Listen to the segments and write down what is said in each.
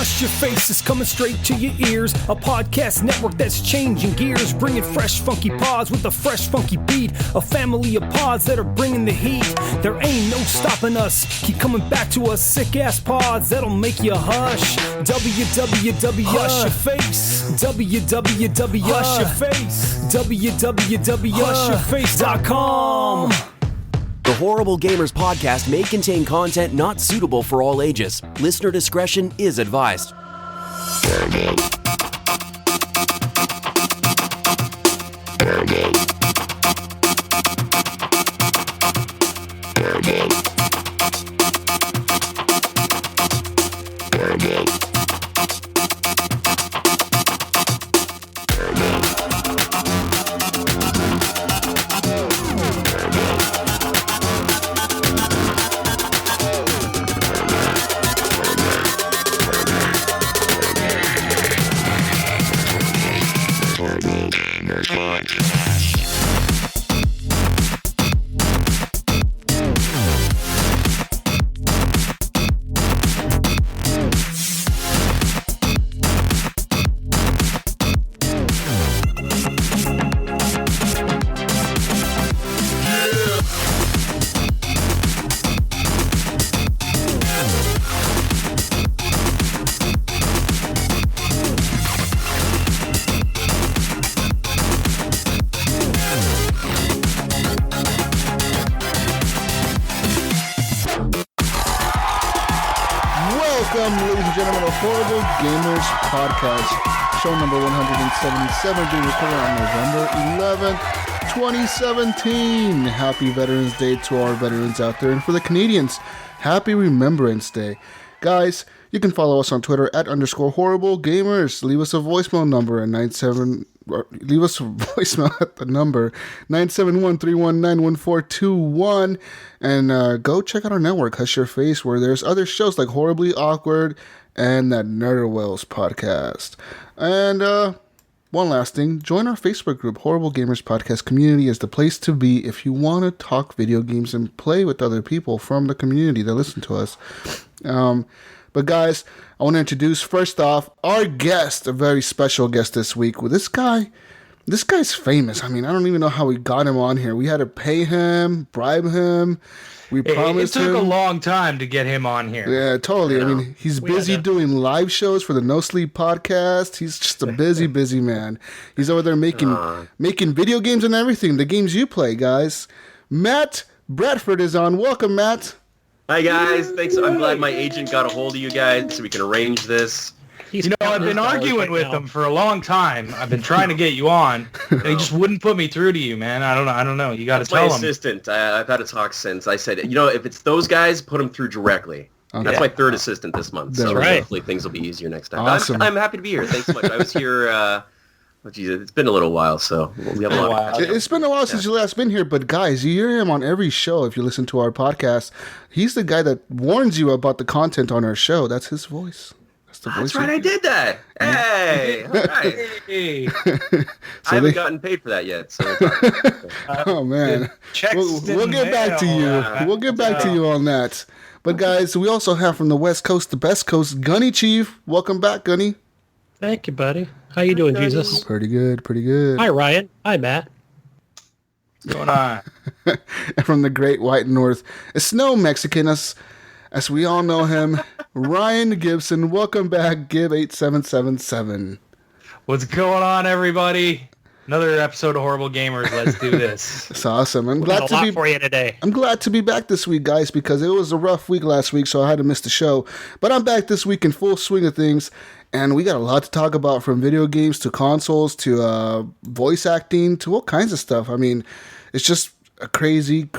Hush Your Face is coming straight to your ears. A podcast network that's changing gears, bringing fresh funky pods with a fresh funky beat. A family of pods that are bringing the heat. There ain't no stopping us. Keep coming back to us, sick ass pods that'll make you hush. www Hush Your Face. www Hush Your Face. www.hushyourface.com. The Horrible Gamers podcast may contain content not suitable for all ages. Listener discretion is advised. Horrible Gamers Podcast, show number 177, being recorded on November 11th, 2017. Happy Veterans Day to our veterans out there, and for the Canadians, Happy Remembrance Day. Guys, you can follow us on Twitter at _Horrible Gamers. Leave us a voicemail number at leave us a voicemail at the number 971-319-1421, and go check out our network, Hush Your Face, where there's other shows like Horribly Awkward and that Nerderwells podcast. And one last thing, join our Facebook group. Horrible Gamers Podcast Community is the place to be if you want to talk video games and play with other people from the community that listen to us. But guys, I want to introduce first off our guest, a very special guest this week. Well, this guy's famous. I mean, I don't even know how we got him on here. We had to pay him, bribe him. We promised him. It took a long time to get him on here. Yeah, totally. I mean, he's busy doing live shows for the No Sleep podcast. He's just a busy man. He's over there making video games and everything. The games you play, guys. Matt Bradford is on. Welcome, Matt. Hi, guys. Thanks. I'm glad my agent got a hold of you guys so we can arrange this. I've been arguing with him for a long time. I've been trying to get you on, and he just wouldn't put me through to you, man. I don't know. You got to tell him. My assistant. I've had a talk since. I said, if it's those guys, put them through directly. Okay. That's my third assistant this month. That's so right. Hopefully things will be easier next time. Awesome. I'm happy to be here. Thanks so much. I was here. It's been a little while, so we have a lot. It's been a while since you last been here, but guys, you hear him on every show if you listen to our podcast. He's the guy that warns you about the content on our show. That's his voice. That's right, I did that. Hey, all right. Hey. I haven't gotten paid for that yet. So oh man, we'll get back to you. We'll get back to you on that. But guys, we also have from the West Coast, the best coast, Gunnychief. Welcome back, Gunny. Thank you, buddy. How you doing, Jesus? Pretty good. Hi, Ryan. Hi, Matt. What's going on? From the Great White North, a snow Mexican, as we all know him, Ryan Gibson. Welcome back, Gib8777. What's going on, everybody? Another episode of Horrible Gamers. Let's do this. It's awesome. I'm glad to be for you today. I'm glad to be back this week, guys, because it was a rough week last week, so I had to miss the show. But I'm back this week in full swing of things, and we got a lot to talk about, from video games to consoles to voice acting to all kinds of stuff. I mean, it's just a crazy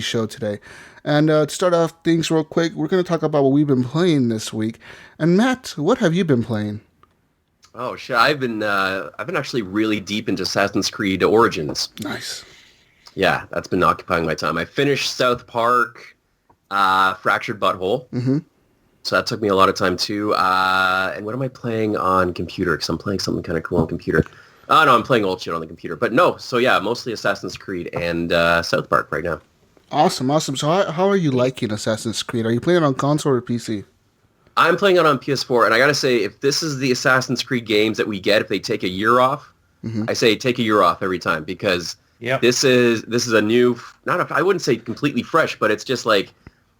show today. And to start off things real quick, we're going to talk about what we've been playing this week. And Matt, what have you been playing? Oh shit! I've been actually really deep into Assassin's Creed Origins. Nice. Yeah, that's been occupying my time. I finished South Park, Fractured Butthole. Mm-hmm. So that took me a lot of time too. And what am I playing on computer? Because I'm playing something kind of cool on computer. Oh no, I'm playing old shit on the computer. But no, so yeah, mostly Assassin's Creed and South Park right now. Awesome. So how are you liking Assassin's Creed? Are you playing it on console or PC? I'm playing it on PS4, and I gotta say, if this is the Assassin's Creed games that we get, if they take a year off, I say take a year off every time, because this is a new, I wouldn't say completely fresh, but it's just like,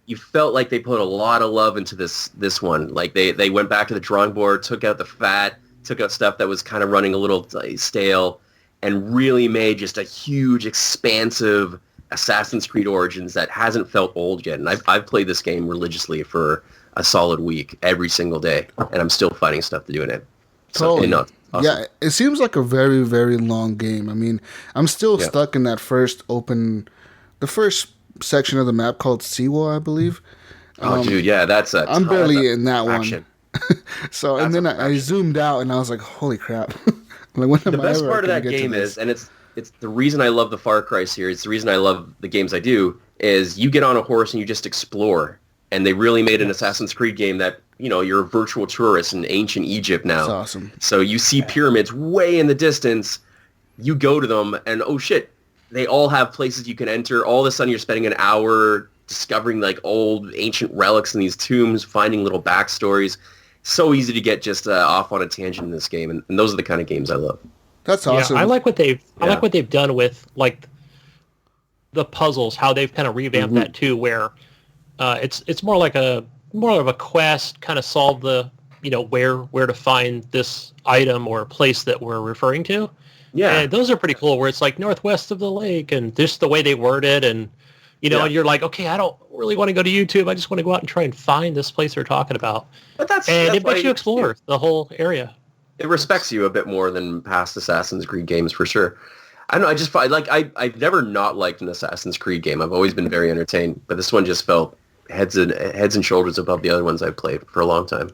you felt like they put a lot of love into this one. Like they went back to the drawing board, took out the fat, took out stuff that was kind of running a little stale, and really made just a huge, expansive Assassin's Creed Origins that hasn't felt old yet. And I've played this game religiously for a solid week, every single day, and I'm still finding stuff to do in it. Totally. So, awesome. Yeah, it seems like a very, very long game. I mean, I'm still stuck in that first section of the map called Siwa, I believe. Dude, yeah, that's a I'm barely in that action. one. So, and then I zoomed out, and I was like, holy crap. Like, when the best part of that game is, and it's the reason I love the Far Cry series, the reason I love the games I do, is you get on a horse and you just explore. And they really made an Assassin's Creed game that, you're a virtual tourist in ancient Egypt now. That's awesome. So you see pyramids way in the distance, you go to them, and oh shit, they all have places you can enter. All of a sudden you're spending an hour discovering like old ancient relics in these tombs, finding little backstories. So easy to get just off on a tangent in this game, and those are the kind of games I love. That's awesome. Yeah, I like what they've done with like the puzzles, how they've kind of revamped that too, where it's more of a quest, kind of solve the where to find this item or place that we're referring to. Yeah, and those are pretty cool. Where it's like northwest of the lake, and just the way they word it, and and you're like, okay, I don't really want to go to YouTube. I just want to go out and try and find this place they're talking about. But it makes you explore the whole area. It respects you a bit more than past Assassin's Creed games for sure. I don't know. I just find I've never not liked an Assassin's Creed game. I've always been very entertained, but this one just felt heads and shoulders above the other ones I've played for a long time.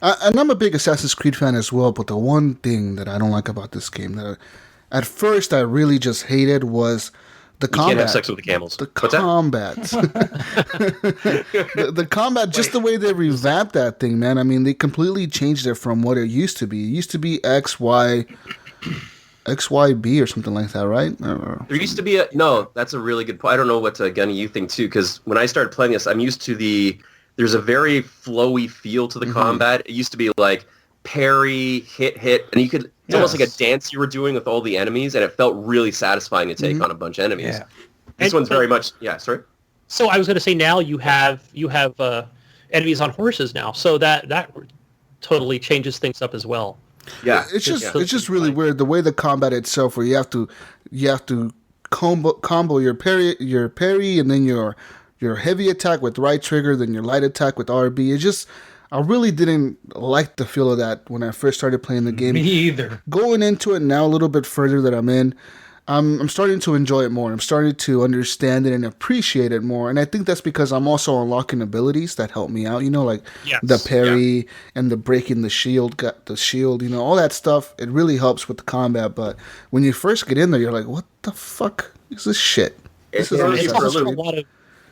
And I'm a big Assassin's Creed fan as well, but the one thing that I don't like about this game that at first I really just hated was the combat. You can't have sex with the camels. The combat. the combat, just the way they revamped that thing, man. I mean, they completely changed it from what it used to be. It used to be XYB or something like that, right? There used to be that's a really good point. I don't know what, Gunny, you think too, because when I started playing this, I'm used to there's a very flowy feel to the combat. It used to be like parry, hit, and you could, it's almost like a dance you were doing with all the enemies, and it felt really satisfying to take on a bunch of enemies. Yeah. This one's very much, sorry? So I was going to say, now you have enemies on horses now, so that totally changes things up as well. Yeah, it's just really weird the way the combat itself, where you have to combo your parry, and then your heavy attack with right trigger, then your light attack with RB. I really didn't like the feel of that when I first started playing the game. Me either. Going into it now, a little bit further that I'm in, I'm starting to enjoy it more. I'm starting to understand it and appreciate it more. And I think that's because I'm also unlocking abilities that help me out. Like the parry and the breaking the shield, all that stuff. It really helps with the combat. But when you first get in there, you're like, what the fuck is this shit? It's also a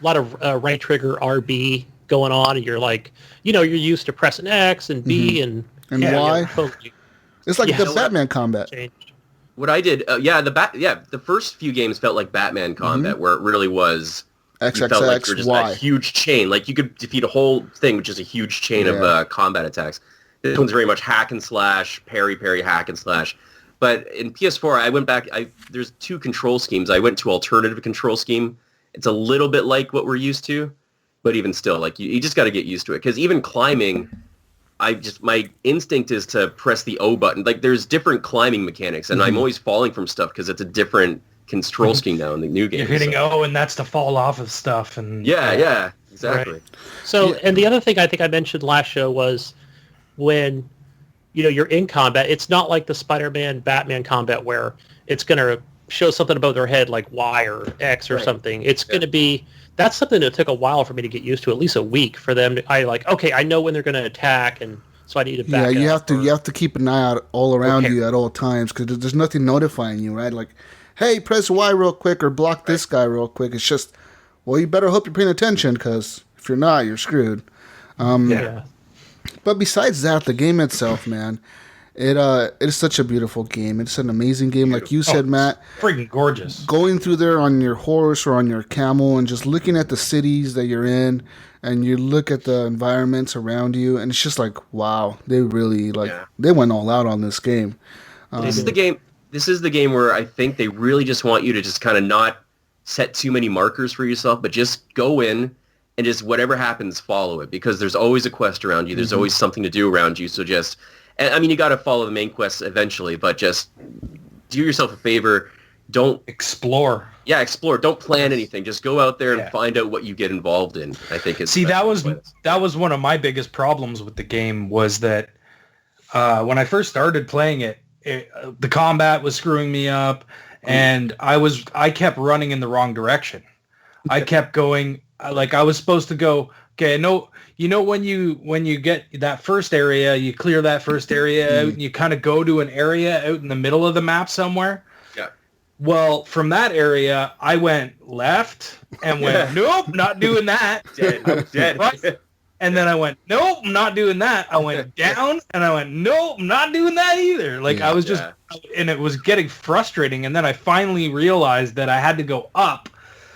lot of right trigger RB going on, and you're like, you're used to pressing X and B and Y. It's like the Batman combat. Changed. What I did, the first few games felt like Batman combat, where it really was XXX, you felt like you were just a huge chain. Like you could defeat a whole thing, which is a huge chain of combat attacks. This one's very much hack and slash, parry, hack and slash. But in PS4, I went back. There's two control schemes. I went to alternative control scheme. It's a little bit like what we're used to, but even still, like you just got to get used to it. Because even climbing, my instinct is to press the O button. Like there's different climbing mechanics, and I'm always falling from stuff because it's a different control scheme now in the new game. You're hitting O, and that's to fall off of stuff. And exactly. Right. So, and the other thing I think I mentioned last show was when you're in combat, it's not like the Spider-Man, Batman combat where it's going to show something above their head like Y or X or something. It's going to be, that's something that took a while for me to get used to, at least a week for them. Okay, I know when they're going to attack, and so I need to back up. You have to keep an eye out all around you at all times, because there's nothing notifying you, right? Like, hey, press Y real quick or block this guy real quick. It's just, well, you better hope you're paying attention, because if you're not, you're screwed. But besides that, the game itself, man, it is such a beautiful game. It's an amazing game, like you said, Matt. Freaking gorgeous. Going through there on your horse or on your camel and just looking at the cities that you're in and you look at the environments around you, and it's just like, wow, they really they went all out on this game. This is the game. This is the game where I think they really just want you to just kind of not set too many markers for yourself, but just go in and just whatever happens, follow it, because there's always a quest around you. There's always something to do around you. So just, and I mean, you got to follow the main quest eventually, but just do yourself a favor. Don't explore. Yeah, explore. Don't plan anything. Just go out there and find out what you get involved in. I think it's that was one of my biggest problems with the game was that when I first started playing it, the combat was screwing me up, and I kept running in the wrong direction. I kept going like I was supposed to go. Okay, no, when you get that first area, you clear that first area out, and you kind of go to an area out in the middle of the map somewhere. Yeah. Well, from that area, I went left and went, nope, not doing that. Dead. Right? And then I went, nope, I'm not doing that. I went down, and I went, nope, I'm not doing that either. Like, I was just, and it was getting frustrating. And then I finally realized that I had to go up.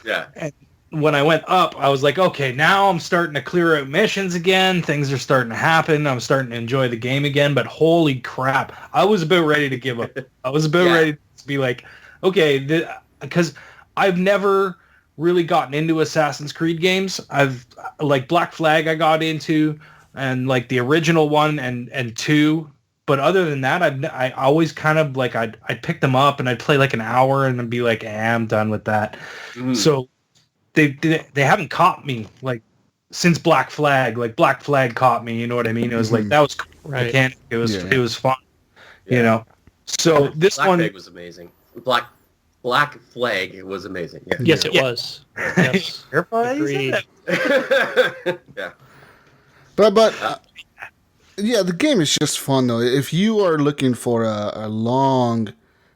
Yeah. And when I went up, I was like, okay, now I'm starting to clear out missions again. Things are starting to happen. I'm starting to enjoy the game again. But holy crap, I was about ready to give up. I was about ready to be like, okay, because I've never really gotten into Assassin's Creed games. I've like Black Flag I got into, and like the original one and 2. But other than that, I always kind of like I'd pick them up and I'd play like an hour and then be like, I'm done with that. So they haven't caught me like since Black Flag. Like Black Flag caught me. You know what I mean? It was like that was mechanic. It was fun. You know. So this Black one Flag was amazing. Black Flag was amazing. Yeah. Yes, it was. Yes. Agreed. Yeah. But yeah, the game is just fun though. If you are looking for a long,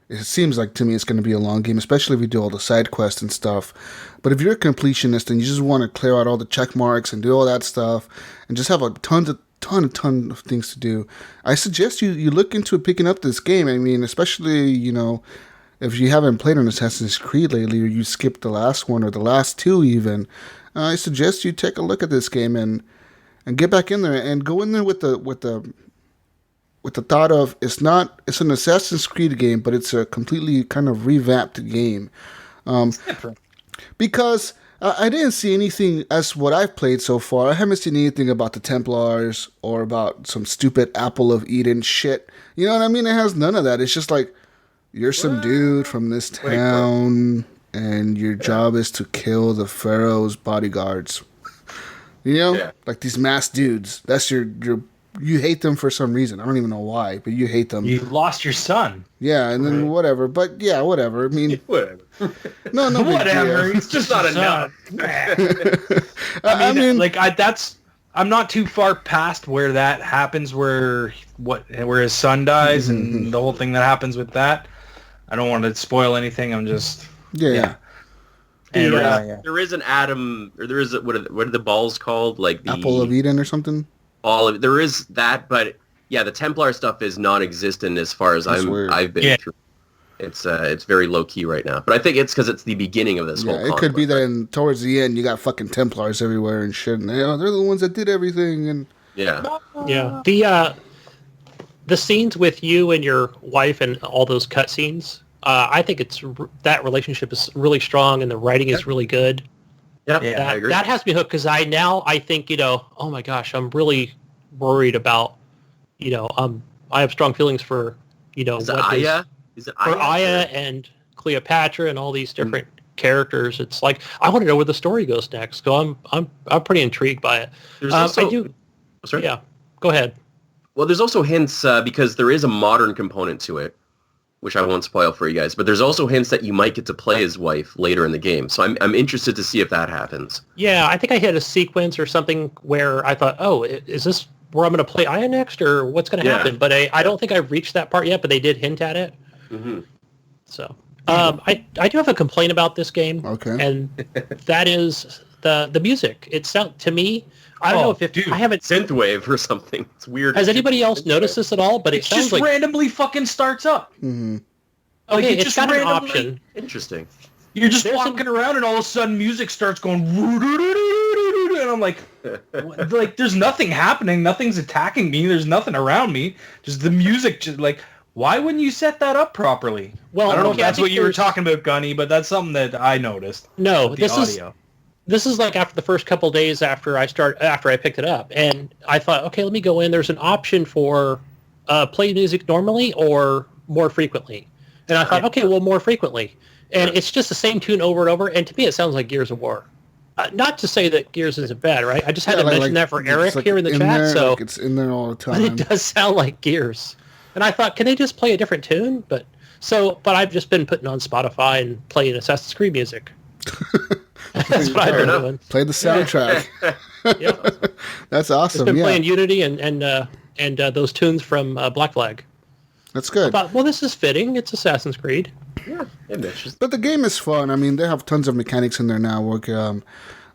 it seems like to me it's going to be a long game, especially if you do all the side quests and stuff. But if you're a completionist and you just want to clear out all the check marks and do all that stuff and just have a ton of things to do, I suggest you look into picking up this game. I mean, especially, you know, if you haven't played an Assassin's Creed lately, or you skipped the last one or the last 2 even, I suggest you take a look at this game and get back in there and go in there with the thought of it's an Assassin's Creed game, but it's a completely kind of revamped game. Because I didn't see anything as what I've played so far. I haven't seen anything about the Templars or about some stupid Apple of Eden shit. You know what I mean? It has none of that. It's just like, you're some dude from this town, and your job is to kill the Pharaoh's bodyguards. You know? Like these masked dudes. That's your you hate them for some reason. I don't even know why, but you hate them. You lost your son. Yeah, and then whatever. But yeah, whatever. I mean, whatever. No whatever. It's just not enough. I mean, like I'm not too far past where that happens, where his son dies and the whole thing that happens with that. I don't want to spoil anything. I'm just yeah. And there is an atom, or there is what are the balls called? Like the Apple of Eden or something. There is that, but yeah, the Templar stuff is non-existent as far as I've been through. It's very low key right now, but I think it's because it's the beginning of this whole conflict. It could be that towards the end you got fucking Templars everywhere and shit, and they're the ones that did everything. And the scenes with you and your wife and all those cutscenes, I think that relationship is really strong and the writing is really good. Yeah, I agree. That has me hooked because I think, you know, oh my gosh, I'm really worried about, you know, I have strong feelings for, you know, Is it Aya and Cleopatra and all these different characters. It's like I want to know where the story goes next. So I'm pretty intrigued by it. There's also, Yeah, go ahead. Well, there's also hints because there is a modern component to it, which I won't spoil for you guys. But there's also hints that you might get to play his wife later in the game. So I'm interested to see if that happens. Yeah, I think I hit a sequence or something where I thought, oh, is this where I'm going to play Aya next, or what's going to happen? But I don't think I've reached that part yet. But they did hint at it. Mm-hmm. So I do have a complaint about this game. Okay, and that is the music. It sounds to me. I don't know if I haven't synthwave or something. It's weird. Has anybody else noticed this at all? But it sounds just like randomly fucking starts up. Mm-hmm. Okay, it's got an option. Interesting. You're just walking around and all of a sudden music starts going, and I'm I'm like there's nothing happening, nothing's attacking me, there's nothing around me, just the music. Just like, why wouldn't you set that up properly? Well, I don't know if that's what you were talking about, Gunny, but that's something that I noticed. No, this is like after the first couple of days after I picked it up, and I thought, okay, let me go in. There's an option for play music normally or more frequently, and I thought, okay, well, more frequently, and it's just the same tune over and over. And to me, it sounds like Gears of War. Not to say that Gears isn't bad, right? I just had to mention that for Eric here in the chat. There, so it's in there all the time. But it does sound like Gears. And I thought, can they just play a different tune? But I've just been putting on Spotify and playing Assassin's Creed music. That's what I've been doing. Play the soundtrack. Yep. That's awesome. Just been playing Unity and those tunes from Black Flag. That's good. I thought, well, this is fitting. It's Assassin's Creed. Yeah, but the game is fun. I mean, they have tons of mechanics in there now.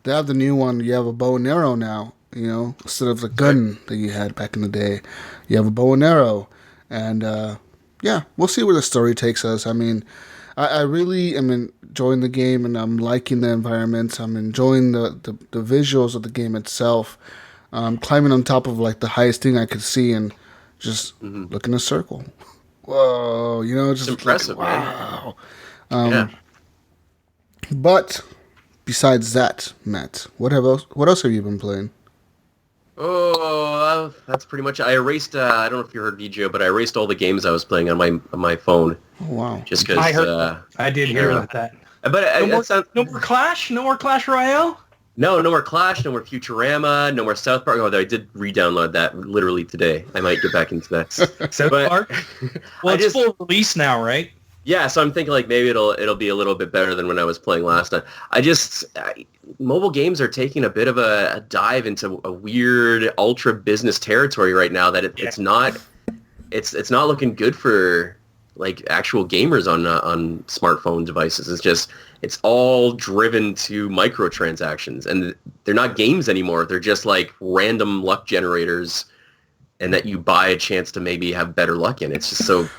They have the new one. You have a bow and arrow now. You know, instead of the gun that you had back in the day, you have a bow and arrow. And, we'll see where the story takes us. I mean, I really am enjoying the game, and I'm liking the environments. I'm enjoying the visuals of the game itself. Climbing on top of, like, the highest thing I could see and just look in a circle. Whoa, you know, just it's impressive, like, wow. Man. But besides that, Matt, what else have you been playing? Oh, that's pretty much. I erased. I don't know if you heard VGO, but I erased all the games I was playing on my phone. Oh, wow! Just because I did hear about that. But no more Clash Royale. No more Clash. No more Futurama. No more South Park. Although I did re-download that literally today. I might get back into that. South Park. Well, it's full release now, right? Yeah, so I'm thinking like maybe it'll be a little bit better than when I was playing last time. Mobile games are taking a bit of a dive into a weird ultra business territory right now that it's not looking good for like actual gamers on smartphone devices. It's all driven to microtransactions, and they're not games anymore. They're just like random luck generators, and that you buy a chance to maybe have better luck in. It's just so.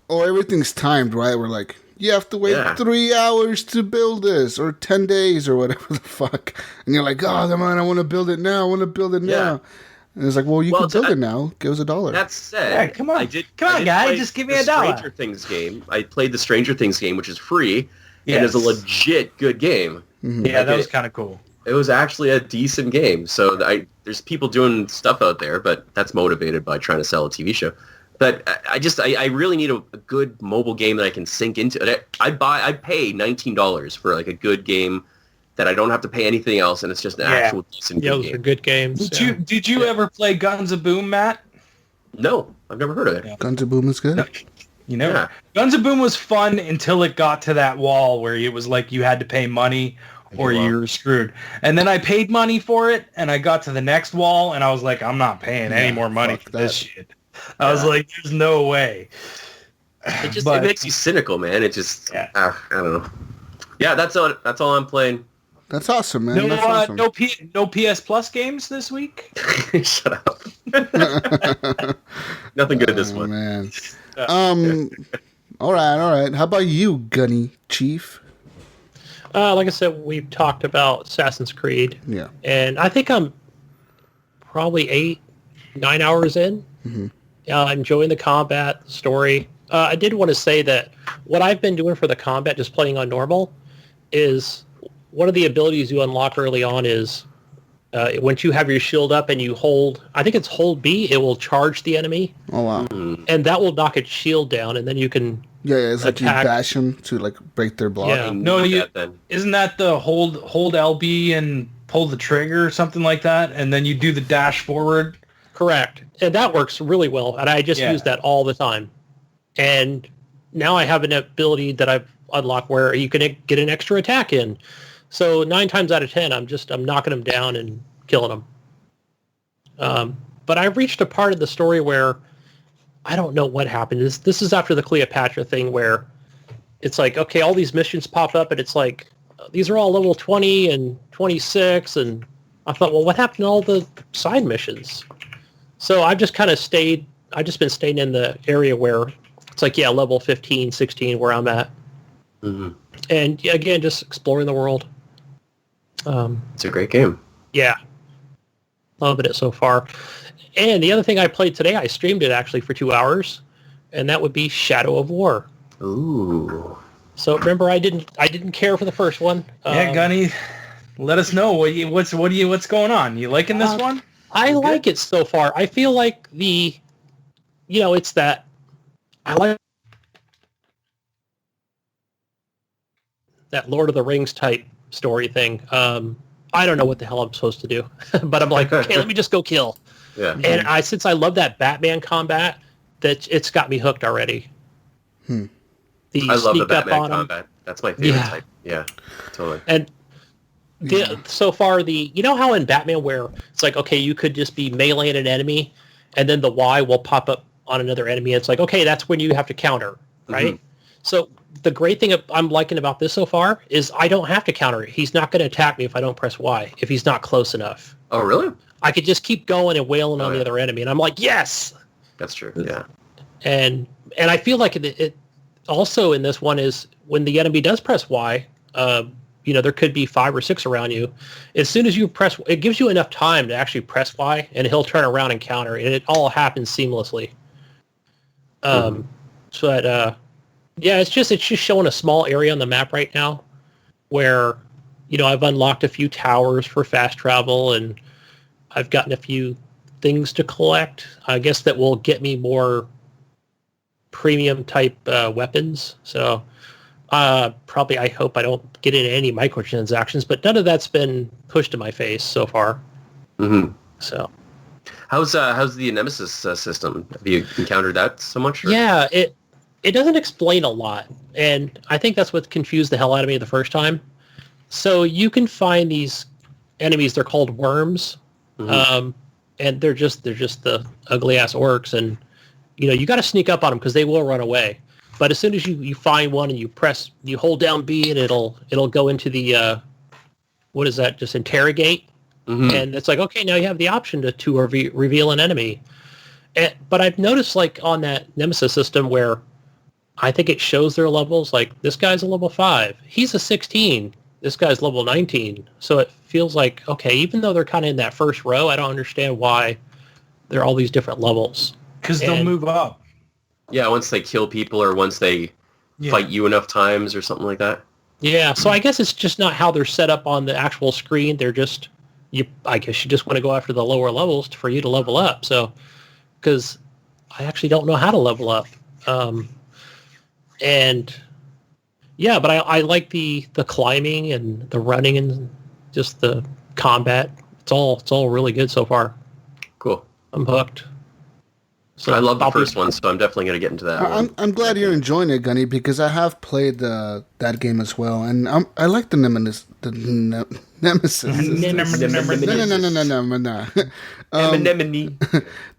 Everything's timed, right? We're like, you have to wait 3 hours to build this, or 10 days, or whatever the fuck. And you're like, oh, man, I want to build it now. And it's like, well, you can build it now. Give us $1. That said, come on, guy, just give me $1. Stranger Things game. I played the Stranger Things game, which is free, and is a legit good game. Mm-hmm. Yeah, that was kind of cool. It was actually a decent game. So there's people doing stuff out there, but that's motivated by trying to sell a TV show. But I really need a good mobile game that I can sink into. I'd pay $19 for like a good game that I don't have to pay anything else, and it's just an actual decent game. Those are good games. Did you ever play Guns of Boom, Matt? No, I've never heard of it. Yeah. Guns of Boom is good. No, you never. Yeah. Guns of Boom was fun until it got to that wall where it was like you had to pay money or you were screwed. And then I paid money for it, and I got to the next wall, and I was like, I'm not paying any more money for this shit. I was like, there's no way. It makes you cynical, man. It just, I don't know. Yeah, that's all I'm playing. That's awesome, man. Awesome. No PS Plus games this week? Shut up. Nothing good this one. Man. All right. How about you, Gunnychief? Like I said, we've talked about Assassin's Creed. Yeah. And I think I'm probably 8-9 hours in. Mm-hmm. Enjoying the combat, story. I did want to say that what I've been doing for the combat, just playing on normal, is one of the abilities you unlock early on is once you have your shield up and you hold, I think it's hold B, it will charge the enemy. Oh, wow. And that will knock its shield down, and then you can it's like you bash them to like break their block. Yeah. No, isn't that the hold LB and pull the trigger or something like that, and then you do the dash forward? Correct. And that works really well, and I just use that all the time. And now I have an ability that I've unlocked where you can get an extra attack in. So 9 times out of 10, I'm knocking them down and killing them. But I've reached a part of the story where I don't know what happened. This is after the Cleopatra thing where it's like, okay, all these missions pop up and it's like, these are all level 20 and 26. And I thought, well, what happened to all the side missions? So I've just kind of been staying in the area where it's like, level 15, 16, where I'm at. Mm-hmm. And again, just exploring the world. It's a great game. Yeah. Loving it so far. And the other thing I played today, I streamed it actually for 2 hours, and that would be Shadow of War. Ooh. So remember, I didn't care for the first one. Yeah, Gunny, let us know what's going on. You liking this one? I like it so far. I feel like it's that I like that Lord of the Rings type story thing. I don't know what the hell I'm supposed to do, but I'm like, okay, let me just go kill. Yeah. And since I love that Batman combat, that it's got me hooked already. I love the Batman combat. That's my favorite type. Yeah, totally. And so far, you know how in Batman where it's like, okay, you could just be meleeing an enemy, and then the Y will pop up on another enemy. It's like, okay, that's when you have to counter, right? Mm-hmm. So the great thing I'm liking about this so far is I don't have to counter it. He's not going to attack me if I don't press Y, if he's not close enough. Oh, really? I could just keep going and wailing on the other enemy, and I'm like, yes! That's true, yeah. And I feel like it also in this one is when the enemy does press Y, there could be 5 or 6 around you. As soon as you press, it gives you enough time to actually press Y, and he'll turn around and counter, and it all happens seamlessly. It's just showing a small area on the map right now where, I've unlocked a few towers for fast travel, and I've gotten a few things to collect. I guess that will get me more premium type weapons. So probably I hope I don't get into any microtransactions, but none of that's been pushed in my face so far. Mm-hmm. So how's the Nemesis system? Have you encountered that so much? Or? Yeah, it doesn't explain a lot, and I think that's what confused the hell out of me the first time. So you can find these enemies, they're called worms, and they're just the ugly ass orcs, and you got to sneak up on them because they will run away. But as soon as you find one and you hold down B, and it'll go into the what is that? Just interrogate, and it's like, okay, now you have the option to reveal an enemy. But I've noticed, like on that Nemesis system, where I think it shows their levels. Like this guy's a level 5, he's a 16. This guy's level 19. So it feels like, okay, even though they're kind of in that first row, I don't understand why they're all these different levels. Because they'll move up. Yeah, once they kill people or once they fight you enough times or something like that. Yeah, so I guess it's just not how they're set up on the actual screen. They're just, I guess you just want to go after the lower levels for you to level up. So, because I actually don't know how to level up. But I like the climbing and the running and just the combat. It's all really good so far. Cool. I'm hooked. So I love the first one, so I'm definitely going to get into that one. I'm glad you're enjoying it, Gunny, because I have played that game as well, and I like the Nemesis. The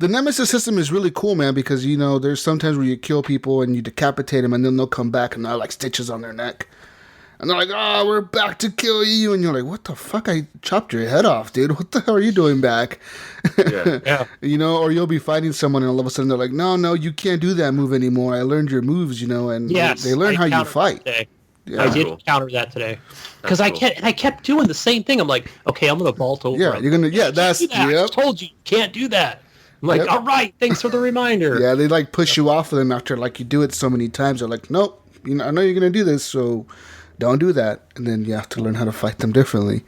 Nemesis system is really cool, man, because there's sometimes where you kill people and you decapitate them, and then they'll come back and they'll like stitches on their neck. And they're like, oh, we're back to kill you. And you're like, what the fuck? I chopped your head off, dude. What the hell are you doing back? Yeah. Or you'll be fighting someone and all of a sudden they're like, no, you can't do that move anymore. I learned your moves, and they learn how you fight. Yeah. I did encounter that today. Because I kept doing the same thing. I'm like, okay, I'm going to vault over. Yeah, you're going to, that's, I told you can't do that. I'm like, all right, thanks for the reminder. Yeah, they like push you off of them after like you do it so many times. They're like, nope, I know you're going to do this, so don't do that. And then you have to learn how to fight them differently.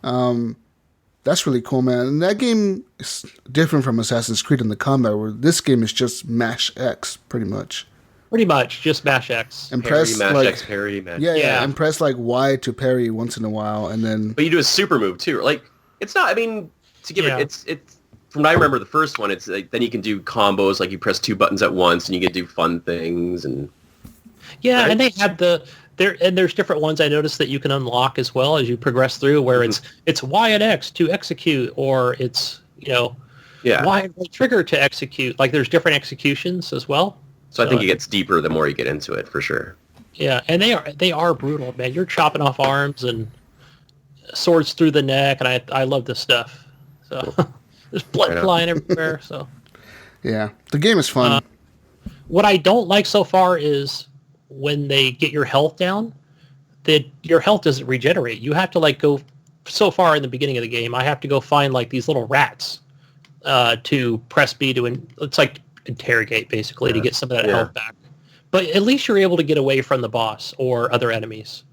That's really cool, man. And that game is different from Assassin's Creed in the combat, where this game is just mash X, pretty much. Pretty much, just mash X. And press mash like, X, parry, mash. Yeah. And press like Y to parry once in a while, and then. But you do a super move too. Like it's not. I mean, to give it, it's from what I remember the first one. It's like then you can do combos, like you press 2 buttons at once, and you can do fun things and. Yeah, right? And they have there's different ones I noticed that you can unlock as well as you progress through, where it's Y and X to execute, or it's Y and trigger to execute. Like there's different executions as well. So I think it gets deeper the more you get into it, for sure. Yeah, and they are brutal, man. You're chopping off arms and swords through the neck, and I love this stuff. So there's blood flying everywhere. So yeah, the game is fun. What I don't like so far is when they get your health down, that your health doesn't regenerate. You have to like go so far in the beginning of the game, I have to go find like these little rats to press B to, it's like interrogate basically to get some of that health back. But at least you're able to get away from the boss or other enemies.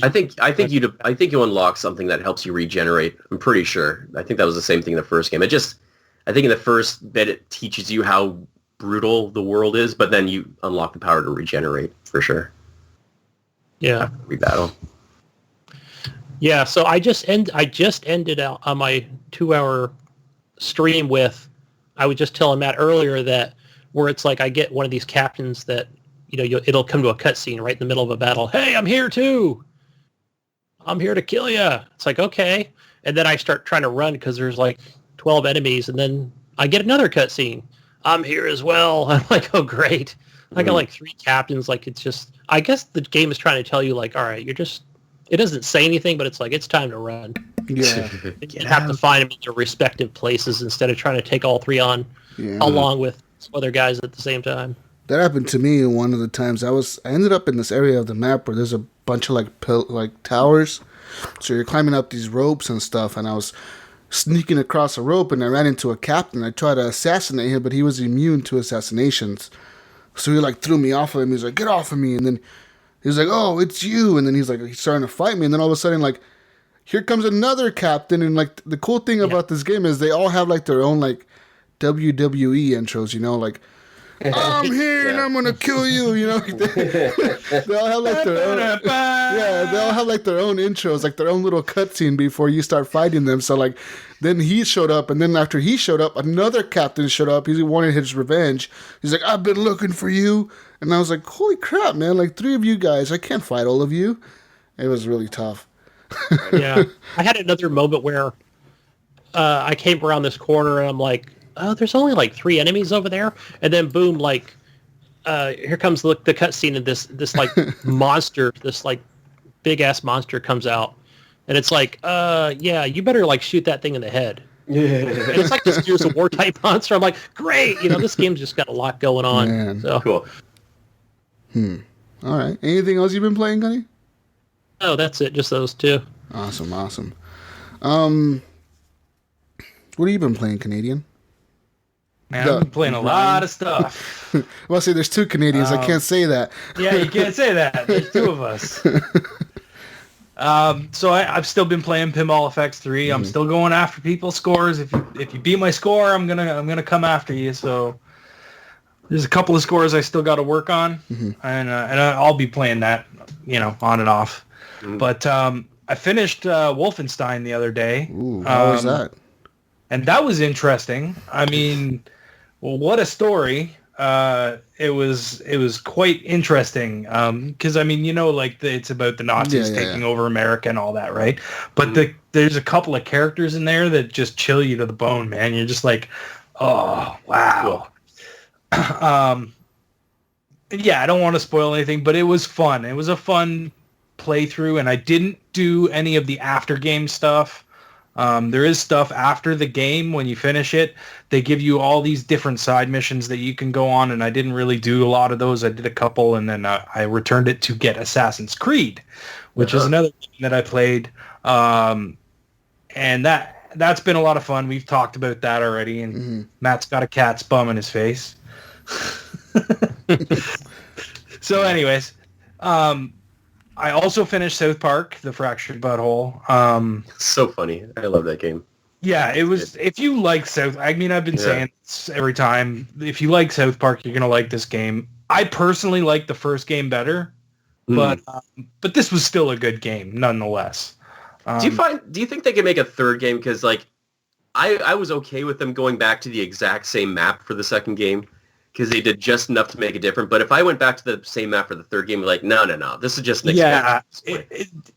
I think you unlock something that helps you regenerate. I'm pretty sure. I think that was the same thing in the first game. I think in the first bit it teaches you how brutal the world is, but then you unlock the power to regenerate for sure. Yeah. Rebattle. Yeah, so I just ended out on my 2-hour stream with, I was just telling Matt earlier that where it's like I get one of these captains that, it'll come to a cutscene right in the middle of a battle. Hey, I'm here too. I'm here to kill you. It's like, okay. And then I start trying to run because there's like 12 enemies, and then I get another cutscene. I'm here as well. I'm like, oh, great. I got like 3 captains. Like, it's just, I guess the game is trying to tell you, like, all right, it doesn't say anything, but it's like, it's time to run. Yeah. You have to find them in their respective places instead of trying to take all 3 on along with some other guys at the same time. That happened to me one of the times. I ended up in this area of the map where there's a bunch of like towers. So you're climbing up these ropes and stuff, and I was sneaking across a rope, and I ran into a captain. I tried to assassinate him, but he was immune to assassinations. So he like threw me off of him. He was like, "Get off of me!" And then he was like, "Oh, it's you!" And then he's starting to fight me. And then all of a sudden, like, here comes another captain. And like the cool thing about this game is they all have like their own like WWE intros. Like, I'm here and I'm gonna kill you. They all have like their own. They all have like their own intros, like their own little cutscene before you start fighting them. So like, then he showed up, and then after he showed up, another captain showed up. He wanted his revenge. He's like, "I've been looking for you," and I was like, "Holy crap, man! Like 3 of you guys, I can't fight all of you." It was really tough. Yeah, I had another moment where I came around this corner and I'm like, oh, there's only like 3 enemies over there, and then boom, like here comes the cutscene, and this like monster, this like big ass monster comes out, and it's like, yeah, you better like shoot that thing in the head. And it's like this Gears of War type monster. I'm like, great, this game's just got a lot going on. Man. So Cool. All right. Anything else you've been playing, Gunny? No, that's it. Just those 2. Awesome. What have you been playing, Canadian? Man, I've been playing a lot of stuff. Well, see, there's 2 Canadians. I can't say that. Yeah, you can't say that. There's 2 of us. So I've still been playing Pinball Effects 3. I'm still going after people's scores. If you beat my score, I'm gonna come after you. So there's a couple of scores I still got to work on, and I'll be playing that, on and off. But I finished Wolfenstein the other day. Ooh, how was that? And that was interesting. I mean, well, what a story. It was quite interesting. Because, I mean, it's about the Nazis taking over America and all that, right? But there's a couple of characters in there that just chill you to the bone, man. You're just like, oh, wow. Yeah, I don't want to spoil anything, but it was fun. It was a fun playthrough, and I didn't do any of the after game stuff. There is stuff after the game when you finish it. They give you all these different side missions that you can go on, and I didn't really do a lot of those. I did a couple, and then I returned it to get Assassin's Creed, which is another game that I played. And that's been a lot of fun. We've talked about that already, and Matt's got a cat's bum in his face. So anyways, I also finished South Park, The Fractured Butthole. So funny. I love that game. Yeah, it was. If you like I've been saying this every time. If you like South Park, you're gonna like this game. I personally like the first game better, but this was still a good game nonetheless. Do you think they could make a third game? Because like, I was okay with them going back to the exact same map for the second game, because they did just enough to make it different. But if I went back to the same map for the third game, like, no, this is just an expansion.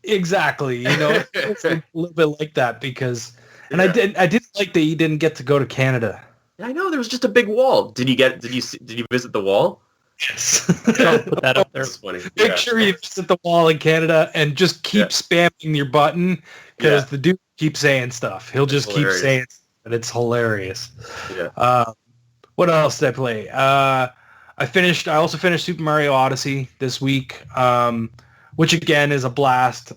Exactly. It's a little bit like that because, and I didn't like that you didn't get to go to Canada. I know there was just a big wall. Did you visit the wall? Yes. I'll put that up there. That's funny. Make sure you visit the wall in Canada and just keep spamming your button because the dude keeps saying stuff. He'll just keep saying stuff, and it's hilarious. Yeah. What else did I play? I also finished Super Mario Odyssey this week, which again is a blast.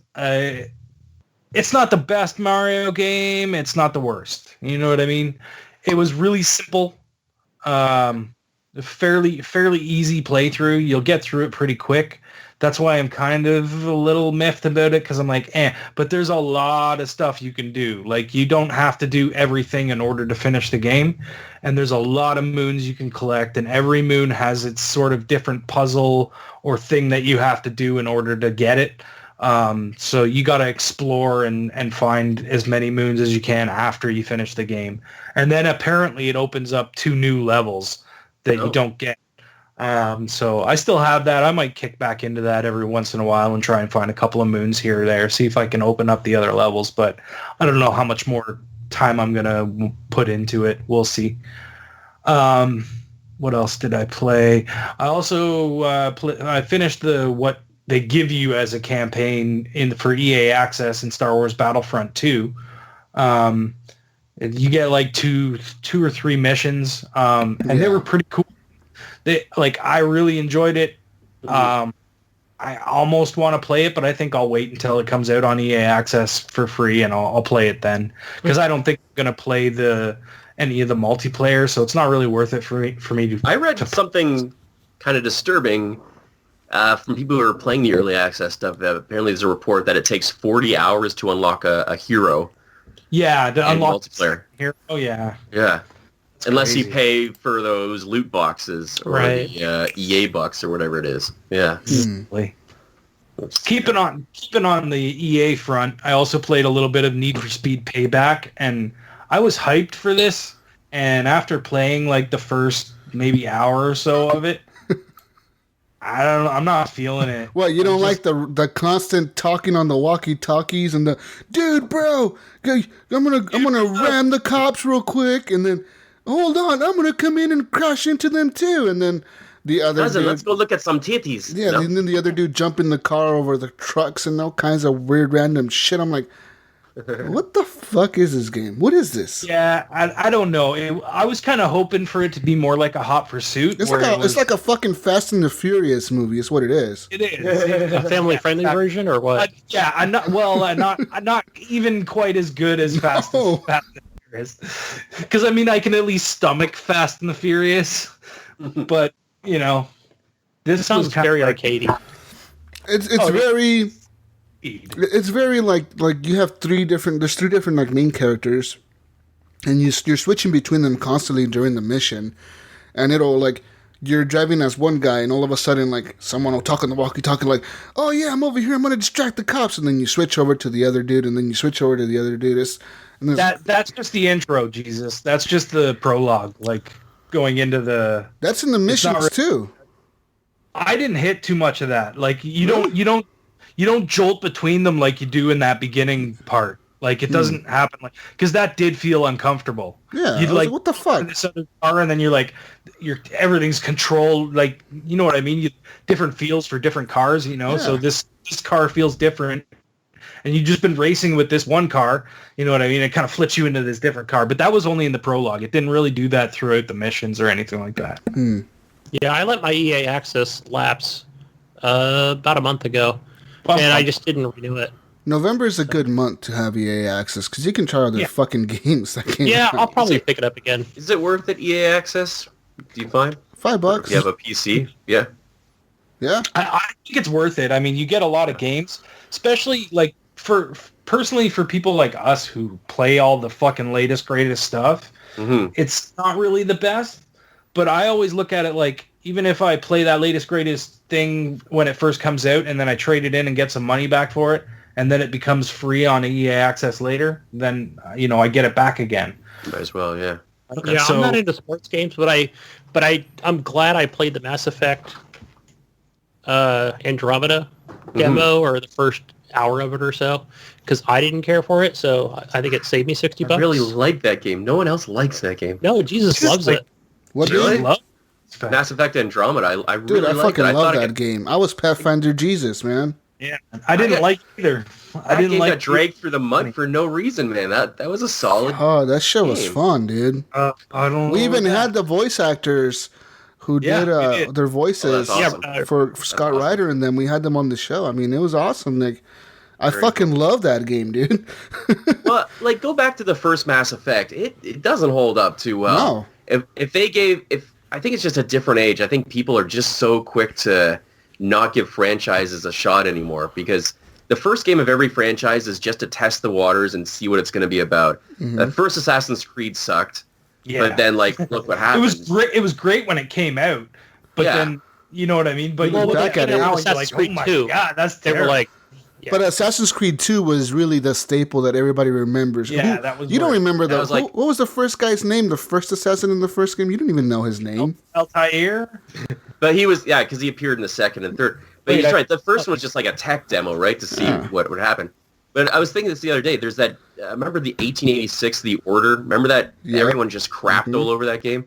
it's not the best Mario game. It's not the worst. You know what I mean? It was really simple. Fairly easy playthrough. You'll get through it pretty quick. That's why I'm kind of a little miffed about it, because I'm like, but there's a lot of stuff you can do. Like, you don't have to do everything in order to finish the game. And there's a lot of moons you can collect, and every moon has its sort of different puzzle or thing that you have to do in order to get it. So you got to explore and find as many moons as you can after you finish the game. And then apparently it opens up 2 new levels that you don't get. So I still have that. I might kick back into that every once in a while and try and find a couple of moons here or there, see if I can open up the other levels. But I don't know how much more time I'm going to put into it. We'll see. What else did I play? I also I finished what they give you as a campaign for EA Access in Star Wars Battlefront 2. You get like two or 3 missions, and they were pretty cool. I really enjoyed it. I almost want to play it, but I think I'll wait until it comes out on EA Access for free, and I'll play it then, because I don't think I'm going to play any of the multiplayer, so it's not really worth it for me to. I read something kind of disturbing from people who are playing the early access stuff. Apparently, there's a report that it takes 40 hours to unlock a hero. Yeah, to unlock multiplayer. Hero. Oh yeah. Yeah. Unless you pay for those loot boxes or the EA bucks or whatever it is. Yeah. Keeping on the EA front, I also played a little bit of Need for Speed Payback, and I was hyped for this. And after playing like the first maybe hour or so of it, I don't know. I'm not feeling it. What, you don't like the constant talking on the walkie-talkies and the dude, bro, I'm gonna ram the cops real quick, and then hold on, I'm gonna come in and crash into them too, and then the other dude, let's go look at some titties. Yeah, and then the other dude jump in the car over the trucks and all kinds of weird random shit. I'm like, what the fuck is this game? What is this? Yeah, I don't know. I was kind of hoping for it to be more like a Hot Pursuit. It's like a fucking Fast and the Furious movie. Is what it is. It is a family-friendly version, or what? I'm not even quite as good as Fast and the Furious. Because I mean, I can at least stomach Fast and the Furious, but you know, this sounds very arcadey. It's very. It's very like you have 3 different like main characters, and you're switching between them constantly during the mission, and it'll like you're driving as one guy, and all of a sudden like someone will talk on the walkie-talkie like, oh yeah, I'm over here, I'm gonna distract the cops, and then you switch over to the other dude, and then you switch over to the other dude. That's just the intro, Jesus. That's just the prologue, like going into the. That's in the missions too. I didn't hit too much of that. Like you don't jolt between them like you do in that beginning part. Like it doesn't happen like, because that did feel uncomfortable. Yeah, you'd like, what the fuck? This other car, and then you're like, everything's controlled. Like, you know what I mean? Different feels for different cars. You know, so this car feels different, and you've just been racing with this one car. You know what I mean? It kind of flips you into this different car. But that was only in the prologue. It didn't really do that throughout the missions or anything like that. Yeah, I let my EA access lapse about a month ago. And I just didn't renew it. November is a good month to have EA access because you can try other fucking games. I'll probably pick it up again. Is it worth it, EA access? Do you find? $5. If you have a PC? Yeah. Yeah. I think it's worth it. I mean, you get a lot of games, especially like for people like us who play all the fucking latest, greatest stuff. Mm-hmm. It's not really the best, but I always look at it like, even if I play that latest, greatest thing when it first comes out and then I trade it in and get some money back for it, and then it becomes free on EA Access later, then, you know, I get it back again. Might as well, yeah. Yeah, I'm not into sports games, but I'm glad I played the Mass Effect Andromeda demo or the first hour of it or so, because I didn't care for it, so I think it saved me $60. I really like that game. No one else likes that game. No, Jesus loves it. What really? Mass Effect Andromeda. I really fucking love that game. I was Pathfinder Jesus, man. Yeah, I didn't like either. I didn't like got dragged through the mud for no reason, man. That was a solid. Oh, that show was fun, dude. I don't. We even had the voice actors who did their voices awesome. for Scott Ryder and them. We had them on the show. I mean, it was awesome. Like, I fucking love that game, dude. Well, like, go back to the first Mass Effect. It doesn't hold up too well. No. If I think it's just a different age. I think people are just so quick to not give franchises a shot anymore, because the first game of every franchise is just to test the waters and see what it's going to be about. The first Assassin's Creed sucked, but then, like, look what happened. It was great when it came out, but then, you know what I mean? But you look back at it now and you're like, oh my god, that's terrible. They were like, But Assassin's Creed 2 was really the staple that everybody remembers. Yeah, that was. You don't remember that? What was the first guy's name? The first assassin in the first game? You didn't even know his name. Altair. But he was, because he appeared in the second and third. But he's right. The first one was just like a tech demo, right, to see what would happen. But I was thinking this the other day. There's that. Remember the 1886 The Order? Remember that? Yeah. Everyone just crapped all over that game.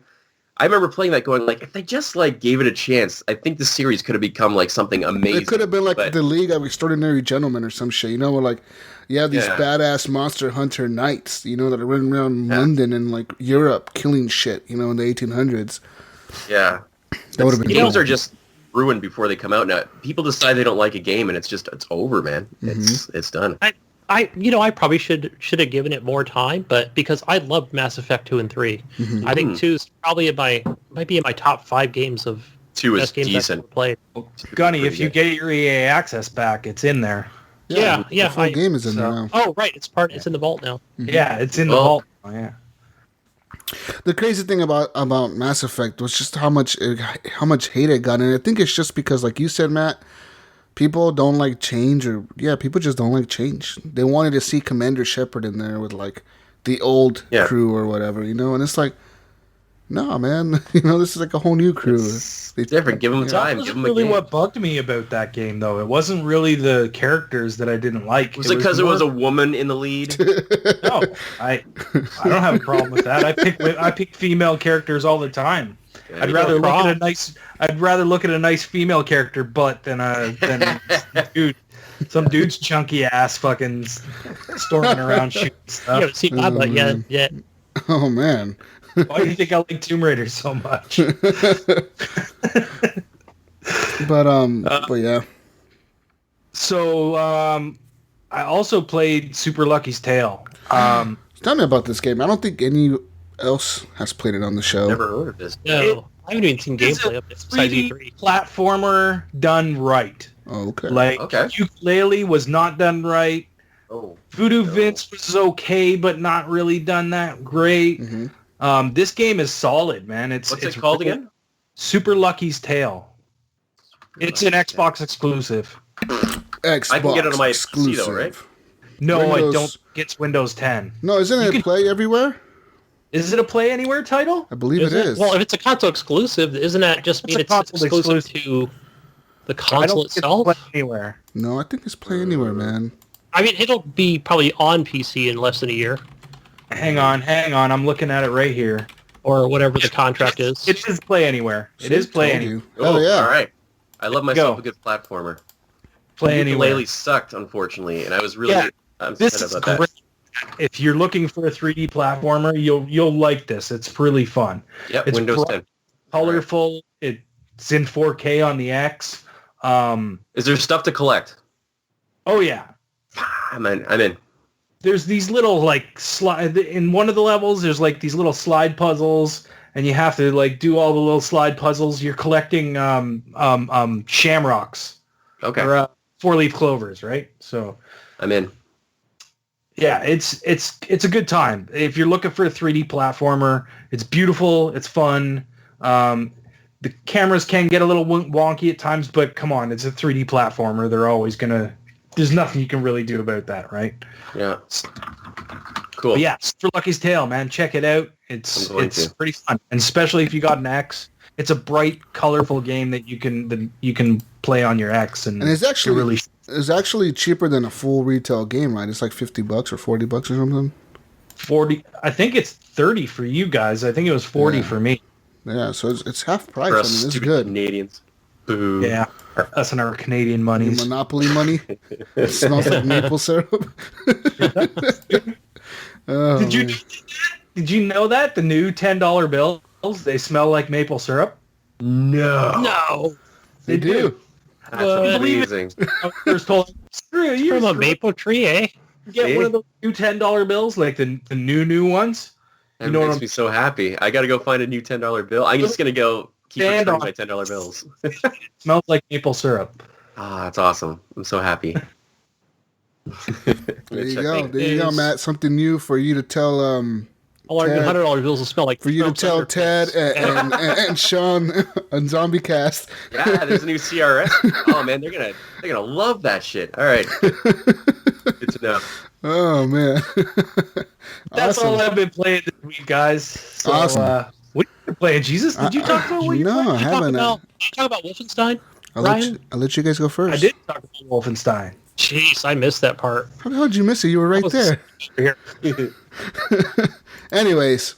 I remember playing that, going like, if they just like gave it a chance, I think the series could have become like something amazing. It could have been like the League of Extraordinary Gentlemen or some shit. You know, like these badass monster hunter knights. You know, that are running around London and like Europe killing shit. You know, in the 1800s. Yeah, that would have been. Games are just ruined before they come out. Now people decide they don't like a game, and it's over, man. It's done. I probably should have given it more time, but because I loved Mass Effect 2 and 3, I think 2 is probably might be in my top 5 games of 2 best games decent. I've ever played. Gunny, if you get your EA access back, it's in there. Yeah. The full game is in there now. Oh, right, it's in the vault now. Yeah, it's in the vault. Oh, yeah. The crazy thing about Mass Effect was just how much hate it got, and I think it's just because, like you said, Matt, people don't like change, people just don't like change. They wanted to see Commander Shepard in there with like the old crew or whatever, you know, and it's like, no, man, you know, this is like a whole new crew. It's different. Give them time. Give them a really game. What bugged me about that game, though, it wasn't really the characters that I didn't like. Was it because there was a woman in the lead? No, I don't have a problem with that. I pick female characters all the time. I'd rather look at a nice female character butt than some dude's chunky ass fucking storming around shooting stuff. You haven't seen my butt yet. Oh man. Why do you think I like Tomb Raider so much? but yeah. So I also played Super Lucky's Tale. Tell me about this game. I don't think any else has played it on the show. Never heard of this. No, I haven't even seen gameplay of it. It's a 3D platformer done right. Oh, okay. Ukulele was not done right. Oh, Voodoo Vince was okay, but not really done that great. This game is solid, man. What's it called again? Super Lucky's Tale. It's an Xbox exclusive. Xbox I can get it on my exclusive. PC, though, right? No, I don't. It's Windows 10. No, isn't it Play Everywhere? Is it a Play Anywhere title? I believe it is. Well, if it's a console exclusive, isn't that just mean it's exclusive to the console itself? It's Play Anywhere. No, I think it's Play Anywhere, man. I mean, it'll be probably on PC in less than a year. Hang on. I'm looking at it right here. Or whatever the contract is. It is Play Anywhere. It is Play Anywhere. Oh, yeah. All right. I love myself a good platformer. Play Anywhere. Ukulele sucked, unfortunately, and I was really this is about great. that. If you're looking for a 3D platformer, you'll like this. It's really fun. Yep, it's Windows 10. Colorful. It's in 4K on the X. Is there stuff to collect? Oh yeah. I'm in. There's these little like slide in one of the levels. There's like these little slide puzzles, and you have to like do all the little slide puzzles. You're collecting shamrocks. Okay. Or 4-leaf clovers, right? So I'm in. Yeah, it's a good time. If you're looking for a 3D platformer, it's beautiful, it's fun. The cameras can get a little wonky at times, but come on, it's a 3D platformer. There's nothing you can really do about that, right? Yeah. Cool. But yeah, for Lucky's Tale, man, check it out. It's pretty fun, and especially if you got an X. It's a bright, colorful game that you can play on your X, and it's actually cheaper than a full retail game, right? It's like $50 or $40 or something. 40. I think it's 30 for you guys. I think it was 40 for me. Yeah, so it's half price. For it's good. Canadians. Boo. Yeah, us and our Canadian monies. Your Monopoly money. It smells like maple syrup. Did you know that the new $10 bills, they smell like maple syrup? No. They do. That's amazing. I was told, screw you. From a maple tree, eh? Get one of those new $10 bills, like the new ones. That makes me so happy. I got to go find a new $10 bill. I'm just going to go keep returning my $10 bills. It smells like maple syrup. Ah, that's awesome. I'm so happy. There you go, Matt. Something new for you to tell. All our new $100 bills will smell like. For you to tell Ted and Sean on Zombie Cast. Yeah, there's a new CRS. Oh man, they're gonna love that shit. All right, good to know. Oh man, that's awesome. all I've been playing this week, guys. So, awesome. What are you playing, Jesus? Did you talk about what you No, I haven't. Did you talk about Wolfenstein? I'll Ryan? let you guys go first. I did talk about Wolfenstein. Jeez, I missed that part. How the hell did you miss it? You were right there. Anyways,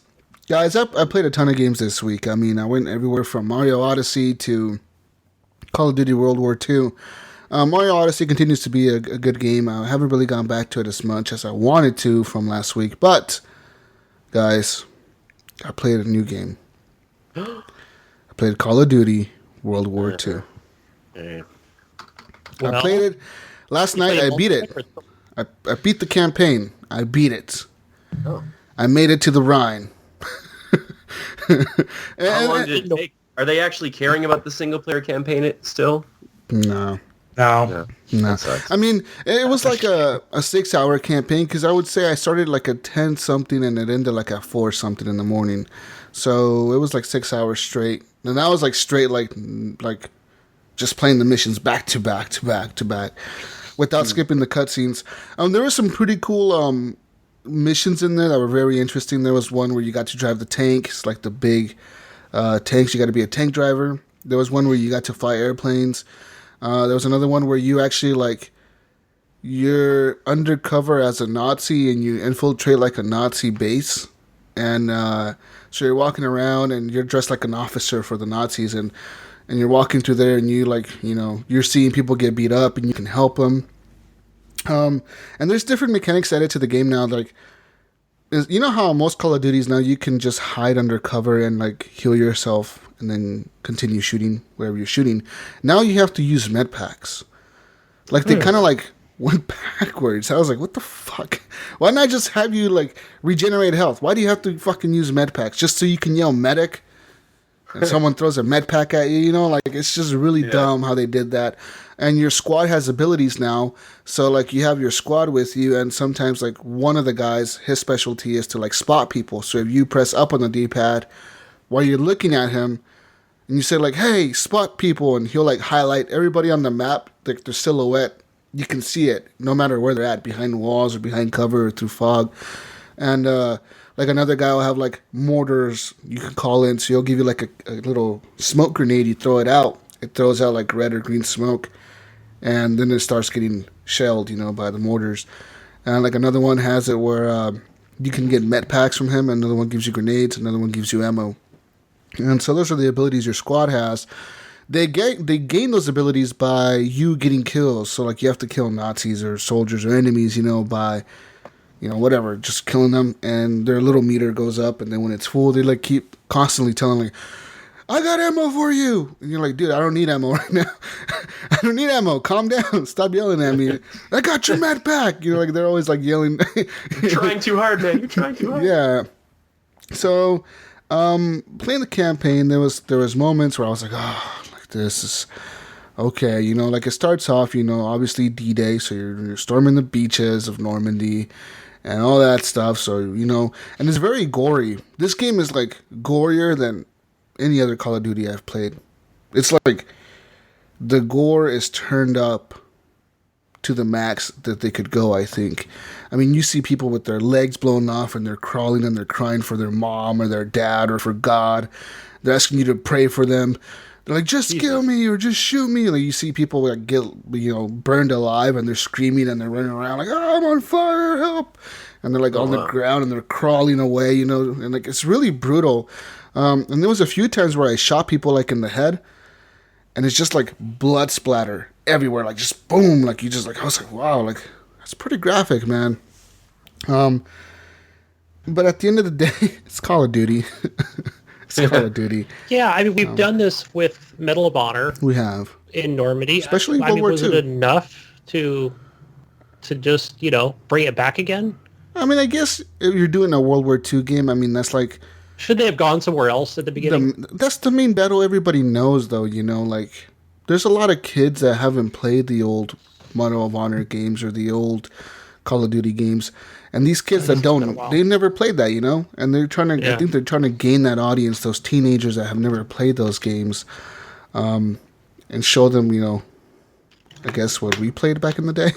guys, I played a ton of games this week. I mean, I went everywhere from Mario Odyssey to Call of Duty World War II. Mario Odyssey continues to be a good game. I haven't really gone back to it as much as I wanted to from last week. But, guys, I played a new game. I played Call of Duty World War II. Well, I played it last night. I beat it. I beat the campaign. I beat it. Oh. I made it to the Rhine. How long did it take? Are they actually caring about the single-player campaign still? No. I mean, it was like a 6-hour campaign because I would say I started like at 10-something and it ended like at 4-something in the morning. So it was like 6 hours straight. And that was like straight like just playing the missions back to back to back to back without skipping the cutscenes. There were some pretty cool missions in there that were very interesting. There was one where you got to drive the tanks, like the big tanks. You got to be a tank driver. There was one where you got to fly airplanes. There was another one where you actually you're undercover as a Nazi and you infiltrate like a Nazi base. And so you're walking around and you're dressed like an officer for the Nazis and you're walking through there and you're seeing people get beat up and you can help them. And there's different mechanics added to the game now. You know how most Call of Duties now you can just hide under cover and heal yourself and then continue shooting wherever you're shooting. Now you have to use med packs. They kind of went backwards. I was like, what the fuck? Why not just have you regenerate health? Why do you have to fucking use med packs just so you can yell medic? And someone throws a med pack at you, it's just really dumb how they did that. And your squad has abilities now, so you have your squad with you, and sometimes one of the guys, his specialty is to spot people. So if you press up on the D-pad while you're looking at him, and you say hey, spot people, and he'll highlight everybody on the map, their silhouette. You can see it no matter where they're at, behind walls or behind cover or through fog. And another guy will have mortars you can call in, so he'll give you a little smoke grenade. You throw it out, it throws out red or green smoke, and then it starts getting shelled, by the mortars. And another one has it where you can get med packs from him. Another one gives you grenades. Another one gives you ammo. And so those are the abilities your squad has. They gain those abilities by you getting kills. So you have to kill Nazis or soldiers or enemies, by whatever, just killing them, and their little meter goes up, and then when it's full, they keep constantly telling I got ammo for you, and you're like, dude, I don't need ammo right now. I don't need ammo. Calm down. Stop yelling at me. I got your med pack. They're always yelling. You're trying too hard, man. You're trying too hard. Yeah. So, playing the campaign, there was moments where I was this is okay. it starts off, obviously D-Day, so you're storming the beaches of Normandy and all that stuff. So, and it's very gory. This game is gorier than any other Call of Duty I've played. It's the gore is turned up to the max that they could go, I think. I mean, you see people with their legs blown off and they're crawling and they're crying for their mom or their dad or for God. They're asking you to pray for them. They're just kill me or just shoot me. You see people get burned alive and they're screaming and they're running around I'm on fire, help! And they're on the ground and they're crawling away, and it's really brutal. And there was a few times where I shot people in the head, and it's just blood splatter everywhere, just boom, you just I was wow, that's pretty graphic, man. But at the end of the day, it's Call of Duty. It's Call of Duty. Yeah, I mean, we've done this with Medal of Honor. We have. In Normandy. Especially World War II. Was it enough to just, bring it back again? I mean, I guess if you're doing a World War II game, I mean, that's like... Should they have gone somewhere else at the beginning? That's the main battle everybody knows, though, like... There's a lot of kids that haven't played the old Medal of Honor games or the old Call of Duty games. And these kids that don't, they've never played that, And they're trying to, I think they're trying to gain that audience, those teenagers that have never played those games, and show them, I guess what we played back in the day.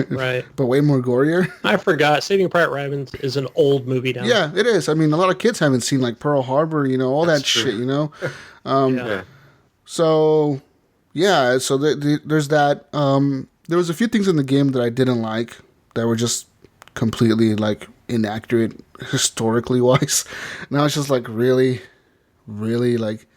Right. But way more gorier. I forgot. Saving Private Ryan is an old movie now. Yeah, it is. I mean, a lot of kids haven't seen like Pearl Harbor, all that shit, So, yeah, so there's that. There was a few things in the game that I didn't like that were just completely like inaccurate historically wise. And I was just like, really like...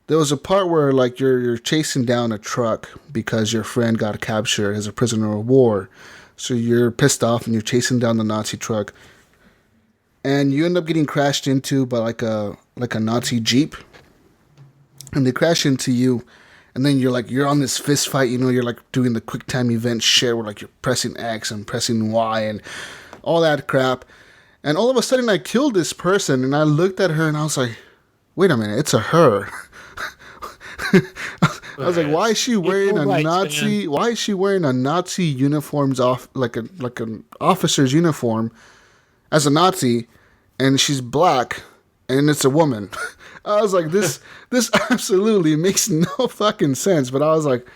There was a part where like you're chasing down a truck because your friend got captured as a prisoner of war. So you're pissed off and you're chasing down the Nazi truck. And you end up getting crashed into by like a Nazi Jeep. And they crash into you. And then you're on this fist fight, you're like doing the quick time event shit where like you're pressing X and pressing Y and all that crap. And all of a sudden I killed this person and I looked at her and I was like, wait a minute, it's a her. I was like, why is she wearing a Nazi? Man. Why is she wearing a Nazi uniforms off like an officer's uniform as a Nazi, and she's black, and it's a woman? I was like, this absolutely makes no fucking sense. But I was like,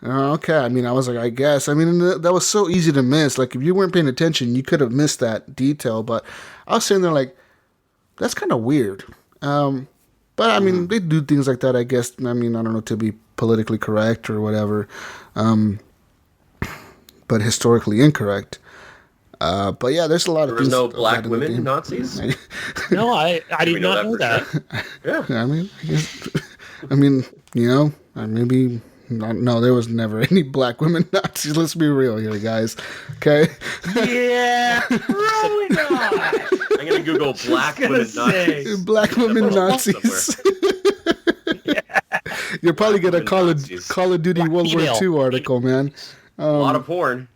okay. I mean, I was like, I guess. I mean, that was so easy to miss. Like, if you weren't paying attention, you could have missed that detail. But I was sitting there like, that's kind of weird. But, I mean, they do things like that, I guess. I mean, I don't know, to be politically correct or whatever. But historically incorrect. But, yeah, there's a lot of things. There was no black women Nazis? No, I did not know that. Yeah. I mean, maybe... No, there was never any black women Nazis. Let's be real here, guys. Okay? Yeah, probably not. I'm going to Google black women Nazis. Black women Nazis. Yeah. You're probably going to Call of Duty World War II article, man. A lot of porn.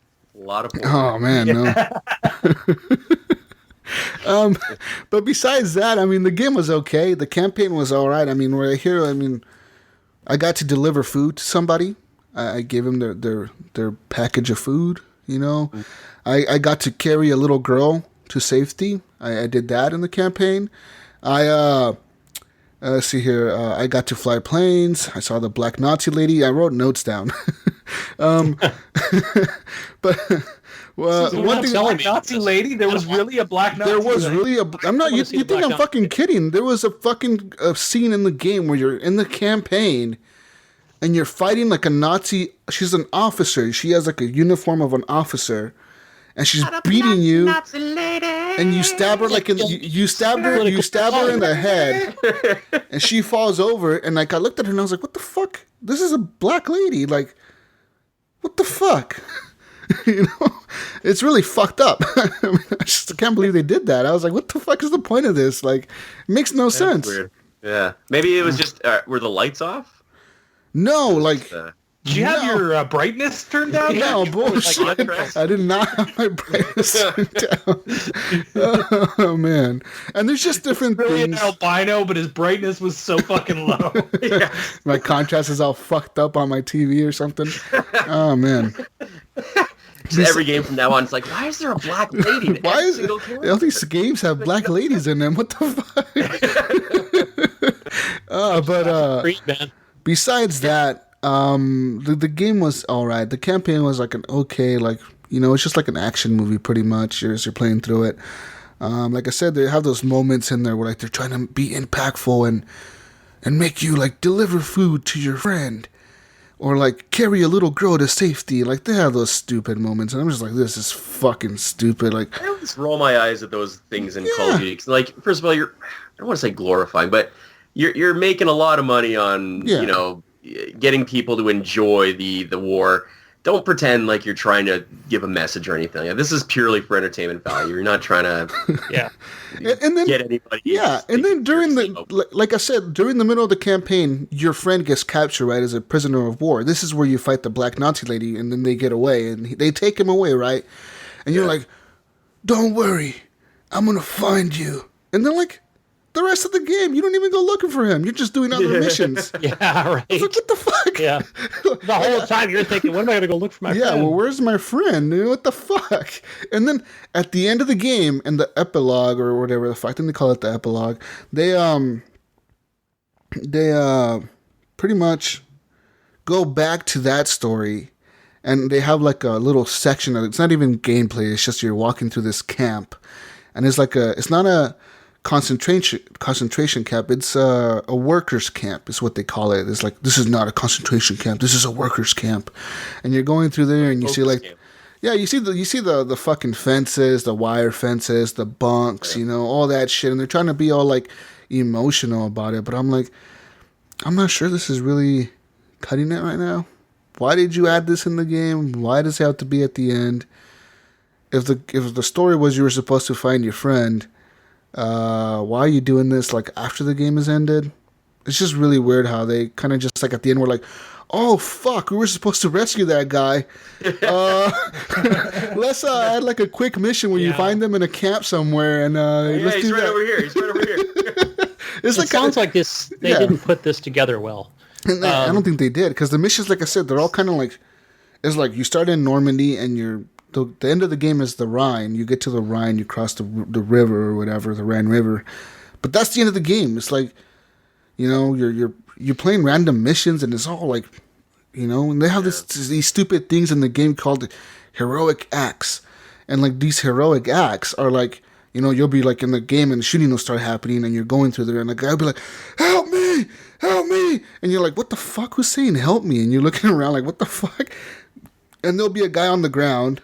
Oh, man, no. But besides that, I mean, the game was okay. The campaign was all right. I mean, I got to deliver food to somebody. I gave them their package of food, I got to carry a little girl to safety. I did that in the campaign. Let's see here. I got to fly planes. I saw the black Nazi lady. I wrote notes down. But one thing, black Nazi lady. There was really a black Nazi. There was lady. really a. I'm not. You think I'm fucking kidding? There was a fucking scene in the game where you're in the campaign, and you're fighting like a Nazi. She's an officer. She has like a uniform of an officer, and she's beating you. Nazi lady. And you stab her like you stab her in the head, and she falls over. And like I looked at her and I was like, "What the fuck? This is a black lady. Like, what the fuck?" It's really fucked up. I just can't believe they did that. I was like, what the fuck is the point of this? Like, it makes no sense. Weird. Yeah. Maybe it was just, were the lights off? No, like... Did you have your brightness turned down? No, bullshit. I did not have my brightness turned down. Oh, man. And there's just different really things. An albino, but his brightness was so fucking low. Yeah. My contrast is all fucked up on my TV or something. Oh, man. Just every game from now on, it's like, why is there a black lady in every single character? All these games have black ladies in them. What the fuck? Besides that, the game was all right. The campaign was like an okay, like, it's just like an action movie pretty much as you're playing through it. Like I said, they have those moments in there where like they're trying to be impactful and make you like deliver food to your friend. Or, like, carry a little girl to safety. Like, they have those stupid moments. And I'm just like, this is fucking stupid. Like, I always roll my eyes at those things in Call of Duty. Like, first of all, I don't want to say glorifying, but you're making a lot of money on, getting people to enjoy the war. don't pretend like you're trying to give a message or anything. This is purely for entertainment value. You're not trying to and then, get anybody. Yeah, and then during like I said, during the middle of the campaign, your friend gets captured, right, as a prisoner of war. This is where you fight the black Nazi lady, and then they get away, and they take him away, right? And you're like, don't worry, I'm going to find you. And then, like, the rest of the game, you don't even go looking for him. You're just doing other missions. Yeah, right. Like, what the fuck? Yeah. The whole time you're thinking, when am I going to go look for my friend? Yeah, well, where's my friend? What the fuck? And then at the end of the game, in the epilogue or whatever the fuck, I think they call it the epilogue, they pretty much go back to that story, and they have like a little section of it's not even gameplay, it's just you're walking through this camp, and it's not a concentration camp, it's a workers camp is what they call it. It's like, this is not a concentration camp, this is a workers camp. And you're going through there and you see like camp. Yeah, you see the fucking fences, the wire fences, the bunks, all that shit, and they're trying to be all like emotional about it, but I'm like, I'm not sure this is really cutting it right now. Why did you add this in the game? Why does it have to be at the end? If the story was you were supposed to find your friend, why are you doing this like after the game has ended? It's just really weird how they kind of just like at the end were like, oh fuck, we were supposed to rescue that guy. Let's add like a quick mission where you find them in a camp somewhere and let's he's do right that. over here. He's right over here. It sounds like this. They didn't put this together well. And I don't think they did, because the missions, like I said, they're all kind of like, it's like you start in Normandy and the end of the game is the Rhine. You get to the Rhine, you cross the river or whatever, the Rhine River, but that's the end of the game. It's like, you're playing random missions, and it's all like, and they have these stupid things in the game called heroic acts, and like these heroic acts are like, you'll be like in the game and shooting will start happening, and you're going through there, and the guy will be like, help me, and you're like, what the fuck? Who's saying help me? And you're looking around like, what the fuck? And there'll be a guy on the ground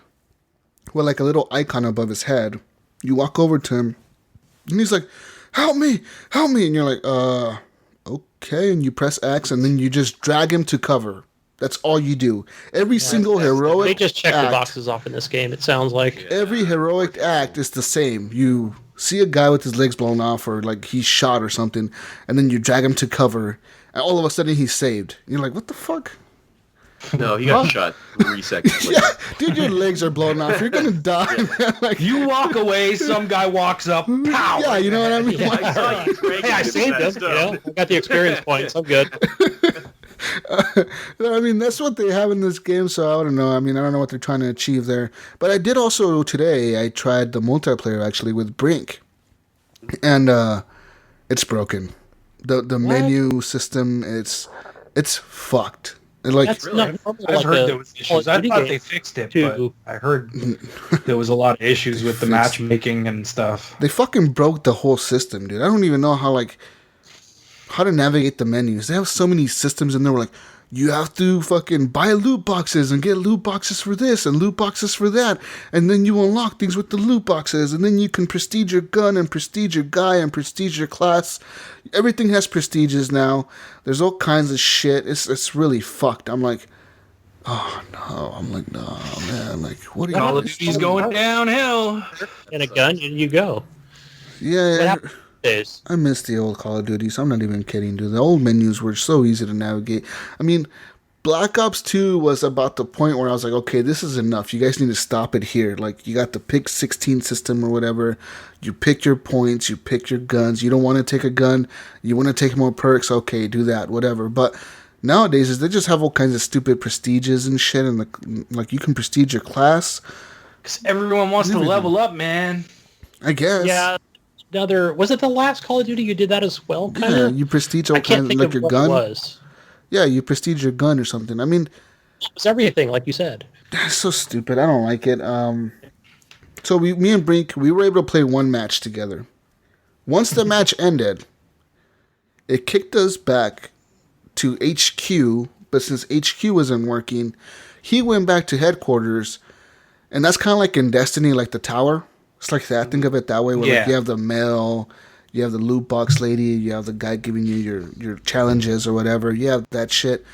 with like a little icon above his head. You walk over to him, and he's like, help me, and you're like, okay, and you press X, and then you just drag him to cover. That's all you do. Every single heroic They just check act, the boxes off in this game, it sounds like. Every heroic act is the same. You see a guy with his legs blown off, or like he's shot or something, and then you drag him to cover, and all of a sudden he's saved. You're like, what the fuck? No, he got shot 3 seconds later. Yeah, dude, your legs are blown off. You're gonna die, man. Like, you walk away, some guy walks up, pow! Yeah, you know what I mean? Yeah, I saw you. Hey, I saved him. I got the experience points. I'm good. I mean, that's what they have in this game, so I don't know. I mean, I don't know what they're trying to achieve there. But I did also today, I tried the multiplayer actually with Brink. And it's broken. The menu system, it's fucked. Like, That's not normal. I've heard there was issues. I thought they fixed it, but I heard there was a lot of issues with the matchmaking and stuff. They fucking broke the whole system, dude. I don't even know how to navigate the menus. They have so many systems in there where, like, you have to fucking buy loot boxes and get loot boxes for this and loot boxes for that, and then you unlock things with the loot boxes, and then you can prestige your gun and prestige your guy and prestige your class. Everything has prestiges now. There's all kinds of shit. It's really fucked. I'm like, oh no. I'm like, no, man. Like, what are you? Call of Duty's going downhill. And a gun, and you go. Yeah. I miss the old Call of Duty, so I'm not even kidding, dude. The old menus were so easy to navigate. I mean, Black Ops 2 was about the point where I was like, okay, this is enough. You guys need to stop it here. Like, you got the pick 16 system or whatever. You pick your points. You pick your guns. You don't want to take a gun. You want to take more perks. Okay, do that, whatever. But nowadays, they just have all kinds of stupid prestiges and shit. And, like you can prestige your class. Because everyone wants to level up, man. I guess. Yeah. Was it the last Call of Duty you did that as well? Kinda? Yeah, you prestige all kinds of, like, your gun. It was. Yeah, you prestige your gun or something. I mean, it was everything, like you said. That's so stupid. I don't like it. So me and Brink, we were able to play one match together. Once the match ended, it kicked us back to HQ, but since HQ wasn't working, he went back to headquarters, and that's kind of like in Destiny, like the tower. It's like that. Think of it that way, where like you have the mail, you have the loot box lady, you have the guy giving you your challenges or whatever. You have that shit.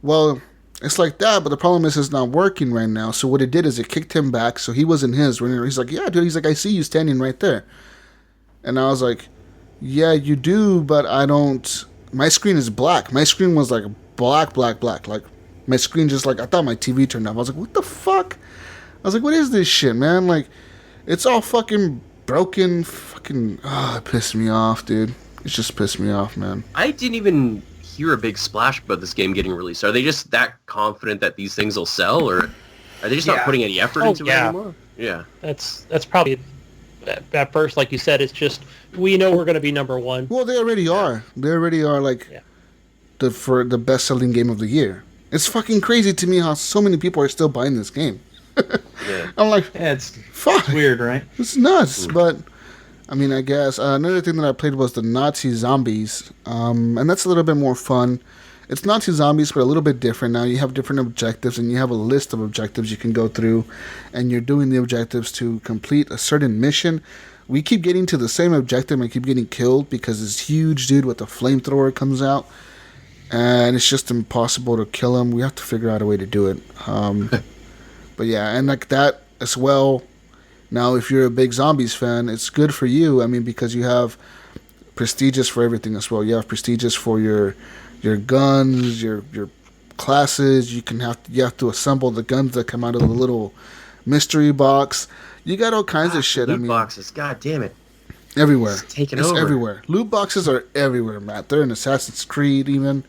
Well, It's like that, but the problem is it's not working right now. So what it did is it kicked him back, so he wasn't his. He's like, yeah, dude. He's like, I see you standing right there. And I was like, yeah, you do, but I don't... My screen is black. My screen was like black. Like, my screen just like... I thought my TV turned off. I was like, what the fuck? I was like, what is this shit, man? Like, it's all fucking broken. Fucking... it pissed me off, dude. It just pissed me off, man. I didn't even hear a big splash about this game getting released. Are they just that confident that these things will sell, or are they just not putting any effort into it anymore? Yeah. That's probably... At first, like you said, it's just, we know we're going to be number one. Well, they already are. They already are, like, for the best-selling game of the year. It's fucking crazy to me how so many people are still buying this game. I'm like, fuck. It's weird, right? It's nuts, but, I mean, I guess. Another thing that I played was the Nazi Zombies, and that's a little bit more fun. It's Nazi Zombies, but a little bit different. Now you have different objectives, and you have a list of objectives you can go through, and you're doing the objectives to complete a certain mission. We keep getting to the same objective and keep getting killed because this huge dude with a flamethrower comes out, and it's just impossible to kill him. We have to figure out a way to do it. But yeah, and like that as well. Now, if you're a big Zombies fan, it's good for you. I mean, because you have prestiges for everything as well. You have prestiges for your guns, your classes. You have to assemble the guns that come out of the little mystery box. You got all kinds of shit. Loot boxes, god damn it, everywhere. It's over. Everywhere. Loot boxes are everywhere, Matt. They're in Assassin's Creed even.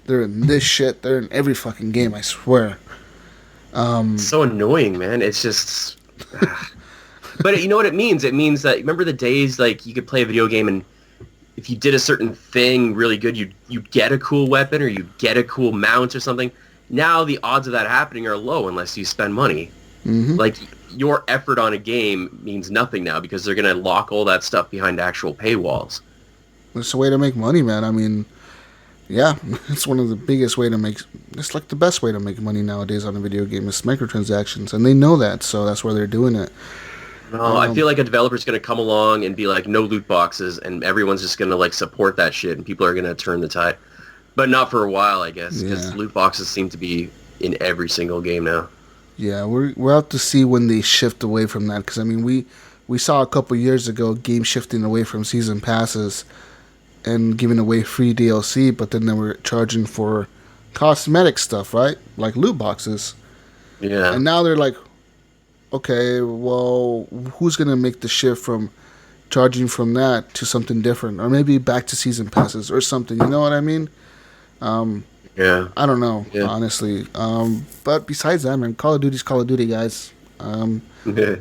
They're in this shit. They're in every fucking game, I swear. It's so annoying, man. It's just. But you know what it means? It means that, remember the days like you could play a video game and if you did a certain thing really good, you'd get a cool weapon or you'd get a cool mount or something. Now the odds of that happening are low unless you spend money. Mm-hmm. Like, your effort on a game means nothing now because they're going to lock all that stuff behind actual paywalls. It's a way to make money, man. I mean, yeah, it's one of the biggest way to make... It's like the best way to make money nowadays on a video game is microtransactions, and they know that, so that's why they're doing it. No, I feel like a developer's going to come along and be like, no loot boxes, and everyone's just going to like support that shit, and people are going to turn the tide. But not for a while, I guess, because loot boxes seem to be in every single game now. Yeah, we'll have to see when they shift away from that, because I mean, we saw a couple years ago games shifting away from season passes and giving away free DLC, but then they were charging for cosmetic stuff, right? Like loot boxes. Yeah. And now they're like, okay, well, who's going to make the shift from charging from that to something different? Or maybe back to season passes or something, you know what I mean? Yeah. I don't know, honestly. But besides that, man, Call of Duty's Call of Duty, guys. Yeah.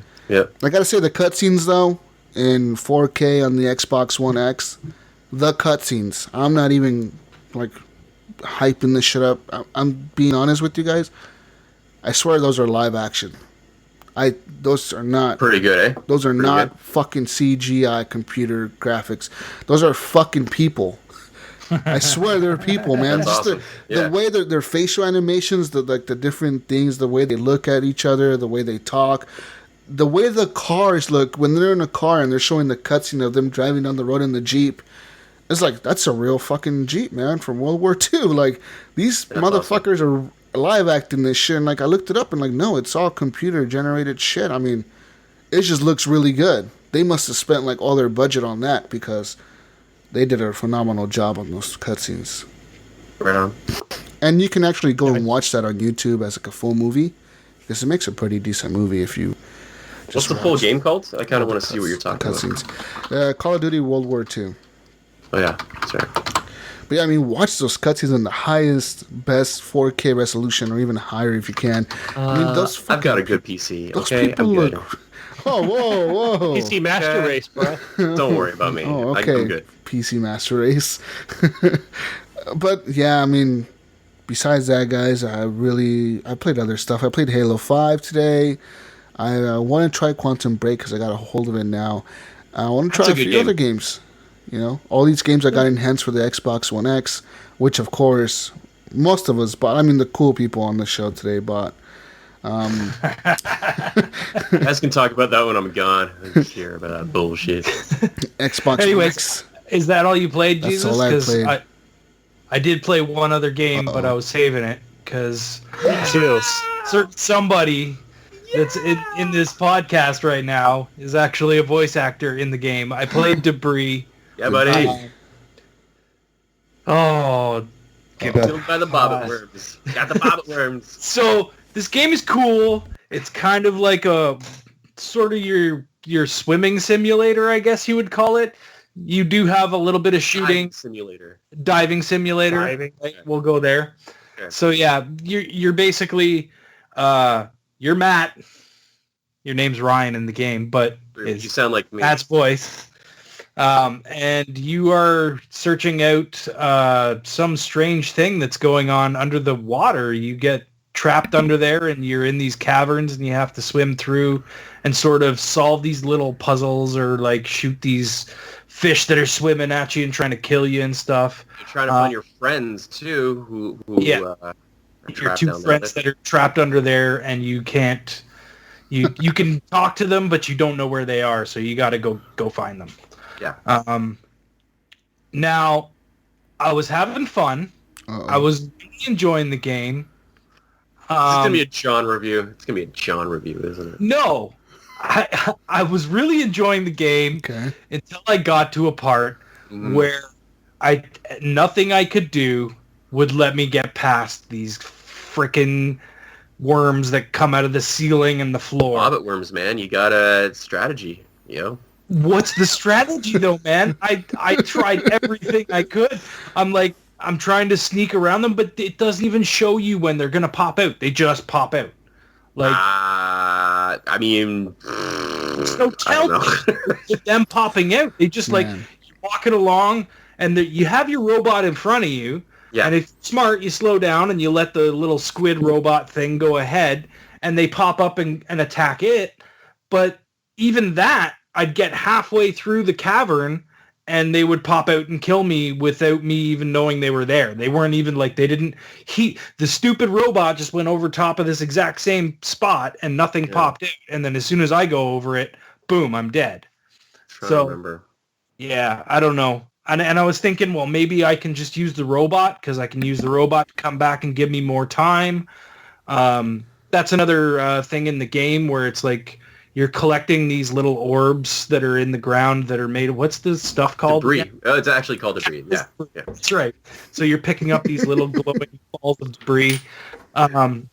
I gotta say, the cutscenes, though, in 4K on the Xbox One X, the cutscenes, I'm not even, like, hyping this shit up. I'm being honest with you guys. I swear those are live action. Those are not... Pretty good, eh? Those are Pretty not good. fucking CGI computer graphics. Those are fucking people. I swear they're people, man. That's Just awesome. the way their facial animations, the different things, the way they look at each other, the way they talk, the way the cars look when they're in a car and they're showing the cutscene of them driving down the road in the Jeep. It's like, that's a real fucking Jeep, man, from World War II. Like, these motherfuckers are live acting this shit, and like, I looked it up and like, no, it's all computer generated shit. I mean, it just looks really good. They must have spent like all their budget on that because they did a phenomenal job on those cutscenes. Right on. And you can actually go and watch that on YouTube as like a full movie, because it makes a pretty decent movie if you just What's the full game called? I kind of want to see what you're talking about. Call of Duty World War II. Oh yeah, sorry. But yeah, I mean, watch those cutscenes in the highest, best 4K resolution, or even higher if you can. I mean, those I've got a good PC. Those okay, people I'm good. look. Oh, whoa! PC Master Race, bro. Don't worry about me. Oh, okay. I'm good. PC Master Race. But yeah, I mean, besides that, guys, I played other stuff. I played Halo 5 today. I want to try Quantum Break because I got a hold of it now. I want to try a few other games. You know, all these games I got enhanced for the Xbox One X, which of course most of us bought. I mean, the cool people on the show today bought. You guys can talk about that when I'm gone. I don't care about that bullshit. Xbox Anyways, One X. Is that all you played, Jesus? That's all I played. I did play one other game, but I was saving it. because somebody that's in this podcast right now is actually a voice actor in the game. I played Debris. Yeah, buddy. Killed by the bobbit worms. Got the bobbit worms. So this game is cool. It's kind of like a sort of your swimming simulator, I guess you would call it. You do have a little bit of shooting. Diving simulator. Right? We'll go there. Okay. So yeah, you're basically you're Matt. Your name's Ryan in the game, but you sound like me. Matt's voice. And you are searching out some strange thing that's going on under the water. You get trapped under there, and you're in these caverns, and you have to swim through and sort of solve these little puzzles or like shoot these fish that are swimming at you and trying to kill you and stuff. You're trying to find your friends too, who are your two friends that are trapped under there, and you can't. You can talk to them, but you don't know where they are, so you got to go find them. Yeah. Now, I was having fun. I was really enjoying the game. It's gonna be a John review. It's gonna be a John review, isn't it? No, I was really enjoying the game until I got to a part where nothing I could do would let me get past these frickin' worms that come out of the ceiling and the floor. Hobbit worms, man. You got a strategy, you know? What's the strategy, though, man? I tried everything I could. I'm trying to sneak around them, but it doesn't even show you when they're going to pop out. They just pop out. I mean... There's no telling with them popping out. They just, you're walking along, and you have your robot in front of you, and if you're smart, you slow down, and you let the little squid robot thing go ahead, and they pop up and attack it. But even that... I'd get halfway through the cavern and they would pop out and kill me without me even knowing they were there. They weren't even the stupid robot just went over top of this exact same spot and nothing popped out. And then as soon as I go over it, boom, I'm dead. To remember. Yeah, I don't know. And I was thinking, well, maybe I can just use the robot because I can use the robot to come back and give me more time. That's another thing in the game where it's like, you're collecting these little orbs that are in the ground that are made of, what's this stuff called? Debris. Again? Oh, it's actually called debris. Yeah. That's right. So you're picking up these little glowing balls of debris, and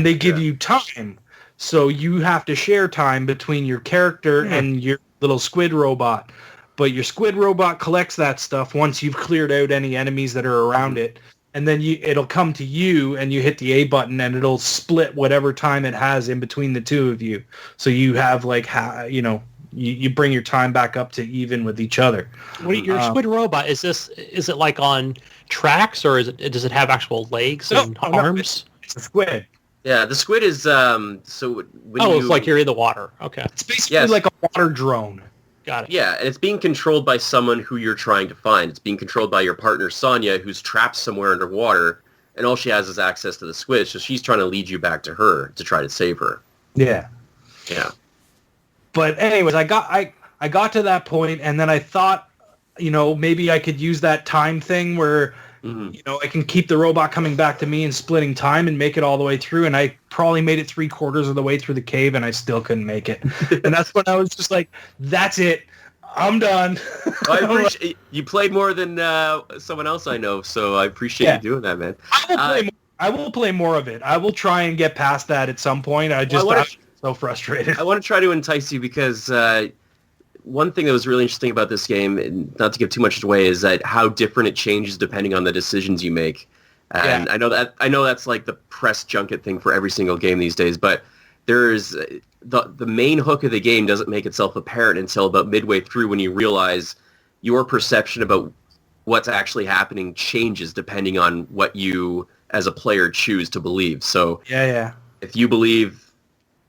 they give you time. So you have to share time between your character and your little squid robot. But your squid robot collects that stuff once you've cleared out any enemies that are around it. And then it'll come to you, and you hit the A button, and it'll split whatever time it has in between the two of you. So you have you bring your time back up to even with each other. Your squid robot, is it like on tracks, or does it have actual legs and arms? It's a squid. Yeah, the squid is it's like you're in the water. Okay, it's basically like a water drone. Got it. Yeah, and it's being controlled by someone who you're trying to find. It's being controlled by your partner, Sonia, who's trapped somewhere underwater, and all she has is access to the squid, so she's trying to lead you back to her to try to save her. Yeah. Yeah. But anyways, I got to that point, and then I thought, maybe I could use that time thing where, I can keep the robot coming back to me and splitting time and make it all the way through, and I probably made it 3/4 of the way through the cave, and I still couldn't make it. And that's when I was just like, that's it. I'm done. Well, I appreciate you played more than someone else I know, so I appreciate you doing that, man. I will play more of it. I will try and get past that at some point. I'm so frustrated. I want to try to entice you because one thing that was really interesting about this game, and not to give too much away, is that how different it changes depending on the decisions you make. And I know that's like the press junket thing for every single game these days, but there's the main hook of the game doesn't make itself apparent until about midway through when you realize your perception about what's actually happening changes depending on what you as a player choose to believe. So if you believe,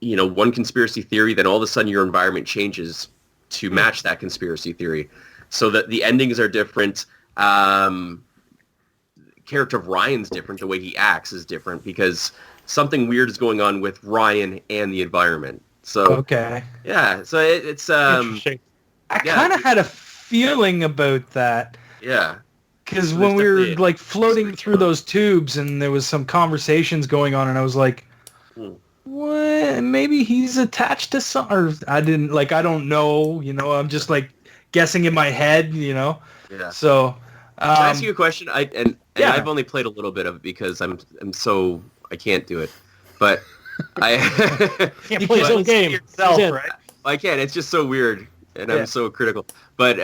one conspiracy theory, then all of a sudden your environment changes to match that conspiracy theory. So that the endings are different. Character of Ryan's different. The way he acts is different because something weird is going on with Ryan and the environment. So yeah. So it's interesting. I kind of had a feeling about that. Yeah. Because when we were like floating through those tubes and there was some conversations going on, and I was like, what? Maybe he's attached to some, or I don't know, I'm just like guessing in my head, Yeah. So, can I ask you a question? I've only played a little bit of it because I can't do it, but I can't play his own game yourself, right? I can't. It's just so weird, and I'm so critical. But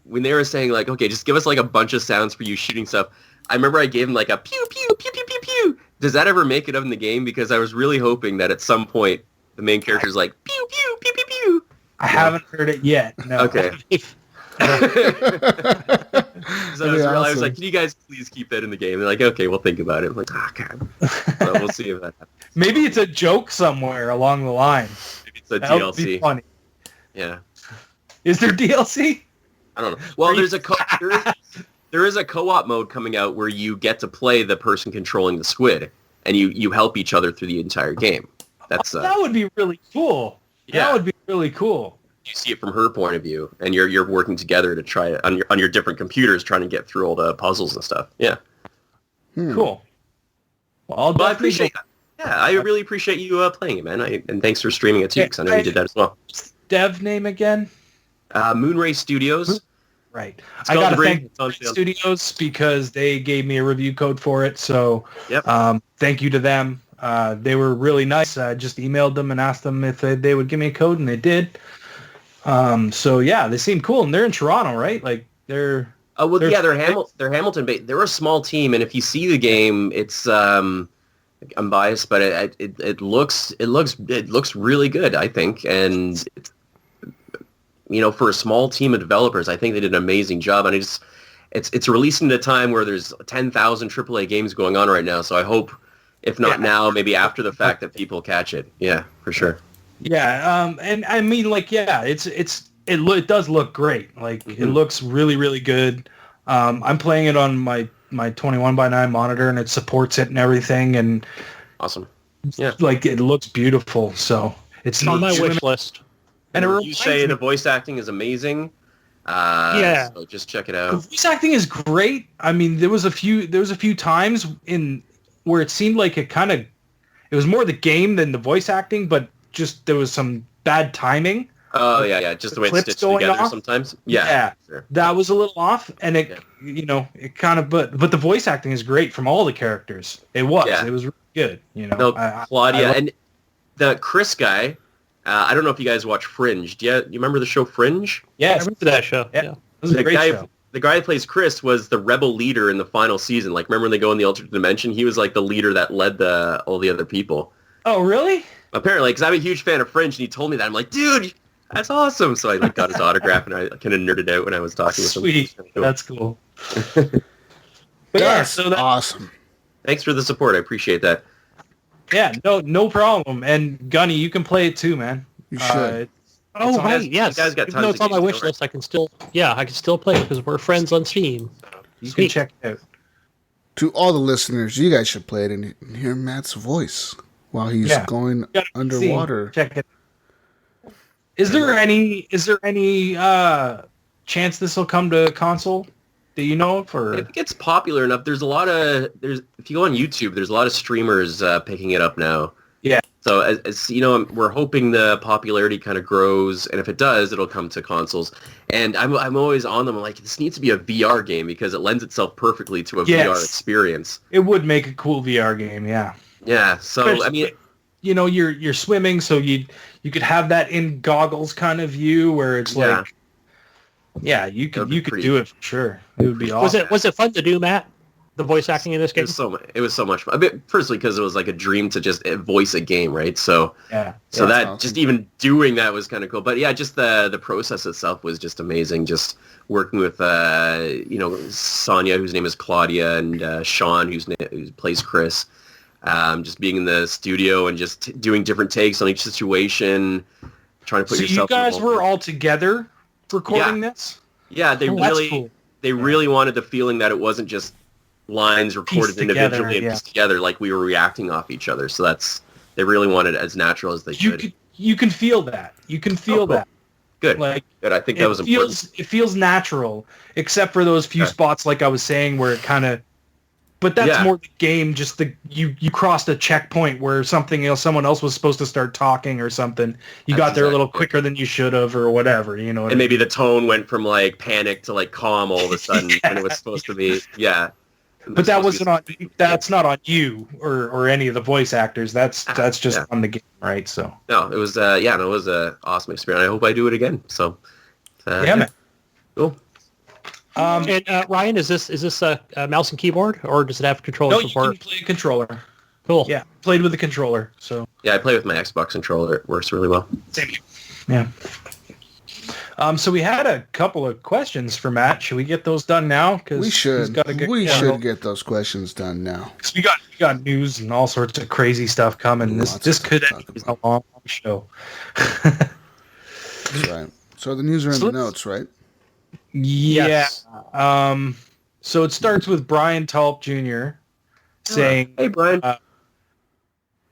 when they were saying like, okay, just give us like a bunch of sounds for you shooting stuff, I remember I gave them like a pew pew pew pew pew pew. Does that ever make it up in the game? Because I was really hoping that at some point the main character's like pew pew pew pew pew. I haven't heard it yet. No. Okay. So I was like, can you guys please keep that in the game? They're like, okay, we'll think about it. I'm like, God. So we'll see if that happens. Maybe it's a joke somewhere along the line. Maybe it's a That would DLC. be funny. Yeah. Is there DLC? I don't know. Well, there is a co-op mode coming out where you get to play the person controlling the squid, and you help each other through the entire game. That would be really cool. Yeah. That would be really cool. You see it from her point of view, and you're working together to try it on your different computers, trying to get through all the puzzles and stuff. Yeah. Cool. Well, I appreciate. Yeah, I really appreciate you playing it, man. And thanks for streaming it too, because I know you did that as well. Dev name again? Moonray Studios. Right. I got to thank Studios because they gave me a review code for it. So thank you to them. They were really nice. I just emailed them and asked them if they would give me a code, and they did. So yeah, they seem cool, and they're in Toronto, right? Like they're they're Hamilton based. They're a small team, and if you see the game, it's I'm biased, but it looks really good, I think, and it's, for a small team of developers, I think they did an amazing job, and it's releasing at a time where there's 10,000 AAA games going on right now, so I hope, if not now, maybe after the fact, that people catch it. Yeah, for sure. Yeah, and I mean, like, it does look great. Like, it looks really, really good. I'm playing it on my 21:9 monitor, and it supports it and everything, and awesome. Yeah, like, it looks beautiful. So it's on my wish list. And you say the voice acting is amazing. So just check it out. The voice acting is great. I mean, there was a few times where it seemed like it was more the game than the voice acting, but just there was some bad timing. Oh yeah, just the way it's stitched together sometimes. Yeah, sure. That was a little off, and it kind of, but the voice acting is great from all the characters. It was really good. No, Claudia and the Chris guy. I don't know if you guys watch Fringe. Do you remember the show Fringe? Yeah, I remember that show. Yeah. It was a great show. The guy who plays Chris was the rebel leader in the final season. Like, remember when they go in the alternate dimension? He was like the leader that led all the other people. Oh, really? Apparently, because I'm a huge fan of Fringe, and he told me that. I'm like, dude, that's awesome. So I got his autograph, and I kind of nerded out when I was talking with him. Sweet. That's cool. That's awesome. Thanks for the support. I appreciate that. Yeah, no problem. And Gunny, you can play it too, man. You should. Right, yes. You guys got even though it's on my wish list, I can still play it because we're friends on Steam. You can check it out. To all the listeners, you guys should play it and hear Matt's voice while he's going underwater. Check it. Is there any chance this will come to console? Do you know if it gets popular enough? If you go on YouTube, there's a lot of streamers picking it up now. Yeah. So as you know, we're hoping the popularity kind of grows, and if it does, it'll come to consoles. And I'm always on them. I'm like, this needs to be a VR game because it lends itself perfectly to a VR experience. It would make a cool VR game. Yeah. Yeah. So especially, I mean, you're swimming, so you could have that in goggles kind of view where it's like. Yeah, you could do it for sure. It would be awesome. Was it fun to do, Matt? The voice acting in this game? It was so much fun. Firstly, because it was like a dream to just voice a game, right? So that awesome. Just even doing that was kind of cool. But yeah, just the process itself was just amazing. Just working with Sonia, whose name is Claudia, and Sean, who plays Chris. Just being in the studio and just doing different takes on each situation, trying to put yourself. So you guys were all together recording this? Yeah, they really wanted the feeling that it wasn't just lines recorded individually and pieced together, like we were reacting off each other. So they really wanted it as natural as they could. You can feel that. You can feel that. Good. Good. I think that was important. It feels natural, except for those few spots, like I was saying, where it kind of. But that's more the game. Just you crossed a checkpoint where someone else was supposed to start talking or something. You got there a little quicker than you should have, or whatever. You know. And maybe the tone went from like panic to like calm all of a sudden when it was supposed to be. Yeah. But that wasn't on. That's not on you or any of the voice actors. That's just on the game, right? So no, it was it was an awesome experience. I hope I do it again. So man, cool. And Ryan, is this a mouse and keyboard, or does it have controller support? No, you can play a controller. Cool. Yeah, played with a controller. So yeah, I play with my Xbox controller. It works really well. Same here. Yeah. So we had a couple of questions for Matt. Should we get those done now? We should. Get those questions done now. Because we got news and all sorts of crazy stuff coming. This could be a long show. That's right. So the news are in the notes, right? Yeah. Yes. So it starts with Brian Tulp Jr. saying, "Hey, Brian.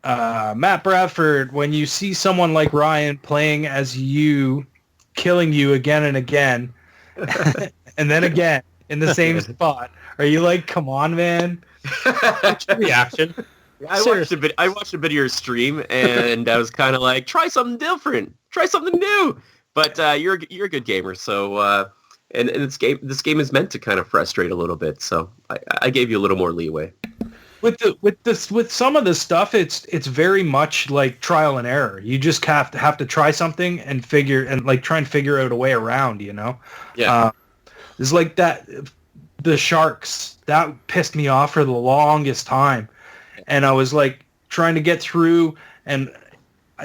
Matt Bradford, when you see someone like Ryan playing as you, killing you again and again, and then again in the same spot, are you like, come on, man?" Reaction. I watched a bit of your stream, and I was kind of like, try something different, try something new. But you're a good gamer, so and this game is meant to kind of frustrate a little bit, so I gave you a little more leeway. With some of the stuff, it's very much like trial and error. You just have to try something and try and figure out a way around. You know. Yeah. It's like that. The sharks that pissed me off for the longest time, and I was like trying to get through, and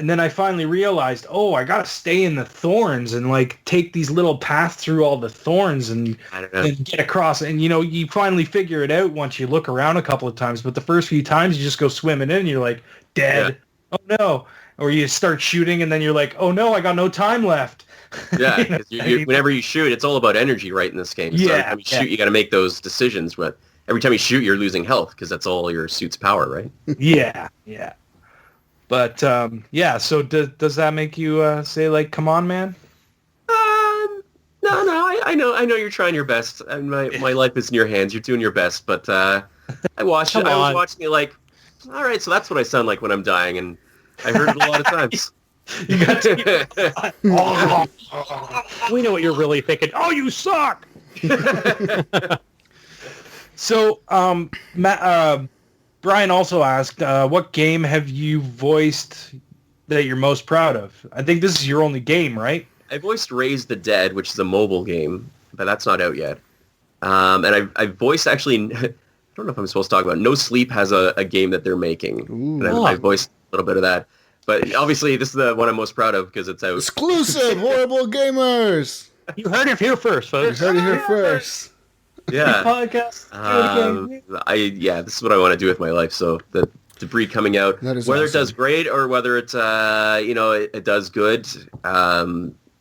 then I finally realized, I gotta stay in the thorns and like take these little paths through all the thorns and get across. And you finally figure it out once you look around a couple of times. But the first few times you just go swimming in and you're like, dead. Yeah. Oh no. Or you start shooting and then you're like, oh no, I got no time left. Yeah, whenever you shoot, it's all about energy, right, in this game. So every time you shoot, you got to make those decisions. But every time you shoot, you're losing health because that's all your suit's power, right? Yeah. But so does that make you say like, "Come on, man"? No. I know you're trying your best. And my life is in your hands. You're doing your best. But I was watching it like, all right, so that's what I sound like when I'm dying, and I heard it a lot of times. You got to. We know what you're really thinking. Oh, you suck. So, Brian also asked, what game have you voiced that you're most proud of? I think this is your only game, right? I voiced Raise the Dead, which is a mobile game, but that's not out yet. And I voiced actually, I don't know if I'm supposed to talk about it. No Sleep has a game that they're making. Ooh. And I voiced a little bit of that. But obviously, this is the one I'm most proud of because it's out. Exclusive, Horrible Gamers! You heard it here first, folks. You heard it here first. Yeah. Podcast. This is what I want to do with my life. So the debris coming out, whether awesome. It does great or whether it's it does good.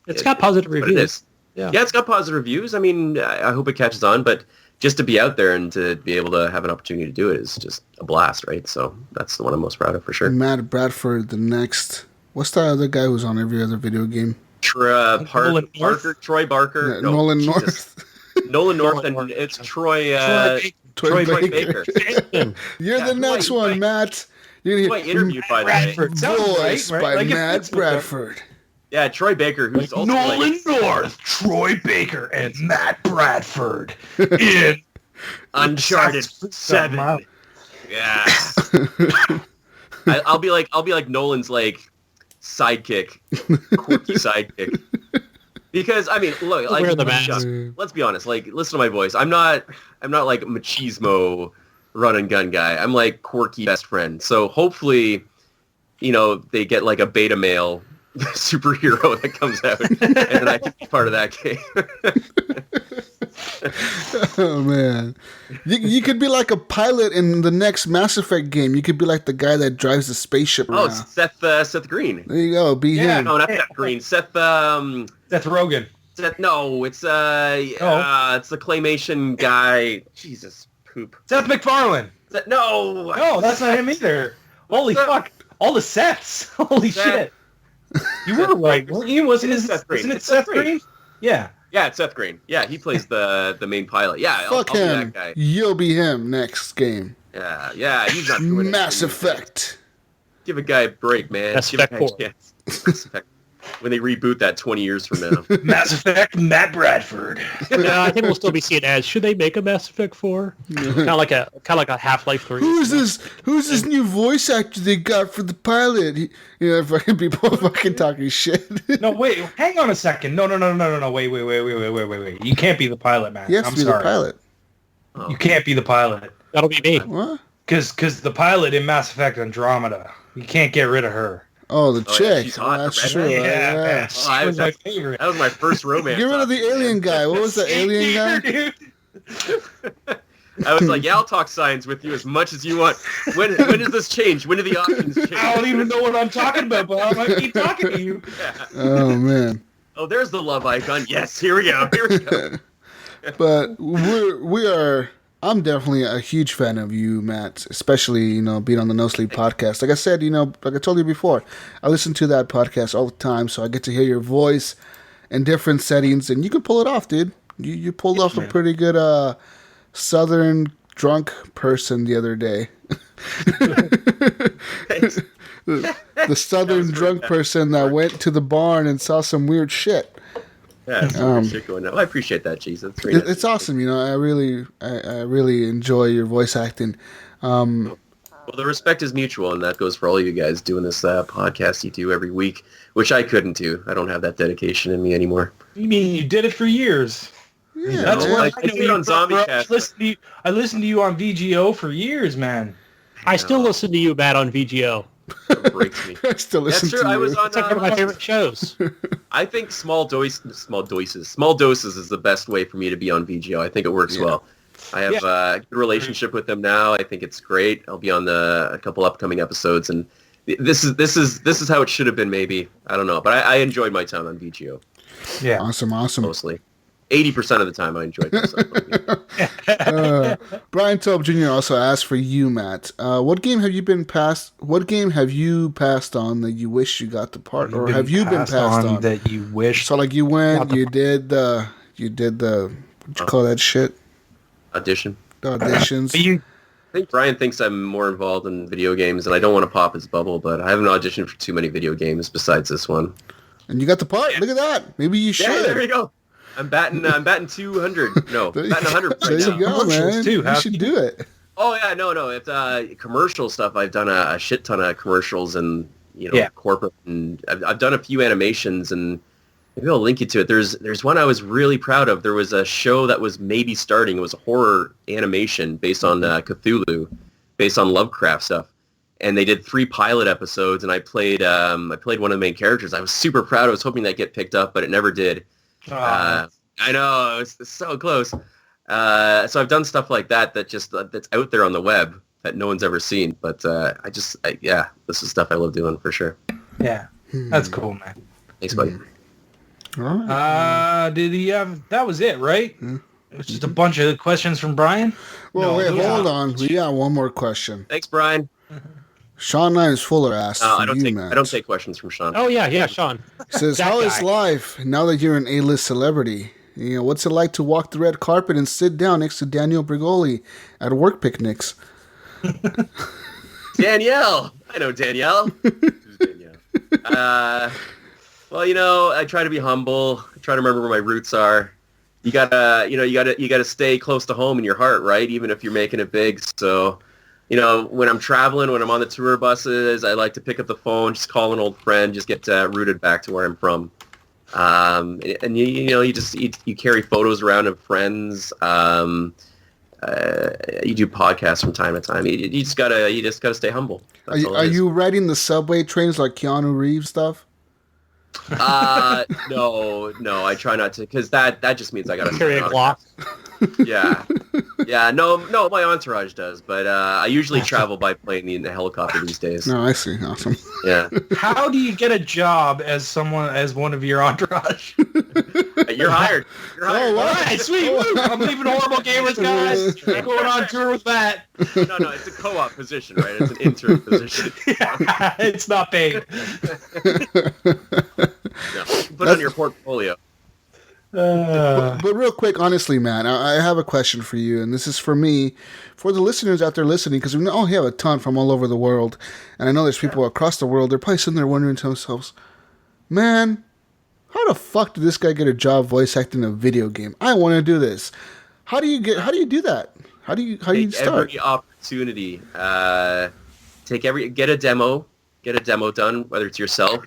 It's got positive reviews. Yeah, it's got positive reviews. I mean, I hope it catches on, but just to be out there and to be able to have an opportunity to do it is just a blast, right? So that's the one I'm most proud of for sure. Matt Bradford, the next. What's the other guy who's on every other video game? Troy Barker. Yeah, no, Nolan North. Nolan North, and it's Troy Baker. You're the next one, Matt. You're quite interviewed by Bradford. Voiced by like Matt Bradford. Yeah, Troy Baker, who's also Nolan North, Troy Baker, and Matt Bradford in Uncharted 7. Yeah. I'll be like Nolan's like sidekick, quirky sidekick. Because I mean, look, like, let's be honest. Like, listen to my voice. I'm not like machismo run and gun guy. I'm like quirky best friend. So hopefully, they get like a beta male superhero that comes out, and then I can be part of that game. Oh man, you could be like a pilot in the next Mass Effect game. You could be like the guy that drives the spaceship around. Oh, Seth Green. There you go. Be him. No, not Seth Green. Seth Rogen. No, it's it's the claymation guy. Jesus, poop. Seth MacFarlane. No, that's not him either. Holy fuck! All the Seths. Holy shit. You were right, weren't you? Wasn't it Seth Green? Yeah. Yeah, it's Seth Green. Yeah, he plays the main pilot. Yeah, I'll Fuck be him. that guy. You'll be him next game. Yeah, he's not doing Mass Effect. Give a guy a break, man. Mass Give a Effect guy 4. a chance. Mass Effect. When they reboot that 20 years from now. Mass Effect, Matt Bradford. Yeah, I think we'll still be seeing ads. Should they make a Mass Effect 4? kind of like a Half-Life 3. Who's this new voice actor they got for the pilot? Fucking people fucking talking shit. No, wait, hang on a second. No, wait. You can't be the pilot, man. He has to be the pilot. You can't be the pilot. That'll be me. What? Because the pilot in Mass Effect Andromeda, you can't get rid of her. Oh, the chick. Yeah, she's hot, That's the true. Yeah, Yeah. she was my favorite. That was my first romance. Get rid of the alien guy. What was the alien guy? Dude. I was like, yeah, I'll talk science with you as much as you want. When does this change? When do the options change? I don't even know what I'm talking about, but I'm going to keep talking to you. Yeah. Oh, man. Oh, there's the love icon. Yes, here we go. But I'm definitely a huge fan of you, Matt, especially, being on the No Sleep podcast. Like I said, like I told you before, I listen to that podcast all the time, so I get to hear your voice in different settings, and you can pull it off, dude. You pulled off a pretty good southern drunk person the other day. the southern drunk person that went to the barn and saw some weird shit. Yeah, some shit going on. Well, I appreciate that, Cheese. That's very nice. It's awesome, I really enjoy your voice acting. Well, the respect is mutual, and that goes for all you guys doing this podcast you do every week, which I couldn't do. I don't have that dedication in me anymore. You mean you did it for years? Yeah, That's man. where I did it on ZombieCast. I listened to you on VGO for years, man. I still listen to you, Matt, on VGO. It breaks me. I still listen That's true. to you. I was on. It's like one of my favorite shows. I think small doses is the best way for me to be on VGO. I think it works well. I have a good relationship with them now. I think it's great. I'll be on a couple upcoming episodes, and this is how it should have been. Maybe I don't know, but I enjoyed my time on VGO. Yeah, Awesome. Mostly, 80% of the time I enjoyed myself. Brian Tope Jr. also asked for you, Matt. What game have you passed on that you wish you got the part, or have you been passed on that you wish? So like you went, you did the what'd you call that shit? Audition. The auditions. I think Brian thinks I'm more involved in video games, and I don't want to pop his bubble, but I haven't auditioned for too many video games besides this one. And you got the part. Look at that. Maybe you should. Yeah, there you go. I'm batting 200. No, batting 100 There right you now. go, man. Too, you should do it. Oh yeah, no. It's commercial stuff. I've done a shit ton of commercials and corporate, and I've done a few animations, and maybe I'll link you to it. There's one I was really proud of. There was a show that was maybe starting. It was a horror animation based on Cthulhu, based on Lovecraft stuff, and they did 3 pilot episodes, and I played one of the main characters. I was super proud. I was hoping that get picked up, but it never did. I know, it's so close. So I've done stuff like that's out there on the web that no one's ever seen. But this is stuff I love doing for sure. Yeah, that's cool, man. Thanks, buddy. All right. Did he have? That was it, right? It was just a bunch of questions from Brian. Well, wait, hold on. We got one more question. Thanks, Brian. Sean Nines Fuller asked I for you, Matt. I don't take questions from Sean. Oh, yeah, Sean. He says, how is life now that you're an A-list celebrity? What's it like to walk the red carpet and sit down next to Daniel Brigoli at work picnics? Danielle. I know Danielle. Who's Danielle? Well, I try to be humble. I try to remember where my roots are. You gotta stay close to home in your heart, right? Even if you're making it big. So, when I'm traveling, when I'm on the tour buses, I like to pick up the phone, just call an old friend, just get rooted back to where I'm from. And you carry photos around of friends. You do podcasts from time to time. You just gotta stay humble. Are you riding the subway trains like Keanu Reeves stuff? No, I try not to, because that just means I gotta carry a Glock. Yeah. Yeah, no, my entourage does, but I usually travel by plane in the helicopter these days. No, I see. Awesome. Yeah. How do you get a job as one of your entourage? You're hired. You're hired. All right, sweet. Woo. I'm leaving Horrible Gamers, guys. I'm going on tour with Matt. No, it's a co-op position, right? It's an intern position. Yeah, it's not paid. No, put on your portfolio. But real quick, honestly, man, I have a question for you, and this is for me, for the listeners out there listening, because we all have a ton from all over the world, and I know there's people across the world. They're probably sitting there wondering to themselves, man, how the fuck did this guy get a job voice acting in a video game? I want to do this. How do you do that? How do you start? Every opportunity. Get a demo done, whether it's yourself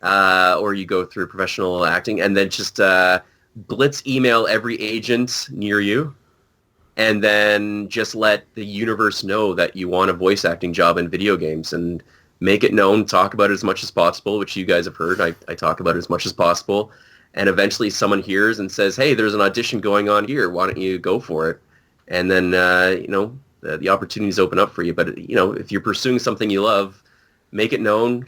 or you go through professional acting, and then just blitz email every agent near you, and then just let the universe know that you want a voice acting job in video games, and make it known, talk about it as much as possible, which you guys have heard. I talk about it as much as possible, and eventually someone hears and says, hey, there's an audition going on here. Why don't you go for it? And then, the opportunities open up for you. But, if you're pursuing something you love, make it known.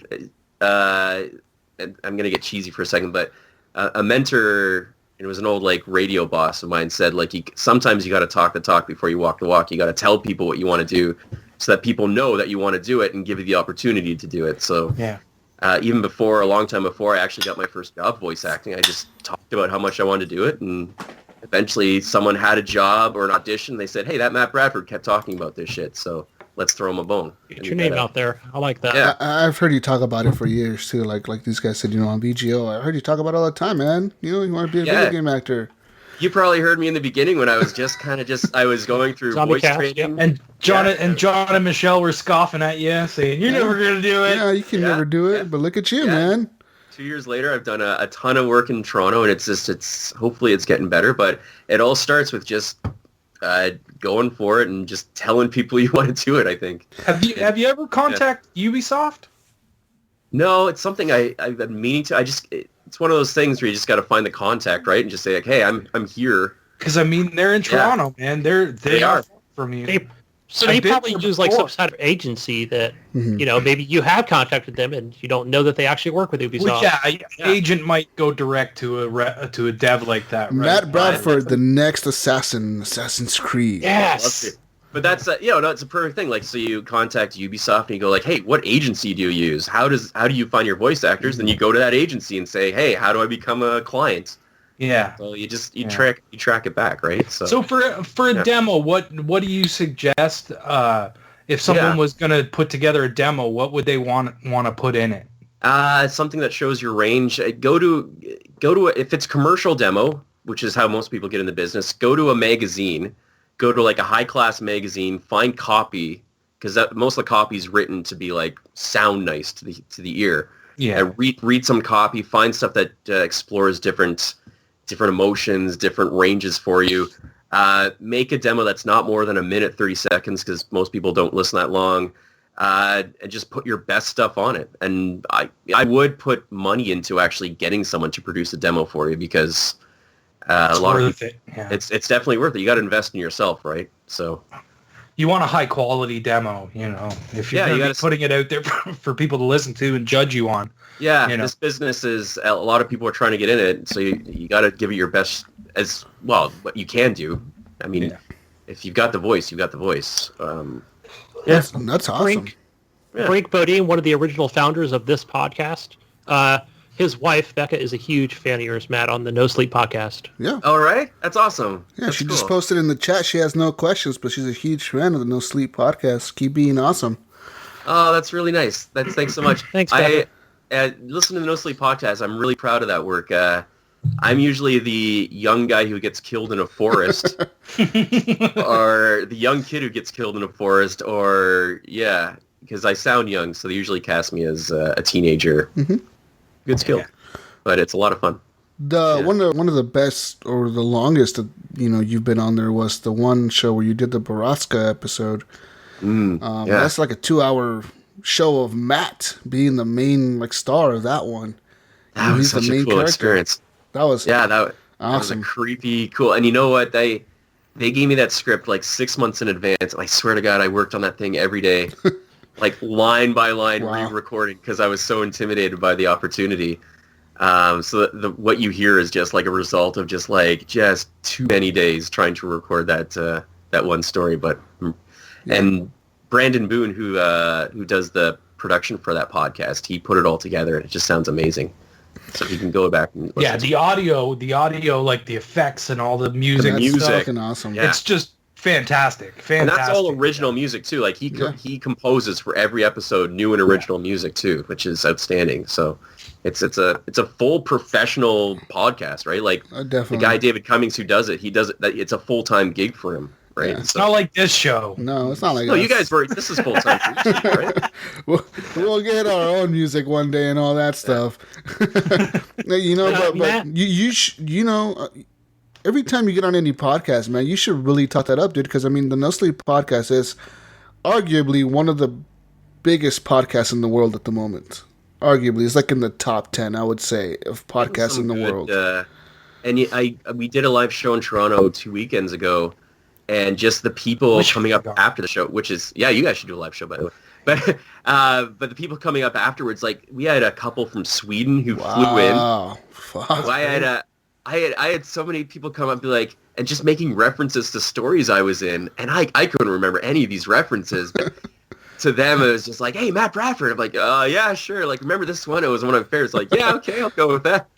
And I'm going to get cheesy for a second, but a mentor, it was an old radio boss of mine, said sometimes you got to talk the talk before you walk the walk. You got to tell people what you want to do so that people know that you want to do it and give you the opportunity to do it. So yeah. Even a long time before I actually got my first job voice acting, I just talked about how much I wanted to do it, and eventually someone had a job or an audition. They said, hey, that Matt Bradford kept talking about this shit, so let's throw him a bone. Get your name out there. I like that. Yeah. I've heard you talk about it for years too. Like these guys said, on VGO. I heard you talk about it all the time, man. You want to be a video game actor. You probably heard me in the beginning when I was I was going through Zombie voice cast, training. yep. And John and Michelle were scoffing at you, saying, you're never going to do it. Yeah, you can never do it, but look at you, man. 2 years later, I've done a ton of work in Toronto, and hopefully it's getting better, but it all starts with just going for it and just telling people you want to do it, I think. Have you ever contacted Ubisoft? No, it's something I've been meaning to. It's one of those things where you just got to find the contact, right? And just say, hey, I'm here. Because, they're in Toronto, man. They are from you. They probably use some sort of agency that, maybe you have contacted them and you don't know that they actually work with Ubisoft. Well, agent might go direct to a dev like that, right? Matt Bradford, the next Assassin's Creed. Yes. But that's it's a perfect thing. So you contact Ubisoft and you go hey, what agency do you use? How do you find your voice actors? Then you go to that agency and say, hey, how do I become a client? Yeah. So you track it back, right? So for a demo, what do you suggest if someone was going to put together a demo? What would they want to put in it? Something that shows your range. Go to if it's commercial demo, which is how most people get in the business. Go to a magazine. Go to a high class magazine. Find copy, because most of the copy is written to be sound nice to the ear. Yeah. Read some copy. Find stuff that explores different emotions, different ranges for you. Make a demo that's not more than a minute, 30 seconds, because most people don't listen that long. And just put your best stuff on it. And I would put money into actually getting someone to produce a demo for you, because it's worth it. Yeah. It's definitely worth it. You got to invest in yourself, right? So you want a high quality demo, if you're going to be putting it out there for people to listen to and judge you on. Yeah, this business is, a lot of people are trying to get in it, so you got to give it your best as well, what you can do. If you've got the voice, you've got the voice. That's awesome. Frank Bodine, one of the original founders of this podcast, his wife, Becca, is a huge fan of yours, Matt, on the No Sleep podcast. Yeah. All right. That's awesome. Yeah, That's she cool. just posted in the chat. She has no questions, but she's a huge fan of the No Sleep podcast. Keep being awesome. Oh, that's really nice. Thanks so much. Thanks, Becca. Listen to the No Sleep podcast. I'm really proud of that work. I'm usually the young guy who gets killed in a forest, or the young kid who gets killed in a forest, because I sound young, so they usually cast me as a teenager. Mm-hmm. Good skill, but it's a lot of fun. One of the best or the longest you've been on there was the one show where you did the Baraska episode. That's like a 2-hour show of Matt being the main star of that one. That was such a cool experience. That was that awesome. was a creepy cool. And you know what, They gave me that script like 6 months in advance, and I swear to God, I worked on that thing every day, like line by line, re-recording, because I was so intimidated by the opportunity. So what you hear is just like a result of just too many days trying to record that one story. But and Brandon Boone, who does the production for that podcast, he put it all together, and it just sounds amazing. So you can go back and listen. The audio, like the effects and all the music. That's fucking awesome. Yeah. It's just fantastic. And that's all original music too. Like he composes for every episode new and original music too, which is outstanding. So it's a full professional podcast, right? Like the guy David Cummings who does it, it's a full-time gig for him. Right. Yeah. It's not like this show. No, it's not like us. You guys this is full time for you, right? we'll get our own music one day and all that stuff. You know, but you know, every time you get on any podcast, man, you should really talk that up, dude. Because I mean, the No Sleep podcast is arguably one of the biggest podcasts in the world at the moment. Arguably, it's like in the top 10, I would say, of podcasts in the world. And we did a live show in Toronto 2 weekends ago. And just the people coming up after the show, which is, you guys should do a live show, by the way. But the people coming up afterwards, like we had a couple from Sweden who flew in. Fuck. So I had so many people come up and be like, and just making references to stories I was in, and I couldn't remember any of these references. But to them, it was just like, hey, Matt Bradford. I'm like, yeah, sure. Like, remember this one? It was one of my favorites. Like, yeah, okay, I'll go with that.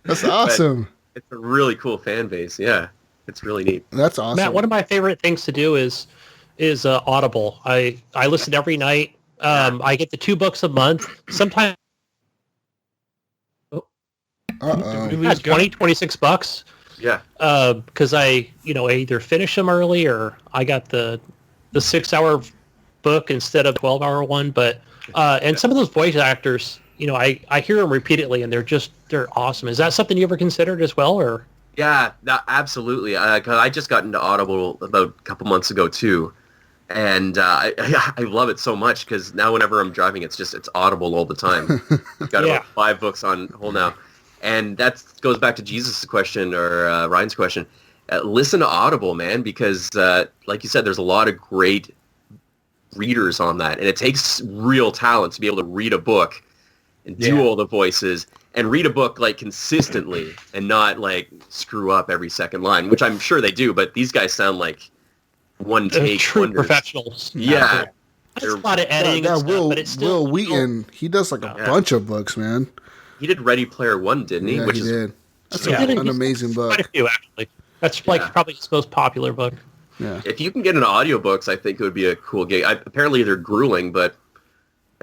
That's awesome. But it's a really cool fan base. Yeah. It's really neat. That's awesome. Matt, one of my favorite things to do is Audible. I listen every night. I get the 2 books a month. Sometimes $26. Yeah. Because I either finish them early or I got the 6-hour book instead of 12-hour one. But and some of those voice actors, I hear them repeatedly and they're awesome. Is that something you ever considered as well, or? Yeah, absolutely. 'Cause I just got into Audible about a couple months ago too, and I love it so much because now whenever I'm driving, it's Audible all the time. I've got about 5 books on hold now, and that goes back to Jesus' question or Ryan's question. Listen to Audible, man, because like you said, there's a lot of great readers on that, and it takes real talent to be able to read a book and do all the voices. And read a book like consistently and not like screw up every second line, which I'm sure they do, but these guys sound like one take true wonders. Professionals. Yeah. There's a lot of editing and stuff, but it's still... Will Wheaton, he does like a bunch of books, man. He did Ready Player One, didn't he? Yeah, Which he is did. That's an amazing book. Quite a few, actually. That's like probably his most popular book. Yeah. If you can get into audiobooks, I think it would be a cool gig. Apparently they're grueling, but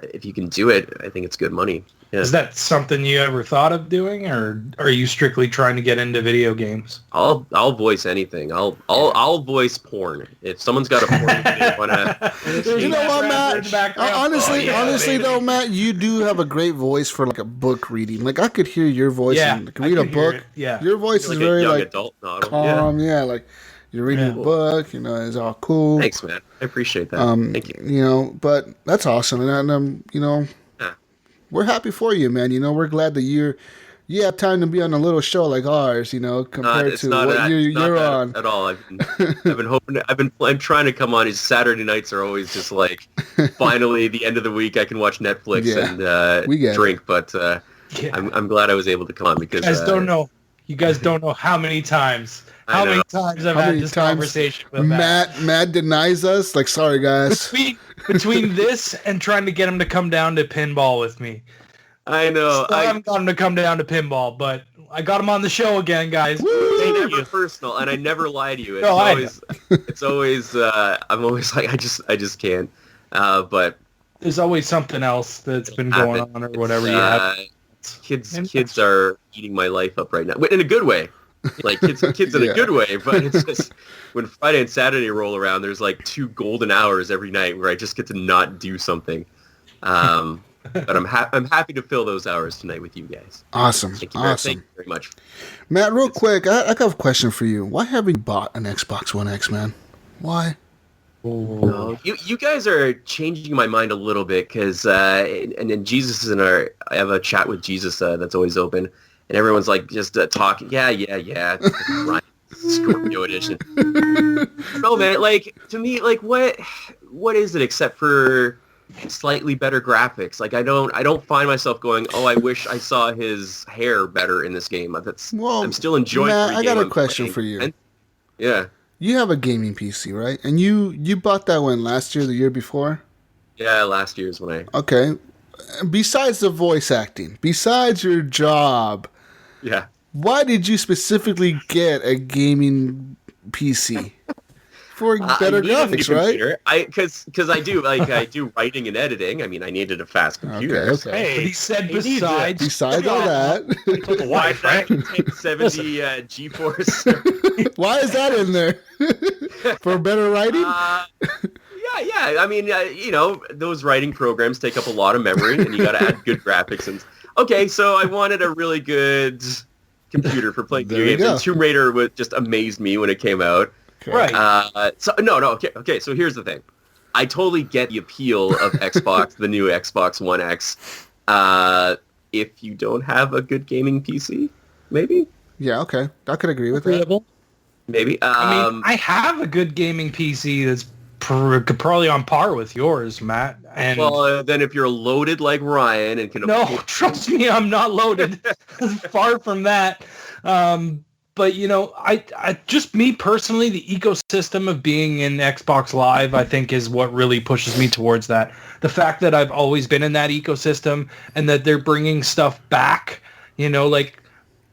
if you can do it, I think it's good money. Yeah. Is that something you ever thought of doing, or are you strictly trying to get into video games? I'll voice anything. I'll voice porn. If someone's got a porn video, wanna... You know what, Matt? Honestly, though, Matt, you do have a great voice for like a book reading. Like I could hear your voice and read a book. Yeah, your voice is very like adult calm. Yeah, like you're reading a book. It's all cool. Thanks, man. I appreciate that. Thank you. But that's awesome, and we're happy for you, man. We're glad that you have time to be on a little show like ours, compared to what you're on. At all. I've been hoping. I'm trying to come on. His Saturday nights are always just like, finally, the end of the week, I can watch Netflix and drink. But I'm glad I was able to come on because you guys don't know how many times. I've had this conversation with Matt denies us. Like, sorry, guys. Between this and trying to get him to come down to pinball with me. I know. I haven't got him to come down to pinball, but I got him on the show again, guys. They never personal, and I never lie to you. It's always I'm always like, I just can't. But there's always something else that's been going on or whatever you have. Kids are eating my life up right now, in a good way. Like kids in a good way, but it's just when Friday and Saturday roll around, there's like 2 golden hours every night where I just get to not do something. But I'm happy to fill those hours tonight with you guys. Awesome. Thank you very much. Matt, real quick, I got a question for you. Why haven't you bought an Xbox One X, man? Why? No, you guys are changing my mind a little bit because and Jesus is I have a chat with Jesus that's always open. And everyone's like just talking, yeah. Ryan Scorpio edition. No, man, like, to me, like, what is it except for slightly better graphics? Like, I don't find myself going, oh, I wish I saw his hair better in this game. I'm still enjoying Matt, I got a I'm question playing. for you. And, yeah. You have a gaming PC, right? And you bought that one last year, the year before? Yeah, last year's when I... Okay. Besides the voice acting, besides your job, Yeah. why did you specifically get a gaming PC? For better graphics, right? Because I do writing and editing. I mean, I needed a fast computer. Okay. Hey, but he said besides all that. Why did I take 70 GeForce? Why is that in there? For better writing? Yeah. I mean, those writing programs take up a lot of memory, and you got to add good graphics. And okay, so I wanted a really good computer for playing video games. And Tomb Raider just amazed me when it came out. Okay. Right. Okay. So here's the thing. I totally get the appeal of Xbox, the new Xbox One X. If you don't have a good gaming PC, maybe. Yeah. Okay. I could agree with that. Maybe. I mean, I have a good gaming PC that's probably on par with yours, Matt. And then if you're loaded like Ryan and can... No, trust me, I'm not loaded. Far from that. But, I just me personally, the ecosystem of being in Xbox Live, I think, is what really pushes me towards that. The fact that I've always been in that ecosystem and that they're bringing stuff back, like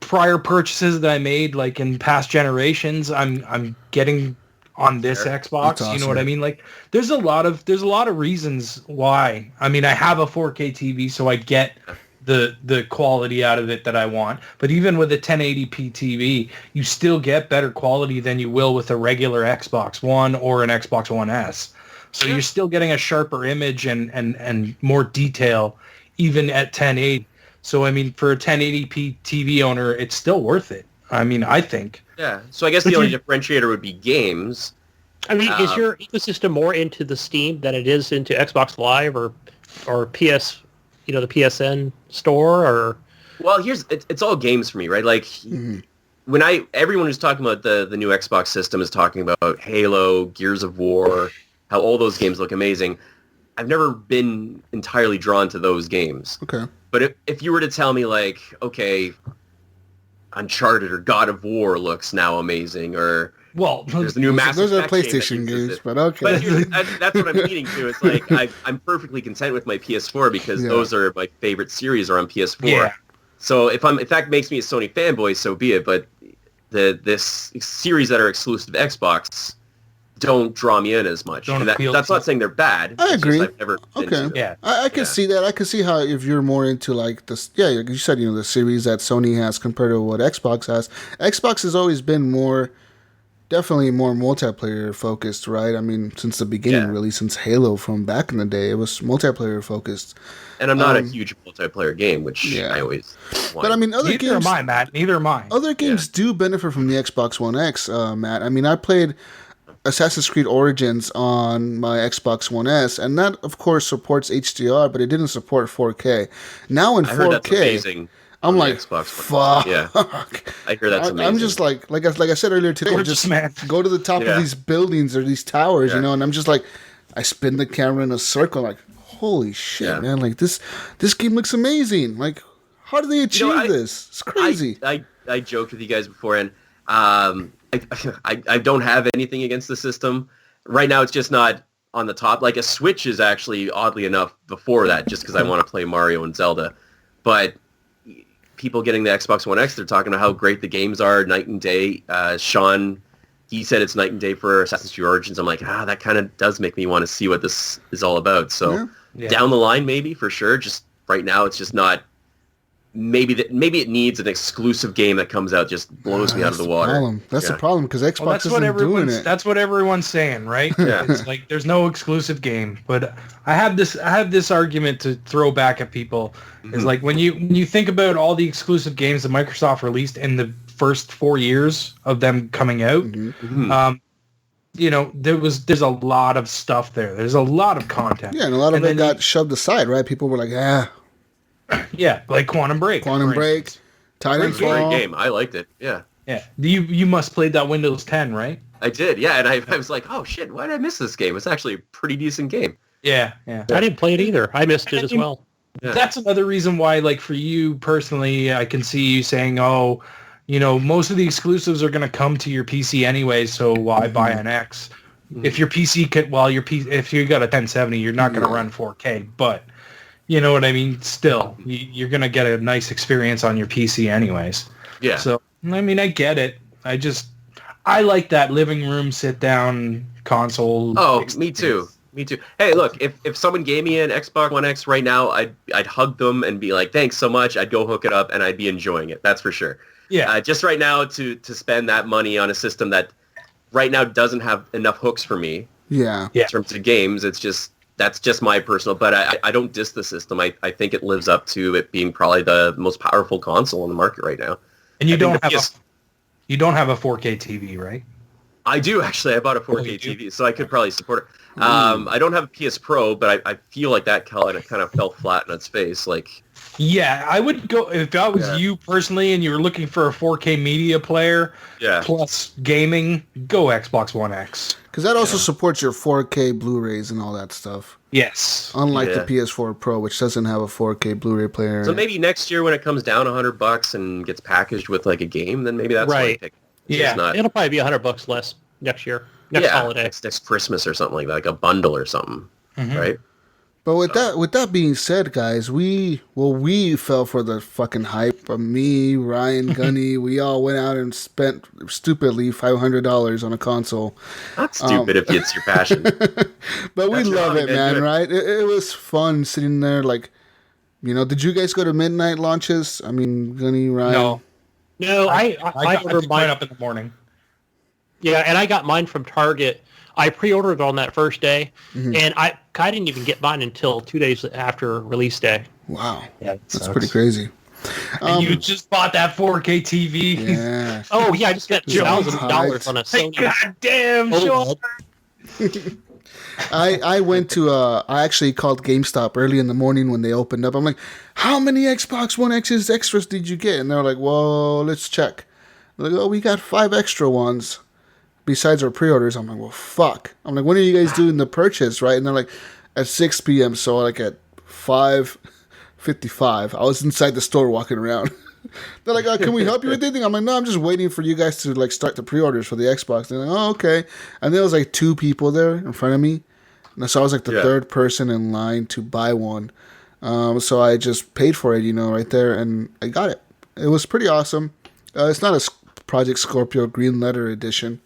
prior purchases that I made, like in past generations, I'm getting on this Xbox. Awesome. You know what I mean? Like, there's a lot of reasons why. I mean, I have a 4K TV, so I get the quality out of it that I want. But even with a 1080p TV, you still get better quality than you will with a regular Xbox One or an Xbox One S. So you're still getting a sharper image and more detail even at 1080. So, I mean, for a 1080p TV owner, it's still worth it. I mean, I think. Yeah. So I guess the only differentiator would be games. I mean, is your ecosystem more into the Steam than it is into Xbox Live or PS, the PSN store, or? Well, it's all games for me, right? Like, when everyone who's talking about the new Xbox system is talking about Halo, Gears of War, how all those games look amazing. I've never been entirely drawn to those games. Okay. But if you were to tell me, like, okay, Uncharted or God of War looks now amazing, or there's the new Mass Effect. Those are PlayStation games, but okay. But that's what I'm leading to. It's like I'm perfectly content with my PS4 because those are my favorite series are on PS4. Yeah. So if that makes me a Sony fanboy, so be it. But this series that are exclusive to Xbox don't draw me in as much. That's not saying they're bad. I agree. I've never been to them. I can see that. I can see how if you're more into like this, like you said, the series that Sony has compared to what Xbox has. Xbox has always been definitely more multiplayer focused, right? I mean, since the beginning, really, since Halo from back in the day, it was multiplayer focused. And I'm not a huge multiplayer game, which I always want. But I mean, other games... Neither am I, Matt. Neither am I. Other games do benefit from the Xbox One X, Matt. I mean, I played Assassin's Creed Origins on my Xbox One S, and that, of course, supports HDR, but it didn't support 4K. Now in 4K... heard that's amazing. I'm like, fuck. Yeah. I hear that's amazing. I'm just like I said earlier today, go to the top of these buildings or these towers, and I'm just like, I spin the camera in a circle, like, holy shit, man! Like this game looks amazing. Like, how do they achieve this? It's crazy. I joked with you guys before, and I don't have anything against the system. Right now, it's just not on the top. Like, a Switch is actually, oddly enough, before that, just because I want to play Mario and Zelda. But people getting the Xbox One X, they're talking about how great the games are, night and day. Sean, he said it's night and day for Assassin's Creed Origins. I'm like, that kind of does make me want to see what this is all about. So down the line, maybe, for sure. Just right now, it's just not. Maybe it needs an exclusive game that comes out, just blows me out of the water. That's the problem, because Xbox isn't doing it. That's what everyone's saying, right? It's like there's no exclusive game. But I have this argument to throw back at people. Is like when you think about all the exclusive games that Microsoft released in the first 4 years of them coming out, there's a lot of stuff there. There's a lot of content. Yeah, and a lot of it got shoved aside, right? People were like, yeah, like Quantum Break. Titanfall. Great game. I liked it. Yeah. Yeah. You must played that Windows 10, right? I did, yeah, and I was like, oh shit, why did I miss this game? It's actually a pretty decent game. Yeah. I didn't play it either. I missed it as well. Yeah. That's another reason why, like, for you personally, I can see you saying, oh, most of the exclusives are going to come to your PC anyway, so why buy an X? If your PC if you got a 1070, you're not going to run 4K, but you know what I mean? Still, you're going to get a nice experience on your PC anyways. Yeah. So, I mean, I get it. I like that living room sit down console. Oh, experience. me too. Hey, look, if someone gave me an Xbox One X right now, I'd hug them and be like, thanks so much. I'd go hook it up and I'd be enjoying it. That's for sure. Yeah. Just right now to spend that money on a system that right now doesn't have enough hooks for me. Yeah. In terms of games, that's just my personal. But I don't diss the system. I think it lives up to it being probably the most powerful console on the market right now. And you don't have a 4K TV, right? I do actually. I bought a 4K TV, so I could probably support it. I don't have a PS Pro, but I feel like that kind of fell flat in its face. Like, yeah, I would go if that was you personally, and you were looking for a 4K media player plus gaming. Go Xbox One X because that also supports your 4K Blu-rays and all that stuff. Yes, unlike the PS4 Pro, which doesn't have a 4K Blu-ray player. So maybe next year when it comes down $100 and gets packaged with like a game, then maybe that's right. What I pick. It'll probably be $100 less next year. Next holiday. Next Christmas or something like a bundle or something, right? But with that being said, guys, we fell for the fucking hype. Me, Ryan, Gunny, we all went out and spent stupidly $500 on a console. Not stupid if it's your passion. But we love it, man. Right? It was fun sitting there, like, did you guys go to midnight launches? I mean, Gunny, Ryan. No, I ordered mine up in the morning. Yeah, and I got mine from Target. I pre-ordered on that first day, and I didn't even get mine until 2 days after release day. Wow. Yeah, that's pretty crazy. And you just bought that 4K TV. Yeah. Oh, yeah, I just got $1,000 on a Sony. God damn, Sean. I went to, I actually called GameStop early in the morning when they opened up. I'm like, how many Xbox One X's extras did you get? And they're like, well, let's check. They're like, oh, we got 5 extra ones besides our pre-orders. I'm like, well, fuck. I'm like, when are you guys doing the purchase, right? And they're like, at 6 p.m. So like at 5:55, I was inside the store walking around. They're like, can we help you with anything? I'm like, no, I'm just waiting for you guys to like start the pre-orders for the Xbox. They're like, oh, okay. And there was like 2 people there in front of me. And so I was like the third person in line to buy one. So I just paid for it, right there. And I got it. It was pretty awesome. It's not a Project Scorpio Green Letter Edition.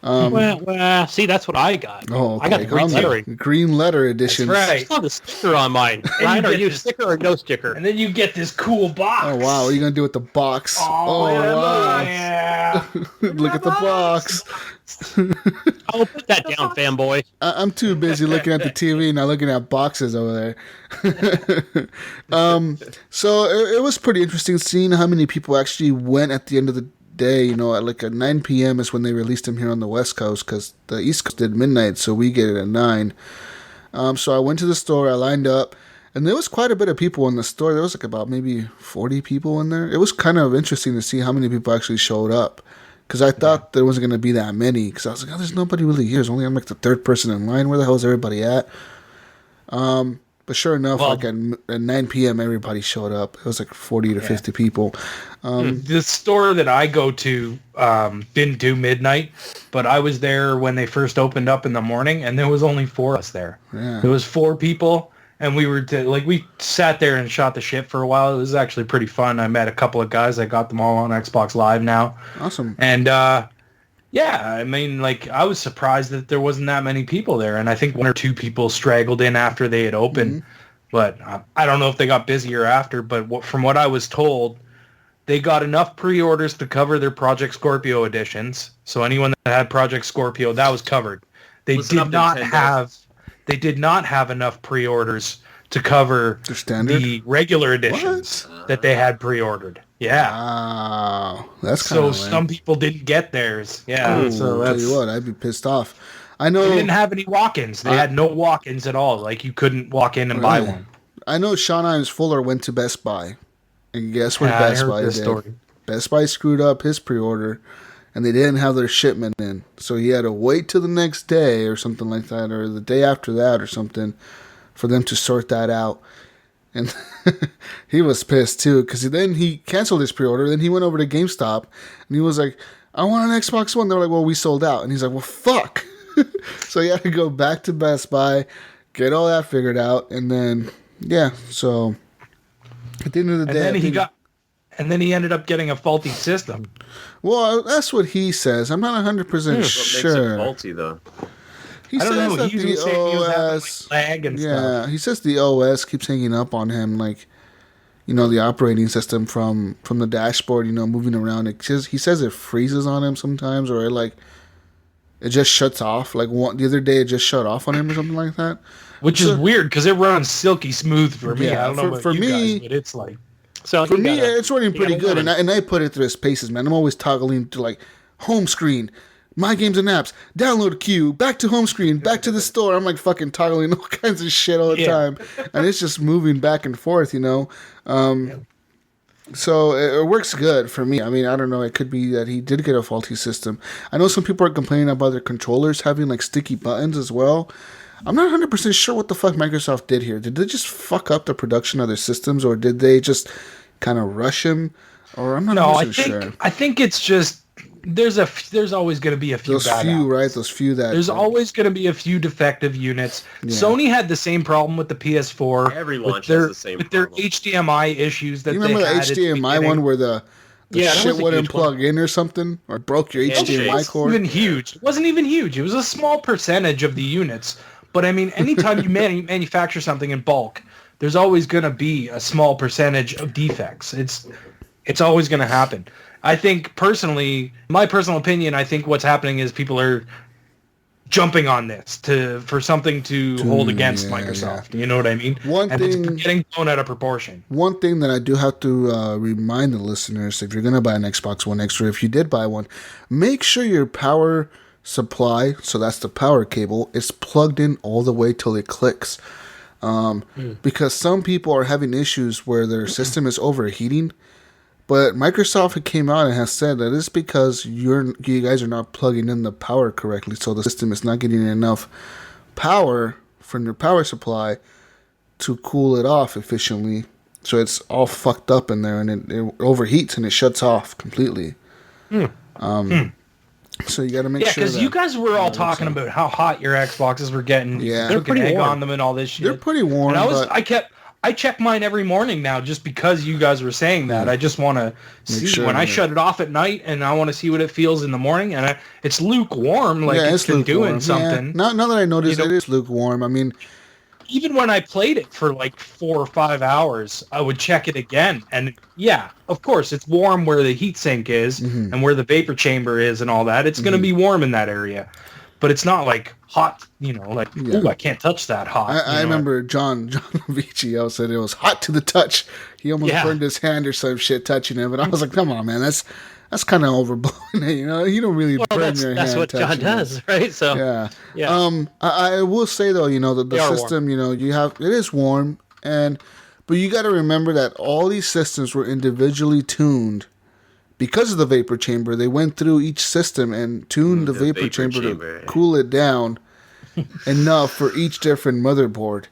Well, see, that's what I got. Oh, okay. I got the green letter. Green Letter Edition. That's right. I saw the sticker on mine. Ryan, are you a sticker or no sticker? And then you get this cool box. Oh, wow. What are you going to do with the box? Oh wow. Yeah. Look at the box. I'll put that down, fanboy. I'm too busy looking at the TV, not looking at boxes over there. So it was pretty interesting seeing how many people actually went at the end of the day. At like at 9 p.m. is when they released them here on the West Coast, because the East Coast did midnight, so we get it at 9. So I went to the store, I lined up, and there was quite a bit of people in the store. There was like about maybe 40 people in there. It was kind of interesting to see how many people actually showed up, because I thought there wasn't going to be that many, because I was like, oh, there's nobody really here. I'm like the third person in line. Where the hell is everybody at? But sure enough, like at 9 p.m., everybody showed up. It was like 40 to 50 people. The store that I go to didn't do midnight, but I was there when they first opened up in the morning, and there was only 4 of us there. Yeah. There was 4 people, and we sat there and shot the shit for a while. It was actually pretty fun. I met a couple of guys. I got them all on Xbox Live now. Awesome. And yeah, I mean, like, I was surprised that there wasn't that many people there, and I think 1 or 2 people straggled in after they had opened. But I don't know if they got busier after, but from what I was told, they got enough pre-orders to cover their Project Scorpio editions. So anyone that had Project Scorpio, that was covered. They did not have enough pre-orders to cover the regular editions that they had pre-ordered. Yeah. Wow. That's kind so of some people didn't get theirs. Yeah. So tell you what, I'd be pissed off. I know they didn't have any walk-ins. They had no walk-ins at all. Like, you couldn't walk in and buy one. I know Sean Imes Fuller went to Best Buy. And guess what Best Buy did? Story. Best Buy screwed up his pre-order, and they didn't have their shipment in. So he had to wait till the next day or something like that, or the day after that or something, for them to sort that out. And he was pissed too, because then he canceled his pre-order. Then he went over to GameStop, and he was like, I want an Xbox One. They're like, well, we sold out. And he's like, well, fuck. So he had to go back to Best Buy, get all that figured out, and then, yeah, so at the end of the day... And then he ended up getting a faulty system. Well, that's what he says. I'm not 100% sure. What makes it faulty, though? I don't know. He was saying he was having, like, lag and stuff. Yeah, he says the OS keeps hanging up on him, like, you know, the operating system from the dashboard, you know, moving around. He says it freezes on him sometimes, or it just shuts off. Like the other day, it just shut off on him or something like that. Which is weird, because it runs silky smooth for me. Yeah, I don't know about you guys, but it's like... So for me, it's running pretty good, and I put it through its paces, man. I'm always toggling to, like, home screen, my games and apps, download queue, back to home screen, back to the store. I'm like fucking toggling all kinds of shit all the time, and it's just moving back and forth, you know. So it works good for me. I mean, I don't know. It could be that he did get a faulty system. I know some people are complaining about their controllers having, like, sticky buttons as well. I'm not 100% sure what the fuck Microsoft did here. Did they just fuck up the production of their systems, or did they just kind of rush him? Or I'm not sure. I think it's just there's always going to be a few bad apples. Right? Those few that there's always going to be a few defective units. Yeah. Sony had the same problem with the PS4. Every launch has the same problem. Their HDMI issues that you remember the HDMI one where the shit wouldn't plug in or something, or broke your HDMI cord? It wasn't even huge. It was a small percentage of the units. But I mean, anytime you manufacture something in bulk, there's always going to be a small percentage of defects. It's always going to happen. I think personally, my personal opinion, I think what's happening is people are jumping on this for something to hold against Microsoft. You know what I mean? It's getting blown out of proportion. One thing that I do have to remind the listeners, if you're going to buy an Xbox One X, or if you did buy one, make sure your power supply, so that's the power cable, is plugged in all the way till it clicks. Because some people are having issues where their system is overheating, but Microsoft came out and has said that it's because you guys are not plugging in the power correctly, so the system is not getting enough power from your power supply to cool it off efficiently. So it's all fucked up in there, and it overheats and it shuts off completely. So you got to make sure. Yeah, because you guys were all talking about how hot your Xboxes were getting. Yeah, they're pretty warm on them and all this shit. They're pretty warm. And I check mine every morning now just because you guys were saying that. I just want to see when I shut it off at night, and I want to see what it feels in the morning. And it's lukewarm, like it's been doing something. Now that I notice it is lukewarm. I mean, even when I played it for like 4 or 5 hours, I would check it again. And yeah, of course, it's warm where the heatsink is and where the vapor chamber is and all that. It's going to be warm in that area. But it's not like hot, ooh, I can't touch that hot. I remember John Vici said it was hot to the touch. He almost burned his hand or some shit touching it. But I was like, come on, man, that's kind of overblown. You don't really burn your hand. That's what John does, right? So yeah. I will say though, the system, warm. It is warm, but you got to remember that all these systems were individually tuned. Because of the vapor chamber, they went through each system and tuned the vapor chamber to cool it down enough for each different motherboard,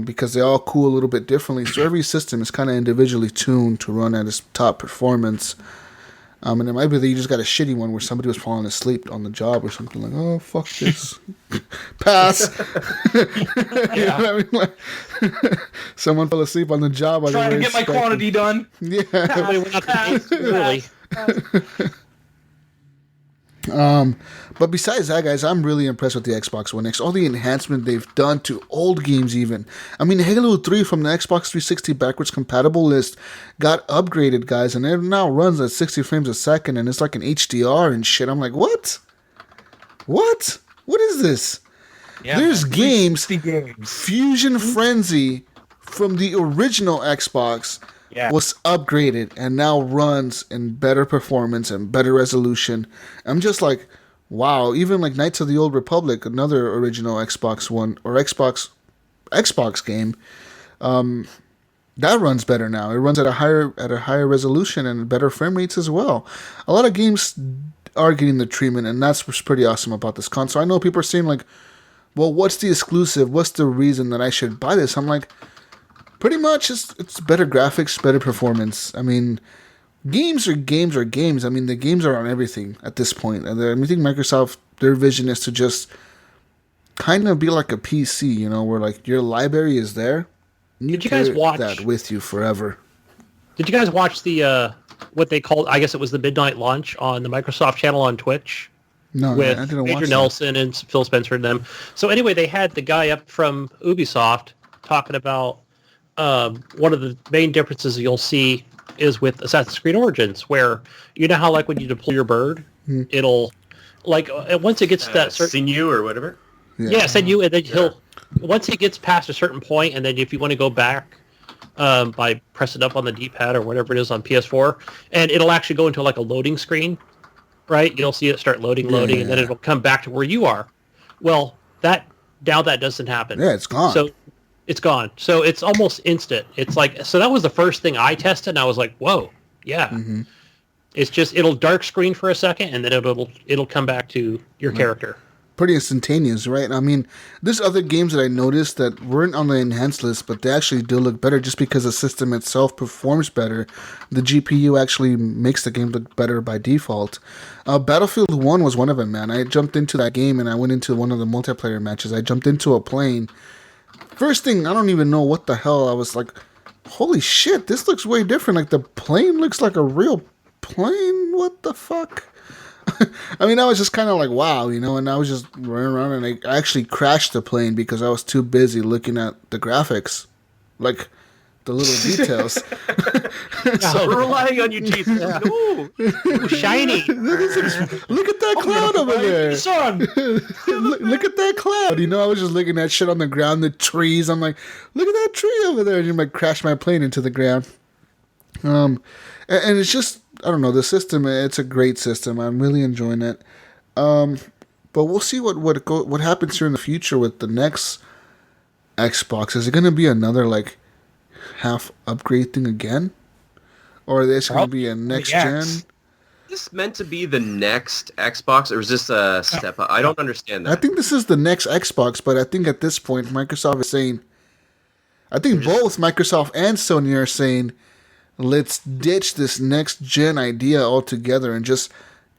because they all cool a little bit differently. So every system is kind of individually tuned to run at its top performance. And it might be that you just got a shitty one where somebody was falling asleep on the job or something, like, oh, fuck this. Pass. You know what I mean? Like, someone fell asleep on the job. Trying to get my quantity done. Yeah. Really. But besides that, guys, I'm really impressed with the Xbox One X. All the enhancement they've done to old games even. I mean, Halo 3 from the Xbox 360 backwards compatible list got upgraded, guys, and it now runs at 60 frames a second, and it's like an HDR and shit. I'm like, what? What? What is this? Yeah, there's games, Fusion Frenzy from the original Xbox was upgraded and now runs in better performance and better resolution. I'm just like, wow. Even like Knights of the Old Republic, another original Xbox One or Xbox game, that runs better now. It runs at a higher resolution and better frame rates as well. A lot of games are getting the treatment, and that's what's pretty awesome about this console. I know people are saying like, well, what's the exclusive? What's the reason that I should buy this? I'm like, pretty much it's better graphics, better performance. I mean, games are games. I mean, the games are on everything at this point. And I think Microsoft, their vision is to just kind of be like a PC, you know, where like your library is there. Did you guys watch that with you forever? Did you guys watch the what they called? I guess it was the midnight launch on the Microsoft channel on Twitch. No, with I didn't Major watch Nelson and Phil Spencer and them. So anyway, they had the guy up from Ubisoft talking about one of the main differences you'll see is with Assassin's Creed Origins, where you know how like when you deploy your bird, it'll like once it gets to that certain sinew or whatever. Yeah, send you, and then he'll once it gets past a certain point, and then if you want to go back by pressing up on the D-pad or whatever it is on PS4, and it'll actually go into like a loading screen, right? You'll see it start loading, and then it'll come back to where you are. Well, that doesn't happen. Yeah, it's gone. So it's gone. So it's almost instant. It's like, so that was the first thing I tested, and I was like, whoa, yeah. Mm-hmm. It's just, it'll dark screen for a second, and then it'll come back to your character. Pretty instantaneous, right? I mean, there's other games that I noticed that weren't on the enhanced list, but they actually do look better just because the system itself performs better. The GPU actually makes the game look better by default. Battlefield 1 was one of them, man. I jumped into that game and I went into one of the multiplayer matches. I jumped into a plane. First thing, I don't even know what the hell. I was like, holy shit, this looks way different. Like, the plane looks like a real plane? What the fuck? I mean, I was just kind of like, wow, you know, and I was just running around, and I actually crashed the plane because I was too busy looking at the graphics, like the little details. So we're relying on you, Jesus. Ooh, shiny. Look at that cloud over there. Look at that cloud. You know, I was just looking at shit on the ground, the trees. I'm like, look at that tree over there. And you might crash my plane into the ground. And it's just, I don't know, the system, it's a great system. I'm really enjoying it. But we'll see what happens here in the future with the next Xbox. Is it going to be another, like, half upgrade thing again? Or is this going to be a next gen? Is this meant to be the next Xbox, or is this a step up? I don't understand that. I think this is the next Xbox, but I think at this point, Microsoft is saying, I think both Microsoft and Sony are saying, let's ditch this next gen idea altogether, and just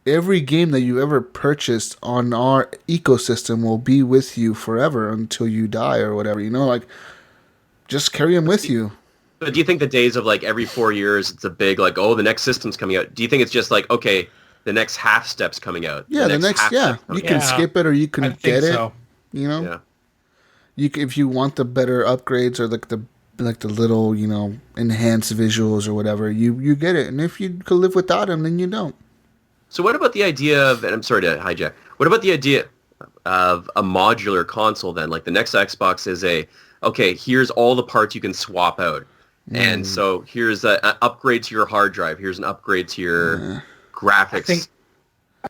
every game that you ever purchased on our ecosystem will be with you forever until you die or whatever. You know, like, just carry them with you. But do you think the days of like every 4 years it's a big like, oh, the next system's coming out? Do you think it's just like, okay, the next half step's coming out? Yeah, the next you can skip it or you can get it. So. You know, if you want the better upgrades or like the little, you know, enhanced visuals or whatever, you get it. And if you could live without them, then you don't. So what about the idea of, and I'm sorry to hijack, what about the idea of a modular console then? Like the next Xbox is okay, here's all the parts you can swap out. And so here's an upgrade to your hard drive. Here's an upgrade to your graphics.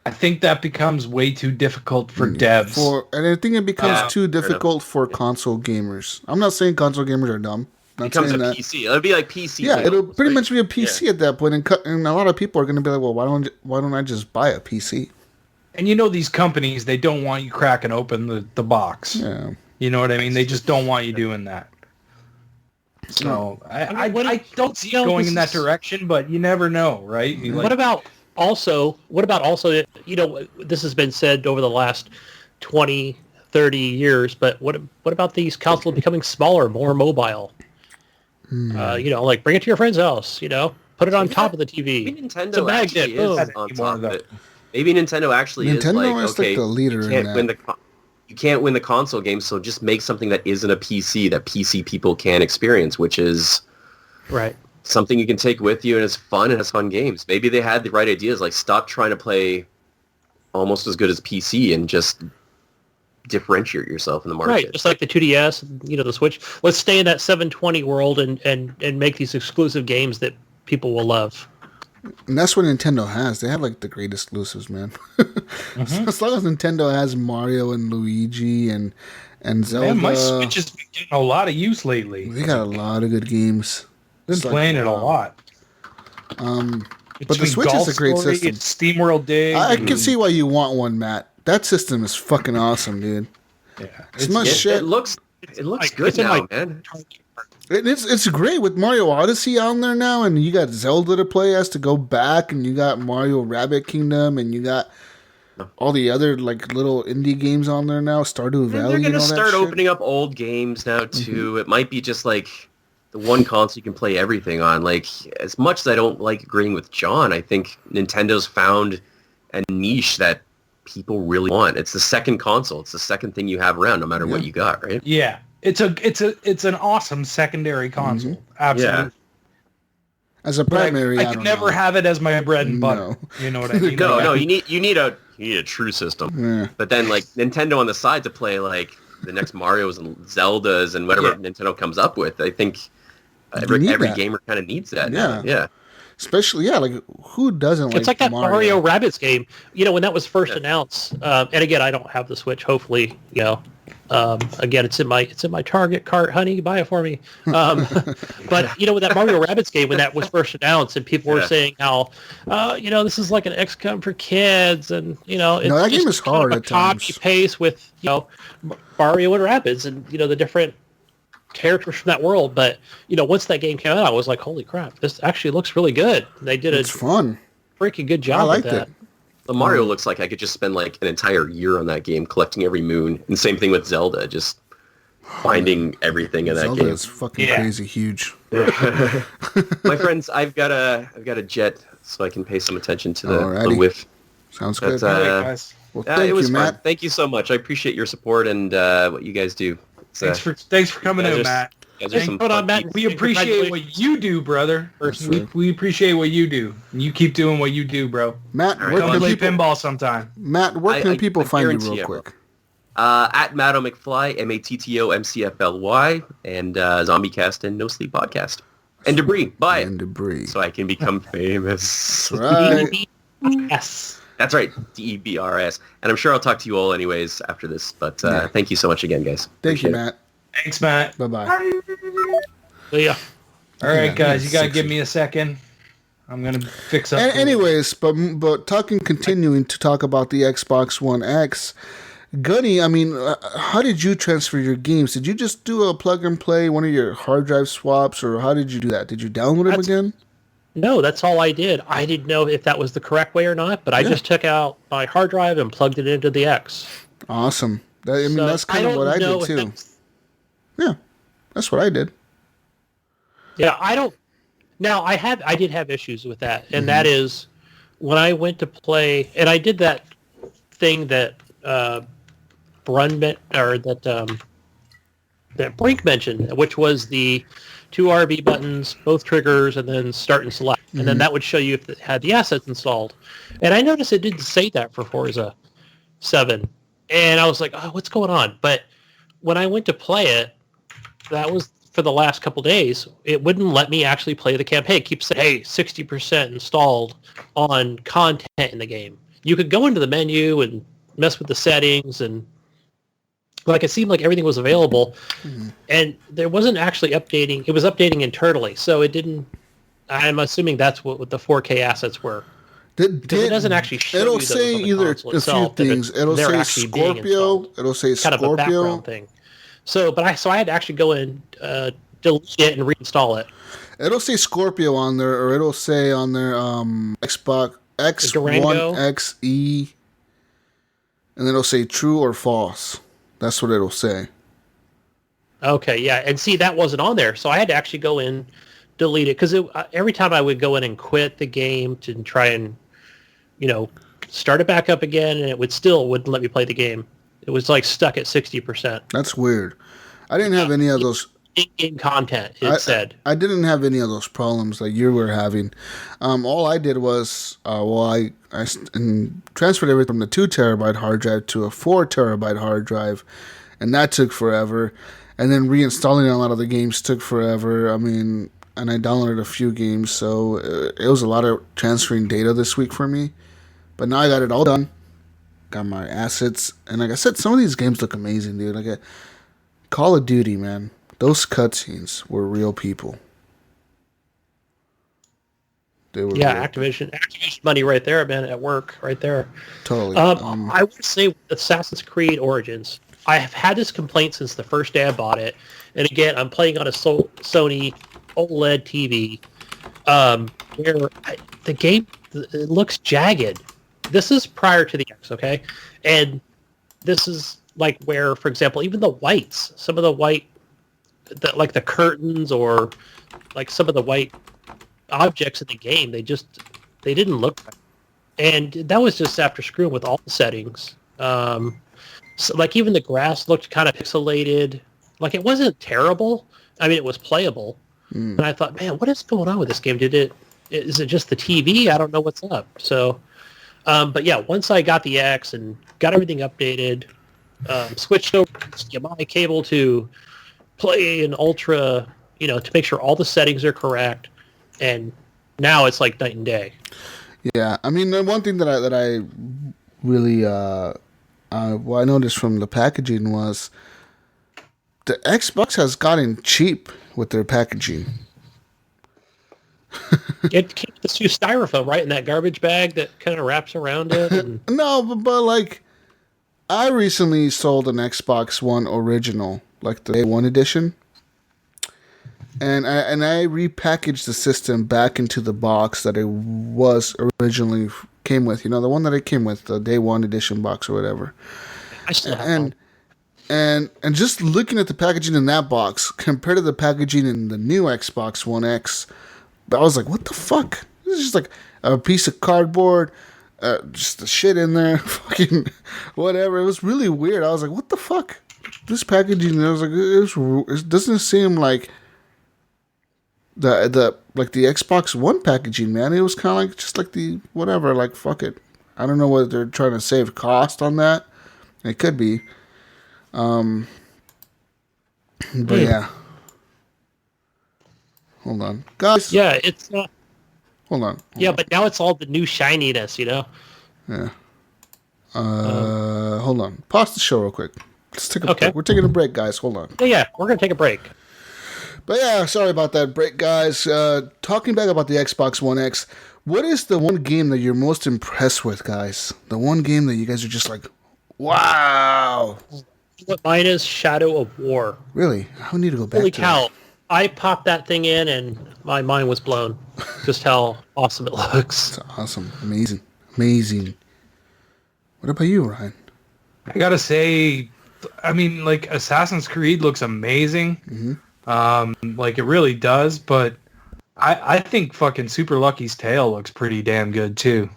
I think that becomes way too difficult for devs. And I think it becomes too difficult for console gamers. I'm not saying console gamers are dumb. It becomes a PC. It'll be like PC. Yeah, it'll pretty much be a PC at that point. And a lot of people are going to be like, well, why don't I just buy a PC? And you know these companies, they don't want you cracking open the box. Yeah. You know what I mean? They just don't want you doing that. So I don't see it going in that direction, but you never know, right? What about also, you know, this has been said over the last 20, 30 years, but what about these consoles becoming smaller, more mobile? You know, like bring it to your friend's house, you know, put it on top of the TV. Maybe Nintendo actually is on top of it. Maybe Nintendo actually is like, okay, the leader in that. You can't win the console game, so just make something that isn't a PC that PC people can experience, which is something you can take with you and it's fun and has fun games. Maybe they had the right ideas, like stop trying to play almost as good as PC and just differentiate yourself in the market. Right, just like the 2DS, you know, the Switch. Let's stay in that 720 world and make these exclusive games that people will love. And that's what Nintendo has. They have like the great exclusives, man. So as long as Nintendo has Mario and Luigi and Zelda. Man, my Switch has been getting a lot of use lately. They got a lot of good games. Been playing it a lot. But the Switch is a great system. It's SteamWorld Dig. I can see why you want one, Matt. That system is fucking awesome, dude. Yeah, it's much shit. It looks good now, man. It's great with Mario Odyssey on there now, and you got Zelda to play as to go back, and you got Mario Rabbit Kingdom, and you got all the other like little indie games on there now. Stardew Valley. They're gonna start opening up old games now too. It might be just like the one console you can play everything on. Like, as much as I don't like agreeing with John, I think Nintendo's found a niche that people really want. It's the second console. It's the second thing you have around, no matter what you got, right? Yeah, it's an awesome secondary console. Absolutely. Yeah. As a primary, I could never have it as my bread and butter. No. You know what I mean? No, you need a true system. Yeah. But then like Nintendo on the side to play like the next Marios and Zeldas and whatever Nintendo comes up with. I think every gamer kind of needs that. Yeah. Yeah. Especially, like, who doesn't it's like that Mario Rabbids game, when that was first announced. And again, I don't have the Switch. Hopefully, again, it's in my Target cart, honey, buy it for me. But, with that Mario Rabbids game, when that was first announced, and people were saying how, this is like an XCOM for kids, and, it's that game is hard at times. Copy-paste with, Mario and Rabbids, and, the different characters from that world. But once that game came out, I was like, holy crap, this actually looks really good. They did it's fun, freaking good job. I liked it. The Mario looks like I could just spend like an entire year on that game collecting every moon, and same thing with Zelda, just finding everything in that game. Zelda is fucking crazy huge. My friends, I've got a jet, so I can pay some attention to the whiff. Sounds good. Guys. Well, thank you, Matt. Fun. Thank you so much. I appreciate your support and what you guys do. Thanks for coming in, Matt. Matt. We appreciate what you do, brother. We appreciate what you do. And you keep doing what you do, bro. Matt, where can play pinball sometime? Matt, where can people find you real quick? At MattoMcfly, MattoMcfly, and ZombieCast and No Sleep Podcast. And Debris. Bye. And Debris. So I can become famous. Right. Yes. That's right, DEBRS. And I'm sure I'll talk to you all anyways after this. But thank you so much again, guys. Thank you, Matt. Thanks, Matt. Bye-bye. See ya. All right, guys, you got to give me a second. I'm going to fix up. Anyways, but continuing to talk about the Xbox One X, Gunny, I mean, how did you transfer your games? Did you just do a plug and play, one of your hard drive swaps, or how did you do that? Did you download them again? No, that's all I did. I didn't know if that was the correct way or not, but I just took out my hard drive and plugged it into the X. Awesome. That's kind of what I did too. Yeah, that's what I did. Yeah, I did have issues with that, and that is when I went to play, and I did that thing that that Brink mentioned, which was the 2 RB buttons, both triggers, and then start and select. And then that would show you if it had the assets installed. And I noticed it didn't say that for Forza 7. And I was like, oh, what's going on? But when I went to play it, that was for the last couple days, it wouldn't let me actually play the campaign. It keeps saying, hey, 60% installed on content in the game. You could go into the menu and mess with the settings, and like it seemed like everything was available, and there wasn't actually updating. It was updating internally, so it didn't. I'm assuming that's what the 4K assets were. Because it doesn't actually show it'll you those say on the either console a itself, few things. It'll say Scorpio. It'll say kind Scorpio. of a background thing. So I had to actually go in, delete it, and reinstall it. It'll say Scorpio on there, or it'll say on there Xbox X1 XE, and then it'll say true or false. That's what it'll say. Okay, yeah, and see, that wasn't on there, so I had to actually go in, delete it, because every time I would go in and quit the game to try and, start it back up again, and it wouldn't let me play the game. It was like stuck at 60%. That's weird. I didn't have any of those in content. It said I didn't have any of those problems like you were having. All I did was I transferred everything from the 2 terabyte hard drive to a 4 terabyte hard drive, and that took forever. And then reinstalling a lot of the games took forever. I mean, and I downloaded a few games, so it was a lot of transferring data this week for me. But now I got it all done. Got my assets, and like I said, some of these games look amazing, dude. Like Call of Duty, man. Those cutscenes were real people. They were Activision money right there, man, at work, right there. Totally. I would say Assassin's Creed Origins. I have had this complaint since the first day I bought it, and again, I'm playing on a Sony OLED TV, where the game it looks jagged. This is prior to the X, okay, and this is like where, for example, even the whites, some of the white, like the curtains or like some of the white objects in the game, they didn't look right. And that was just after screwing with all the settings. So like even the grass looked kind of pixelated. Like it wasn't terrible. I mean, it was playable. And I thought, man, what is going on with this game? Is it just the TV? I don't know what's up. So, but yeah, once I got the X and got everything updated, switched over my cable to play in Ultra, to make sure all the settings are correct. And now it's like night and day. Yeah, I mean, the one thing that I really I noticed from the packaging was the Xbox has gotten cheap with their packaging. It came with this new styrofoam, right, in that garbage bag that kind of wraps around it. And... No, but like, I recently sold an Xbox One original, like the Day One edition. And I repackaged the system back into the box that it was originally came with. The one that it came with, the Day One edition box or whatever. I still have one. And just looking at the packaging in that box compared to the packaging in the new Xbox One X, I was like, what the fuck? This is just like a piece of cardboard, just the shit in there, fucking whatever. It was really weird. I was like, what the fuck? This packaging, I was like, it doesn't seem like the Xbox One packaging, man. It was kind of like just like the whatever, like fuck it. I don't know whether they're trying to save cost on that. It could be. But yeah. Hold on, guys. Yeah, it's not. Hold on. But now it's all the new shininess, Yeah. Hold on. Pause the show real quick. Let's take a break. We're taking a break, guys. Hold on. Yeah, we're gonna take a break. But yeah, sorry about that break, guys. Talking back about the Xbox One X, what is the one game that you're most impressed with, guys? The one game that you guys are just like, wow. What mine is? Shadow of War. Really? I need to go back. Holy cow! I popped that thing in, and my mind was blown. Just how awesome it looks. It's awesome, amazing. What about you, Ryan? I gotta say, I mean, like Assassin's Creed looks amazing. Mm-hmm. Like it really does, but I think fucking Super Lucky's Tale looks pretty damn good too.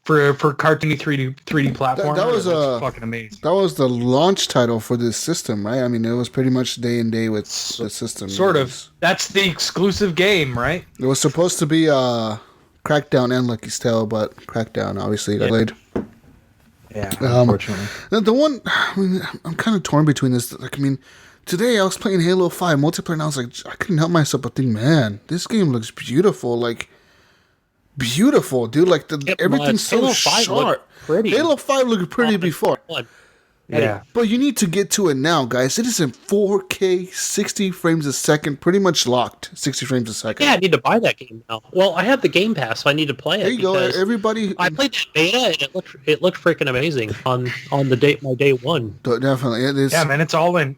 For cartoony 3D platform, that was fucking amazing. That was the launch title for this system, right? I mean, it was pretty much day and day with the system. Sort of. That's the exclusive game, right? It was supposed to be Crackdown and Lucky's Tale, but Crackdown obviously got delayed. Yeah, unfortunately. The one, I mean, I'm kind of torn between this. Like, I mean, today I was playing Halo 5 multiplayer, and I was like, I couldn't help myself but think, man, this game looks beautiful. Like, beautiful, dude. Like, everything's so sharp. Halo 5 looked pretty before. Yeah. But you need to get to it now, guys. It is in 4K, 60 frames a second, pretty much locked, 60 frames a second. Yeah, I need to buy that game now. Well, I have the Game Pass, so I need to play it. There you go, everybody. I played the beta, and it looked freaking amazing on my day one. Definitely, it is. Yeah, man, it's all in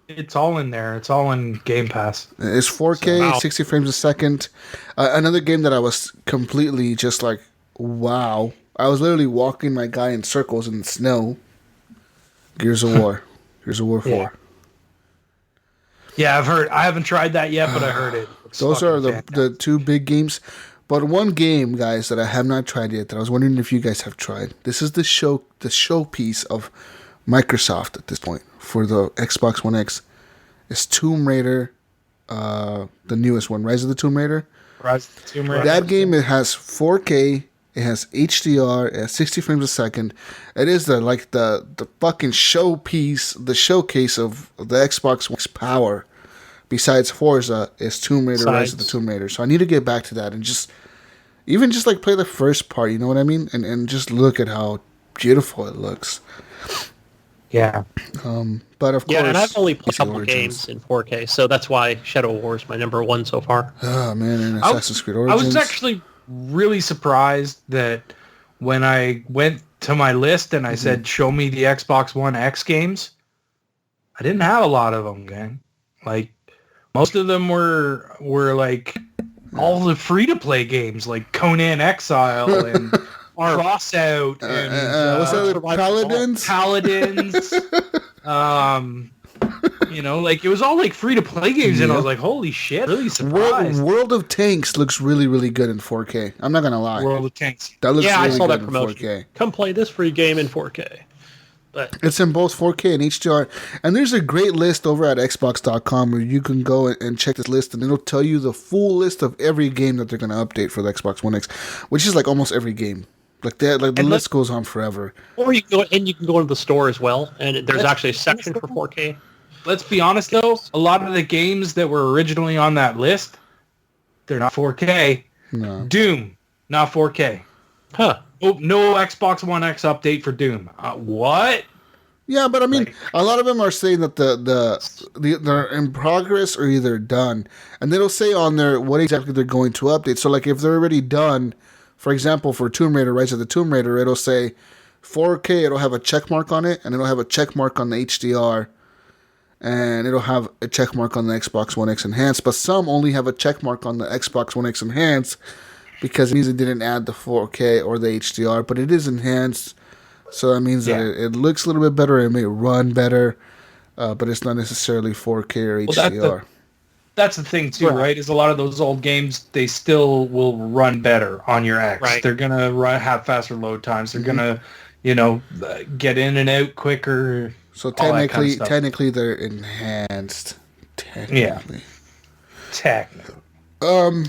there. It's all in Game Pass. It's 4K, 60 frames a second. Another game that I was completely just like, wow. I was literally walking my guy in circles in the snow. Gears of War. Gears of War 4. Yeah, I've heard. I haven't tried that yet, but I heard it. Those are the two big games. But one game, guys, that I have not tried yet, that I was wondering if you guys have tried. This is the showpiece of Microsoft at this point for the Xbox One X. It's Tomb Raider, the newest one, Rise of the Tomb Raider. Rise of the Tomb Raider. That game, it has 4K. It has HDR, it has 60 frames a second. It is the fucking showpiece, the showcase of the Xbox One's power. Besides Forza, is Tomb Raider, Rise of the Tomb Raider. So I need to get back to that and just like play the first part, you know what I mean? And just look at how beautiful it looks. Yeah. But of course, and I've only played a couple Origins. games in 4K, so that's why Shadow War is my number one so far. Oh man, and Assassin's Creed Origins. I was actually really surprised that when I went to my list and I said, "Show me the Xbox One X games," I didn't have a lot of them, gang. Like most of them were like all the free to play games, like Conan Exile and Crossout and what's that? Paladins. Like it was all like free to play games, and I was like, "Holy shit!" Really surprised. World of Tanks looks really, really good in 4K. I'm not gonna lie. World of Tanks. That looks really I saw good that in promotion. 4K. Come play this free game in 4K. But It's in both 4K and HDR. And there's a great list over at Xbox.com where you can go and check this list, and it'll tell you the full list of every game that they're going to update for the Xbox One X, which is like almost every game. Like that, like the list goes on forever. Or you can go into the store as well, and there's actually a section for 4K. Let's be honest though, a lot of the games that were originally on that list, they're not 4K. No. Doom, not 4K. Huh. Oh, no Xbox One X update for Doom. What? Yeah, but I mean, a lot of them are saying that they're in progress or either done, and they don't say on there what exactly they're going to update. So, like, if they're already done, for example, for Tomb Raider, Rise of the Tomb Raider, it'll say 4K. It'll have a check mark on it, and it'll have a check mark on the HDR, and it'll have a check mark on the Xbox One X Enhanced. But some only have a check mark on the Xbox One X Enhanced because it means it didn't add the 4K or the HDR, but it is enhanced. So that means that it looks a little bit better. It may run better, but it's not necessarily 4K or HDR. That's the thing too, right? Is a lot of those old games, they still will run better on your X. Right. They're gonna have faster load times. They're gonna, get in and out quicker. So technically, they're enhanced. Technically.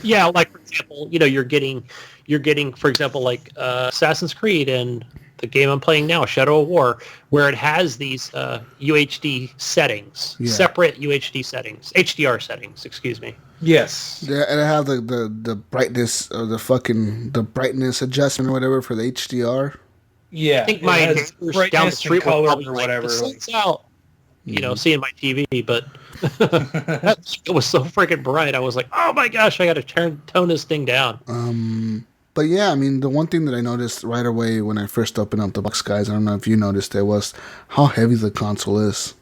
Yeah, like for example, you're getting, for example, like Assassin's Creed and the game I'm playing now, Shadow of War, where it has these UHD settings, separate UHD settings, HDR settings, excuse me. Yes. Yeah, and I have the brightness or the brightness adjustment or whatever for the HDR. Yeah. I think my neighbors down the street were probably or whatever. Out, seeing my TV, but it was so freaking bright. I was like, oh my gosh, I got to tone this thing down. But yeah, I mean, the one thing that I noticed right away when I first opened up the box, guys, I don't know if you noticed it, was how heavy the console is.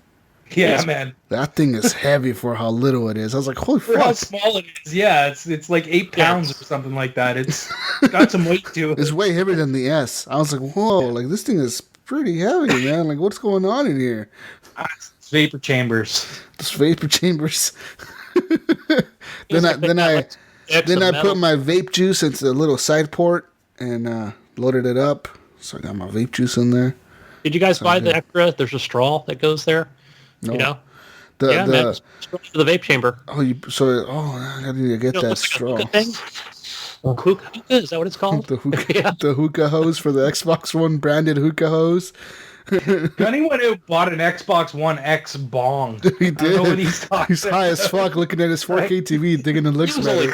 Yeah, man. That thing is heavy for how little it is. I was like, holy fuck. How small it is. Yeah, it's like 8 pounds or something like that. It's got some weight to it. It's way heavier than the S. I was like, whoa, like this thing is pretty heavy, man. Like, what's going on in here? It's vapor chambers. This vapor chambers. Then I put my vape juice into the little side port and loaded it up. So I got my vape juice in there. Did you guys buy the extra? There's a straw that goes there. No. Man, straw for the vape chamber. I need to get that straw. Hookah? Is that what it's called? The hookah hose for the Xbox One branded hookah hose. Gunny went out bought an Xbox One X bong. He did. I don't know what he's talking He's high as fuck looking at his 4K TV thinking it looks better.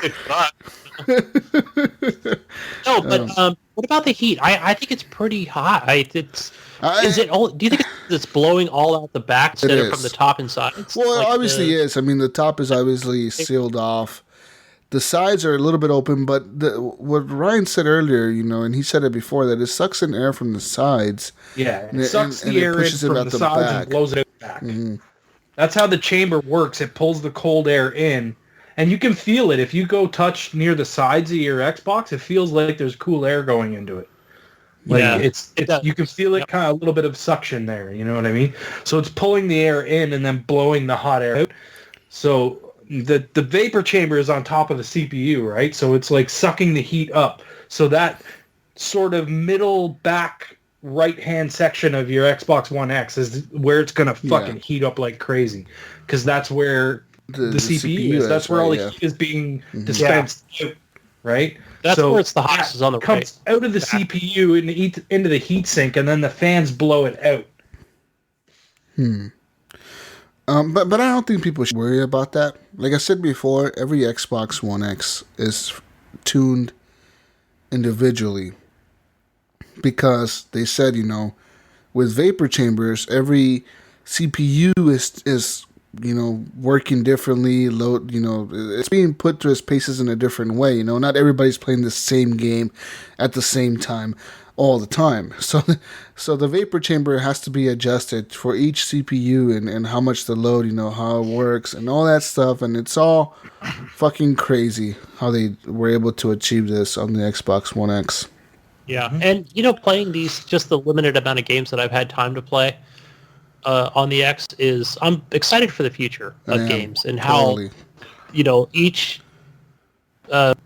No, but what about the heat? I think it's pretty hot. Do you think it's blowing all out the back instead of from the top and sides? Well, it obviously is. I mean, the top is obviously sealed off. The sides are a little bit open, but what Ryan said earlier, and he said it before, that it sucks in air from the sides. Yeah, it sucks the air in from the sides and blows it out back. Mm-hmm. That's how the chamber works. It pulls the cold air in, and you can feel it. If you go touch near the sides of your Xbox, it feels like there's cool air going into it. It's you can feel it kind of a little bit of suction there. You know what I mean? So it's pulling the air in and then blowing the hot air out. So the vapor chamber is on top of the CPU, right? So it's like sucking the heat up. So that sort of middle back right-hand section of your Xbox One X is where it's going to fucking heat up like crazy. Because that's where the CPU is. That's where all the heat is being dispensed out, right? That's where it's the hottest is on the right. Comes out of the CPU and into the heat sink, and then the fans blow it out. But I don't think people should worry about that. Like I said before, every Xbox One X is tuned individually because they said, with vapor chambers, every CPU is working differently. It's being put to its paces in a different way. Not everybody's playing the same game at the same time all the time. So the vapor chamber has to be adjusted for each CPU and how much the load, how it works and all that stuff. And it's all fucking crazy how they were able to achieve this on the Xbox One X. Yeah, and playing these, just the limited amount of games that I've had time to play on the X, I'm excited for the future of games and totally. how each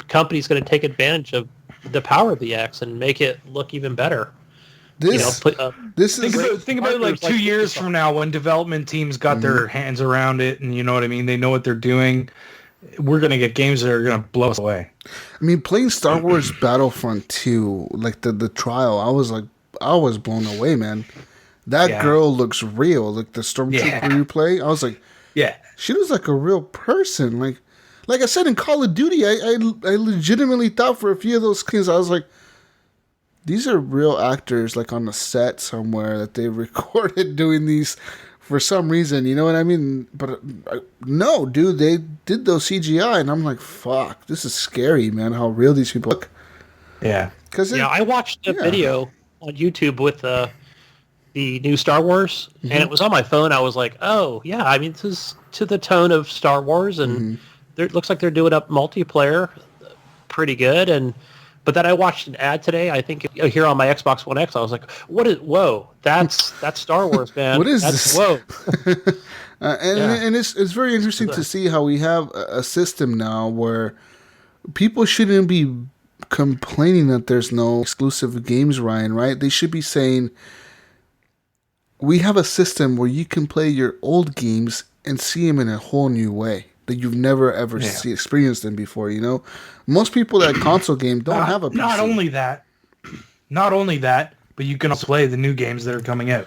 company's going to take advantage of the power of the X and make it look even better. Think about it like 2 years from now when development teams got their hands around it and you know what I mean, they know what they're doing. We're going to get games that are going to blow us away. I mean, playing Star Wars Battlefront 2, like the trial, I was blown away, man. That girl looks real. Like the Stormtrooper you play, I was like, yeah, she looks like a real person. Like I said in Call of Duty, I legitimately thought for a few of those skins, I was like, these are real actors, like on the set somewhere that they recorded doing these for some reason. You know what I mean? But no, dude, they did those CGI, and I'm like, fuck, this is scary, man. How real these people look. Yeah, I watched a video on YouTube with the new Star Wars, and it was on my phone. I was like, oh yeah, I mean, this is to the tone of Star Wars, and it looks like they're doing up multiplayer pretty good. But then I watched an ad today, I think here on my Xbox One X. I was like, whoa, that's Star Wars, man. What is this? Whoa. And it's very interesting to see how we have a system now where people shouldn't be complaining that there's no exclusive games, Ryan, right? They should be saying, we have a system where you can play your old games and see them in a whole new way that you've never ever experienced them before. Most people that console game don't have a PC. Not only that, but you can also play the new games that are coming out.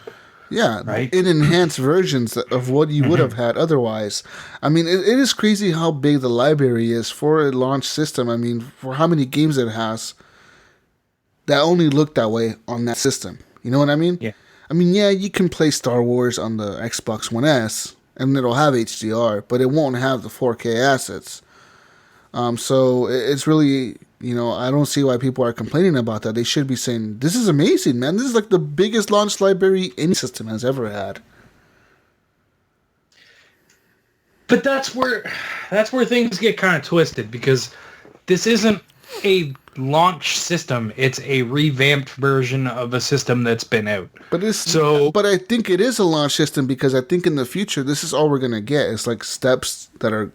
Yeah, right. In enhanced versions of what you would have had otherwise. I mean, it is crazy how big the library is for a launch system. I mean, for how many games it has that only look that way on that system. You know what I mean? Yeah. I mean, yeah, you can play Star Wars on the Xbox One S, and it'll have HDR, but it won't have the 4K assets. So it's really, I don't see why people are complaining about that. They should be saying, this is amazing, man. This is like the biggest launch library any system has ever had. But that's where things get kind of twisted, because this isn't a launch system. It's a revamped version of a system that's been out. But I think it is a launch system, because I think in the future this is all we're gonna get. It's like steps that are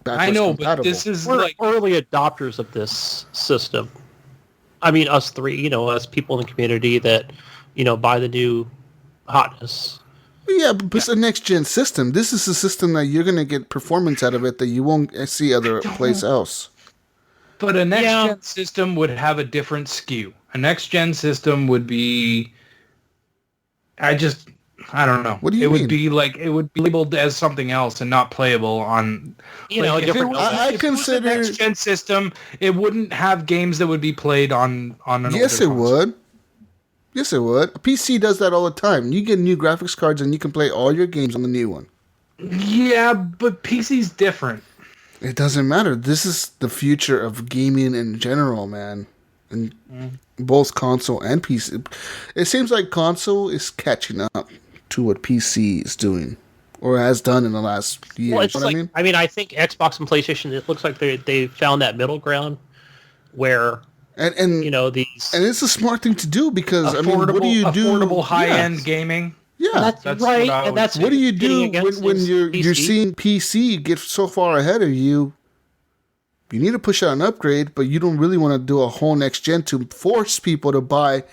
backwards compatible. But we're like early adopters of this system. I mean, us three, us people in the community that buy the new hotness. Yeah, but it's a next gen system. This is a system that you're gonna get performance out of it that you won't see other place else. But a next-gen system would have a different skew. A next-gen system would be... I don't know. What do you mean? It would be labeled as something else and not playable on... If it was a next-gen system, it wouldn't have games that would be played on an older console. Would. Yes, it would. A PC does that all the time. You get new graphics cards and you can play all your games on the new one. Yeah, but PC's different. It doesn't matter. This is the future of gaming in general, man. And both console and PC. It seems like console is catching up to what PC is doing, or has done in the last year. Well, it's like, I think Xbox and PlayStation, it looks like they found that middle ground where and these... And it's a smart thing to do, because what do you do? Affordable high-end gaming. Yeah, that's right. And that's what do you do when you're seeing PC get so far ahead of you? You need to push out an upgrade, but you don't really want to do a whole next gen to force people to buy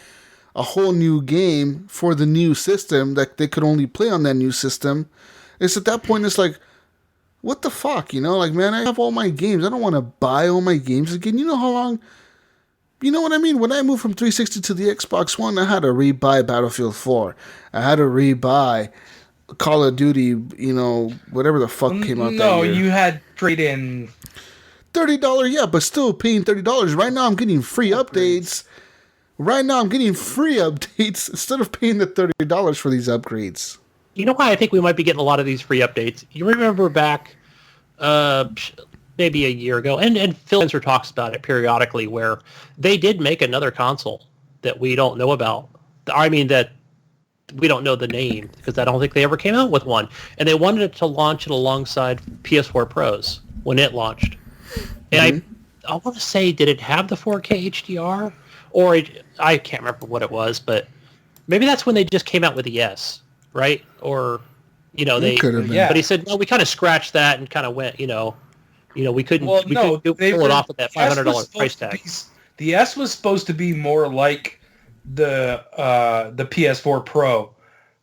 a whole new game for the new system that they could only play on that new system. It's at that point, it's like, what the fuck, Like, man, I have all my games. I don't want to buy all my games again. You know how long... You know what I mean? When I moved from 360 to the Xbox One, I had to rebuy Battlefield 4. I had to rebuy Call of Duty, whatever the fuck came out that year. No, you had trade-in... $30, yeah, but still paying $30. Right now I'm getting free updates Right now, I'm getting free updates instead of paying the $30 for these upgrades. You know why I think we might be getting a lot of these free updates? You remember back maybe a year ago, and Phil Spencer talks about it periodically, where they did make another console that we don't know about. I mean, that we don't know the name, because I don't think they ever came out with one. And they wanted it to launch it alongside PS4 Pros when it launched. And I want to say, did it have the 4K HDR? Or I can't remember what it was, but maybe that's when they just came out with the S, right? Or, they could have been. But he said, no, we kind of scratched that and kind of went, we couldn't, pull it off with that $500 price tag. The S was supposed to be more like the PS4 Pro,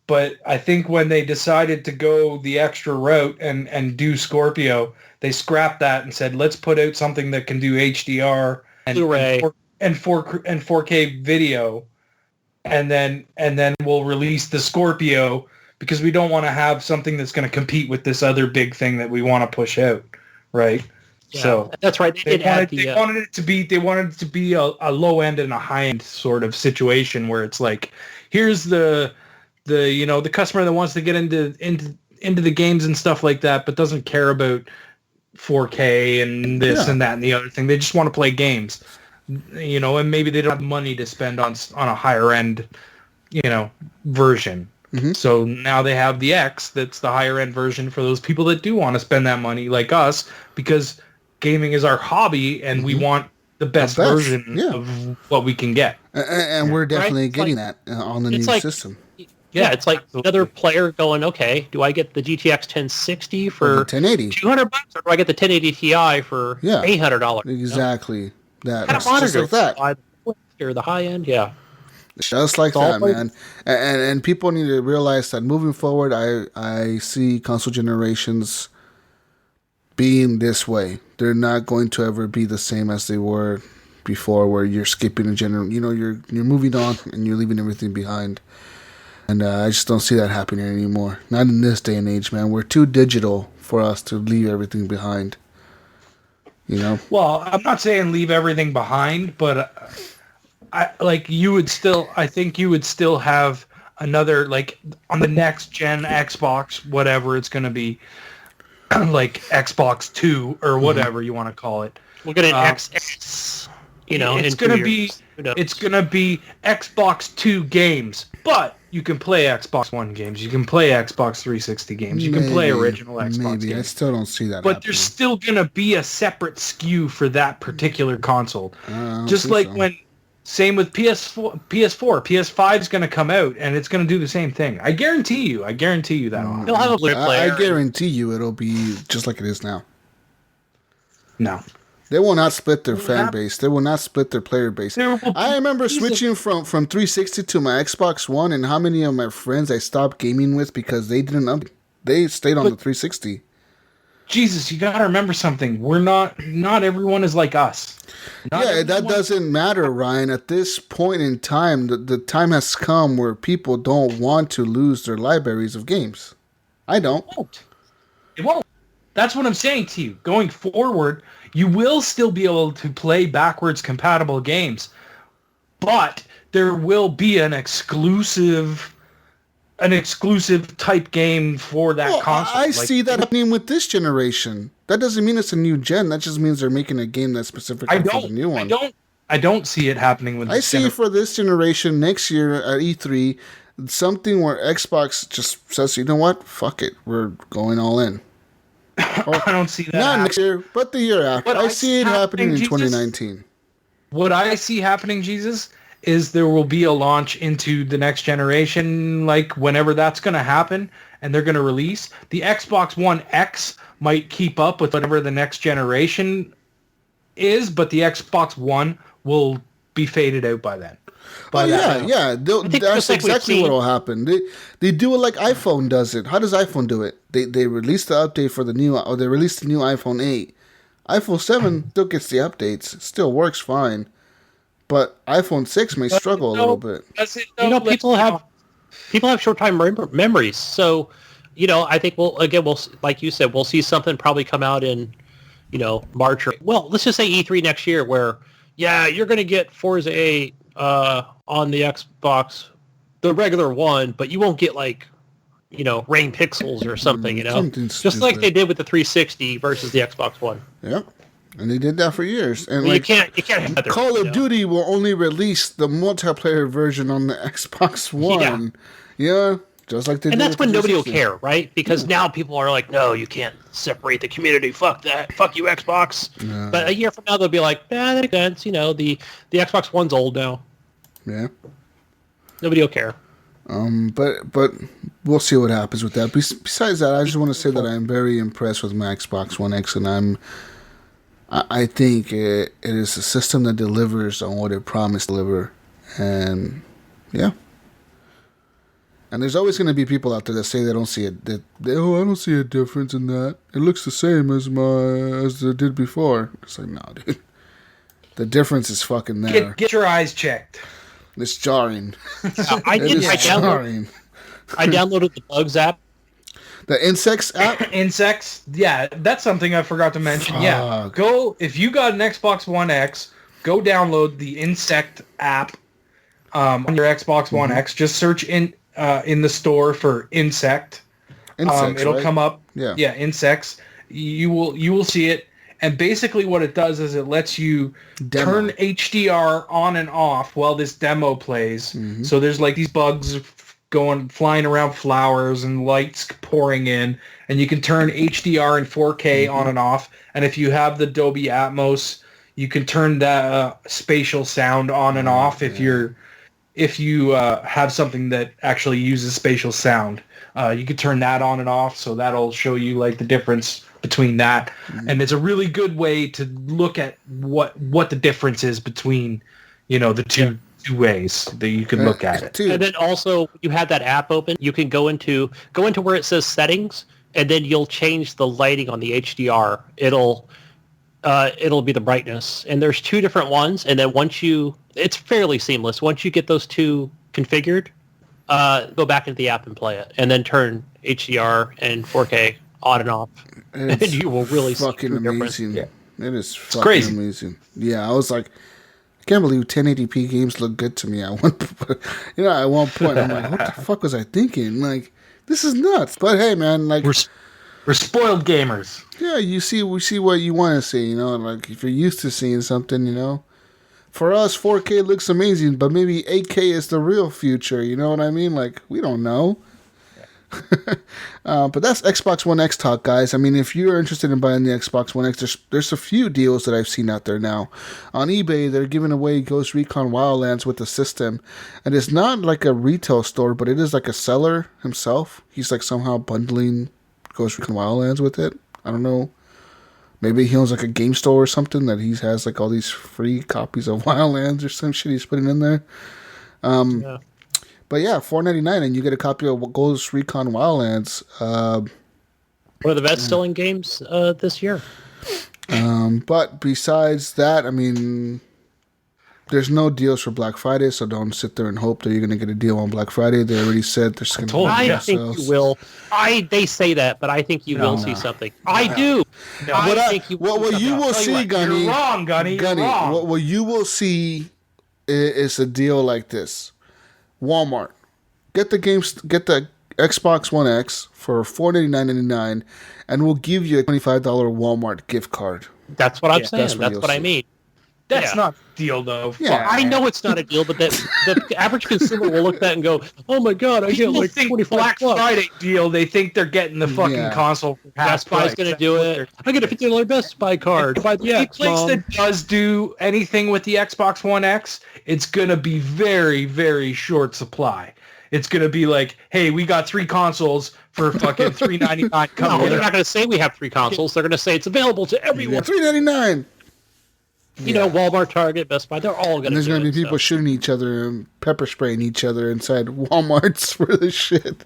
but I think when they decided to go the extra route and do Scorpio, they scrapped that and said, let's put out something that can do HDR and Blu-ray and 4K video, and then we'll release the Scorpio, because we don't want to have something that's going to compete with this other big thing that we want to push out, right? Yeah, so that's right. They wanted it to be a low end and a high end sort of situation, where it's like, here's the customer that wants to get into the games and stuff like that, but doesn't care about 4K and this and that and the other thing. They just want to play games, and maybe they don't have money to spend on a higher end, version. So now they have the X, that's the higher end version for those people that do want to spend that money, like us, because gaming is our hobby and we want the best version of what we can get. And we're definitely getting that on the new system. Yeah, it's like another player going, okay, do I get the GTX 1060 for 1080 $200, or do I get the 1080 Ti for $800? Exactly. That. Kind of monitor like that. Or the high end, Just like that, man. And people need to realize that moving forward, I see console generations being this way. They're not going to ever be the same as they were before, where you're skipping a you're moving on and you're leaving everything behind. And I just don't see that happening anymore. Not in this day and age, man. We're too digital for us to leave everything behind. Well, I'm not saying leave everything behind, but I think you would still have another, like, on the next gen Xbox, whatever it's going to be, like Xbox 2 or whatever you want to call it. We'll get an XX, it's going to be Xbox 2 games, but you can play Xbox One games, you can play Xbox 360 games, you can play original Xbox games. I still don't see that. But there's still going to be a separate SKU for that particular console. Just like same with PS4, PS5 is going to come out and it's going to do the same thing. I guarantee you that. They'll have a Blu-ray player. I guarantee you it'll be just like it is now. No. They will not split their fan base. They will not split their player base. I remember switching from 360 to my Xbox One, and how many of my friends I stopped gaming with because they didn't upgrade. They stayed on the 360. Jesus, you gotta remember something. We're not everyone is like us. That doesn't matter, Ryan. At this point in time, the time has come where people don't want to lose their libraries of games. I don't. It won't. That's what I'm saying to you. Going forward, you will still be able to play backwards compatible games, but there will be an exclusive type game for that console. I see that happening with this generation. That doesn't mean it's a new gen. That just means they're making a game that's specific for the new one. I don't see it happening with this. I see for this generation next year at E3 something where Xbox just says, you know what? Fuck it. We're going all in. I don't see that. Not next year, but the year after. I see it happening in 2019. What I see happening, Jesus, is there will be a launch into the next generation, like whenever that's going to happen, and they're going to release. The Xbox One X might keep up with whatever the next generation is, but the Xbox One will be faded out by then. That's exactly what will happen. They do it like iPhone does it. How does iPhone do it? They release the update for the new, or they release the new iPhone 8. iPhone 7 still gets the updates, still works fine, but iPhone 6 may struggle a little bit. People have short-time memories, so I think we'll like you said, we'll see something probably come out in March, or let's just say E3 next year, where you're going to get Forza 8 on the Xbox, the regular one, but you won't get like, rain pixels or something, Something just like they did with the 360 versus the Xbox One. Yep. And they did that for years. And you can't have that. Call of Duty will only release the multiplayer version on the Xbox One. Yeah. Just like they did. And that's when nobody will 360. care, right? Because now people are like, no, you can't separate the community. Fuck that. Fuck you, Xbox. But a year from now, they'll be like, that makes sense. The Xbox One's old now. Yeah. Nobody will care. But we'll see what happens with that. Besides that, I just want to say that I'm very impressed with my Xbox One X, and I think it is a system that delivers on what it promised to deliver, and yeah. And there's always going to be people out there that say they don't see it. I don't see a difference in that. It looks the same as it did before. It's like, no, dude. The difference is fucking there. Get your eyes checked. It's jarring. I downloaded the Bugs app. The Insects app? Insects? Yeah, that's something I forgot to mention. Yeah. If you got an Xbox One X, go download the Insect app on your Xbox One X. Just search in the store for Insect. It'll come up. Yeah, Insects. You will see it. And basically what it does is it lets you turn HDR on and off while this demo plays. Mm-hmm. So there's like these bugs flying around flowers and lights pouring in. And you can turn HDR and 4K on and off. And if you have the Dolby Atmos, you can turn that spatial sound on and off if you have something that actually uses spatial sound. You can turn that on and off, so that'll show you like the difference between that. And it's a really good way to look at what the difference is between, the two ways that you can look at it. And then also, you have that app open, you can go into where it says settings, and then you'll change the lighting on the HDR. It'll be the brightness, and there's two different ones. And then it's fairly seamless. Once you get those two configured, go back into the app and play it, and then turn HDR and 4K on and off, and you will really see the difference. Yeah. It is fucking crazy. Amazing. Yeah, I was like, I can't believe 1080p games look good to me. At one point, I'm like, what the fuck was I thinking? Like, this is nuts. But hey, man, like we're spoiled gamers. Yeah, we see what you want to see, like if you're used to seeing something, For us, 4K looks amazing, but maybe 8K is the real future, you know what I mean? Like, we don't know. But that's Xbox One X talk, guys. I mean, if you're interested in buying the Xbox One X, there's a few deals that I've seen out there now. On eBay, they're giving away Ghost Recon Wildlands with the system. And it's not like a retail store, but it is like a seller himself. He's like somehow bundling Ghost Recon Wildlands with it. I don't know. Maybe he owns like a game store or something that he has like all these free copies of Wildlands or some shit he's putting in there. But yeah, $4.99 and you get a copy of Ghost Recon Wildlands. One of the best-selling games this year. But besides that, I mean, there's no deals for Black Friday, so don't sit there and hope that you're going to get a deal on Black Friday. They already said there's going to be I think you will. They say that, but I think you will see something. I do. No. I think you will. What you will see, Gunny. You're wrong, Gunny. You're wrong. What you will see is a deal like this. Walmart. Get the Xbox One X for $499.99, and we'll give you a $25 Walmart gift card. That's what I'm saying. That's what I mean. That's not a deal, though. Yeah. I know it's not a deal, but the average consumer will look at that and go, "Oh my god, I get like $25." Black Friday deal. They think they're getting the fucking console for Best Buy's going to do it. I get a $50 Best Buy card. Buy the X, place that does do anything with the Xbox One X, it's going to be very, very short supply. It's going to be like, hey, we got 3 consoles for fucking $399. No, they're not going to say we have 3 consoles. They're going to say it's available to everyone. $399. Walmart, Target, Best Buy, they're all going to do it. And there's going to be people shooting each other and pepper spraying each other inside Walmarts for this shit.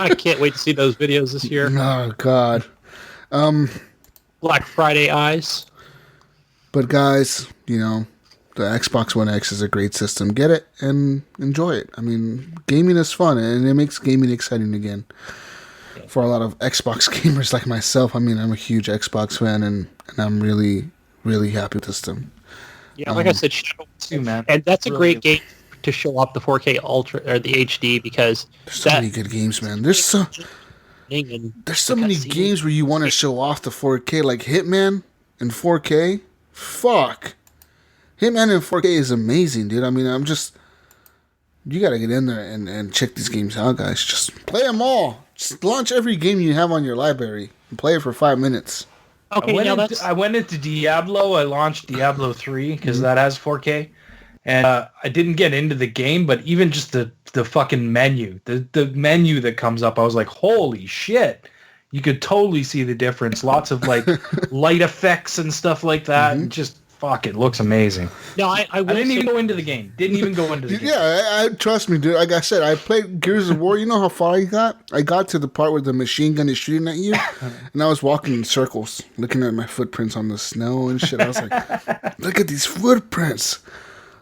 I can't wait to see those videos this year. Oh, God. Black Friday eyes. But, guys, the Xbox One X is a great system. Get it and enjoy it. I mean, gaming is fun, and it makes gaming exciting again. For a lot of Xbox gamers like myself, I mean, I'm a huge Xbox fan, and I'm really, really happy with the system. Yeah, like I said, too, man. And that's a Really great game to show off the 4K Ultra or the HD because there's so many good games, man. There's so many games where you want to show off the 4K, like Hitman in 4K. Fuck, Hitman in 4K is amazing, dude. I mean, you gotta get in there and check these games out, guys. Just play them all. Just launch every game you have on your library and play it for 5 minutes. Okay, I went into Diablo. I launched Diablo 3 because that has 4K. And I didn't get into the game, but even just the fucking menu, the menu that comes up, I was like, holy shit. You could totally see the difference. Lots of like light effects and stuff like that. And just fuck, it looks amazing. No, I didn't even go into the game. Didn't even go into the game. Yeah, I trust me, dude. Like I said, I played Gears of War. You know how far I got? I got to the part where the machine gun is shooting at you, and I was walking in circles, looking at my footprints on the snow and shit. I was like, look at these footprints.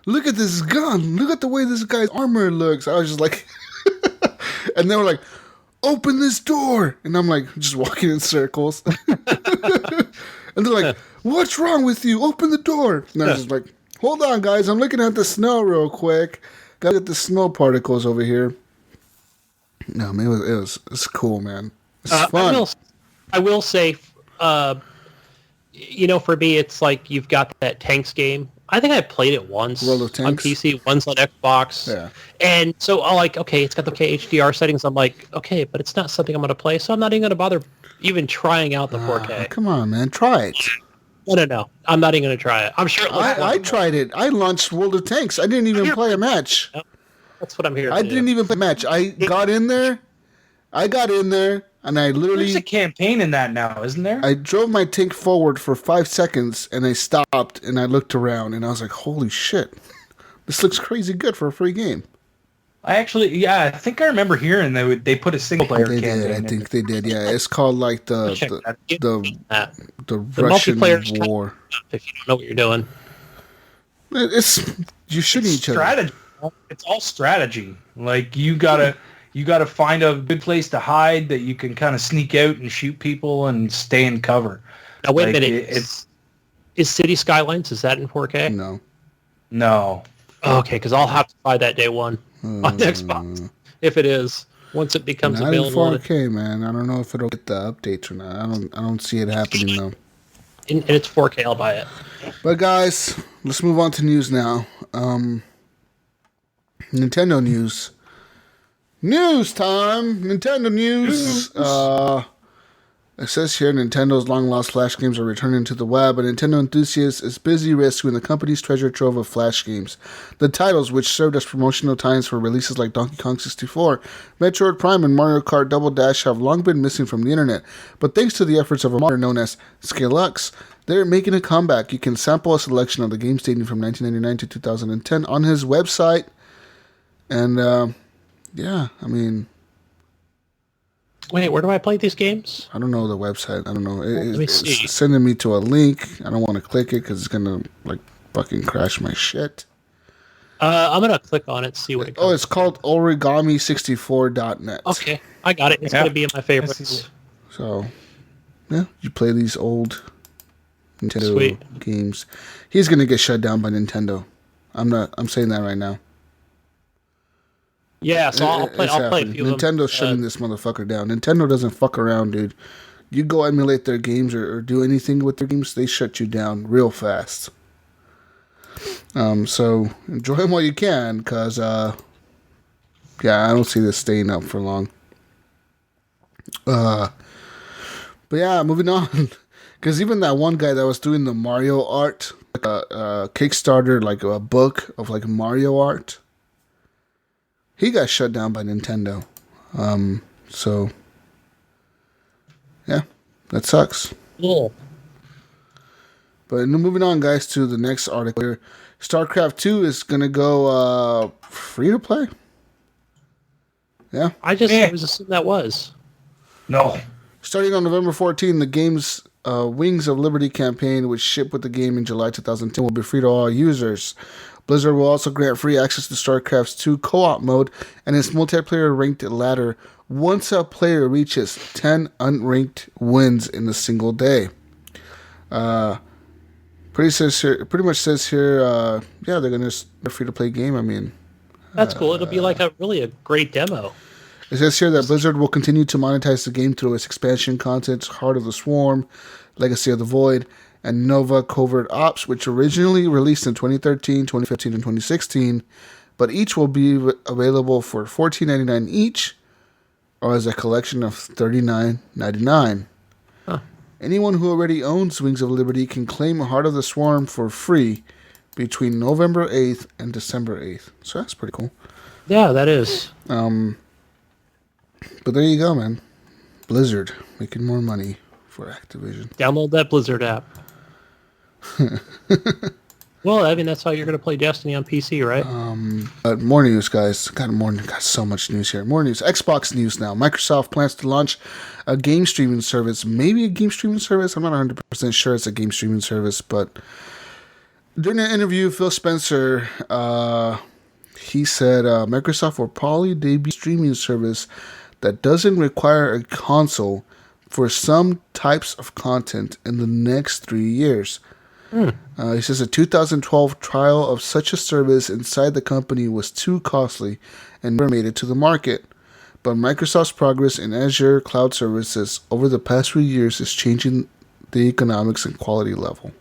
Look at this gun. Look at the way this guy's armor looks. I was just like, and they were like, open this door. And I'm like, just walking in circles. And they're like, what's wrong with you? Open the door. And I was just like, hold on, guys. I'm looking at the snow real quick. Gotta get the snow particles over here. No, man, it's cool, man. It's fun. I will say, for me, it's like you've got that tanks game. I think I played it once World of on Tanks? PC, once on Xbox. Yeah. And so I'm like, okay, it's got the HDR settings. I'm like, okay, but it's not something I'm going to play, so I'm not even going to bother even trying out the 4K. Come on, man. Try it. No. I'm not even going to try it. I'm sure it looks I tried it. I launched World of Tanks. I didn't even play a match. That's what I'm here I didn't even play a match. I got in there, and I literally... There's a campaign in that now, isn't there? I drove my tank forward for 5 seconds, and I stopped, and I looked around, and I was like, holy shit. This looks crazy good for a free game. I think I remember hearing they put a single player campaign. I think they did. Yeah, it's called like the Russian multiplayer war. If you don't know what you're doing, You're shooting each other. Strategy. It's all strategy. Like you gotta find a good place to hide that you can kind of sneak out and shoot people and stay in cover. Now wait a minute. Is City Skylines, is that in 4K? No. Okay, because I'll have to buy that day one on Xbox if it is. Once it becomes Not available. in 4K, man. I don't know if it'll get the updates or not. I don't see it happening though. And it's 4K, I'll buy it. But guys, let's move on to news now. Nintendo news. News time! Nintendo news! It says here, Nintendo's long-lost Flash games are returning to the web. A Nintendo enthusiast is busy rescuing the company's treasure trove of Flash games. The titles, which served as promotional times for releases like Donkey Kong 64, Metroid Prime, and Mario Kart Double Dash, have long been missing from the internet. But thanks to the efforts of a modder known as Skillux, they're making a comeback. You can sample a selection of the games dating from 1999 to 2010 on his website. And, yeah, I mean... Wait, where do I play these games? I don't know the website. I don't know. Let me see. It's sending me to a link. I don't want to click it because it's going to, fucking crash my shit. I'm going to click on it, see what it comes. Oh, it's called origami64.net. Okay, I got it. It's going to be in my favorites. So, yeah, you play these old Nintendo games. He's going to get shut down by Nintendo. I'm saying that right now. Yeah, so I'll play a few of them. Nintendo's shutting this motherfucker down. Nintendo doesn't fuck around, dude. You go emulate their games or do anything with their games, they shut you down real fast. So enjoy them while you can, because, I don't see this staying up for long. But yeah, moving on. Because even that one guy that was doing the Mario art, like a Kickstarter, like a book of like Mario art, he got shut down by Nintendo. So, yeah, that sucks. Cool. But moving on, guys, to the next article here. StarCraft 2 is going to go free to play. Yeah. I just assumed that was. No. Starting on November 14, the game's Wings of Liberty campaign, which shipped with the game in July 2010, will be free to all users. Blizzard will also grant free access to StarCraft's 2 co-op mode and its multiplayer ranked ladder once a player reaches 10 unranked wins in a single day. Pretty much says here, yeah, they're gonna a free to play game. I mean, that's cool. It'll be like a great demo. It says here that Blizzard will continue to monetize the game through its expansion content, Heart of the Swarm, Legacy of the Void, and Nova Covert Ops, which originally released in 2013, 2015, and 2016, but each will be available for $14.99 each, or as a collection of $39.99. Huh. Anyone who already owns Wings of Liberty can claim Heart of the Swarm for free between November 8th and December 8th. So that's pretty cool. Yeah, that is. But there you go, man. Blizzard making more money for Activision. Download that Blizzard app. Well, I mean, that's how you're going to play Destiny on PC, right? But more news, guys. Got so much news here. More news. Xbox news now. Microsoft plans to launch a game streaming service. Maybe a game streaming service. I'm not 100% sure it's a game streaming service, but during an interview, Phil Spencer, he said Microsoft will probably debut a streaming service that doesn't require a console for some types of content in the next 3 years. He says a 2012 trial of such a service inside the company was too costly and never made it to the market. But Microsoft's progress in Azure cloud services over the past few years is changing the economics and quality level.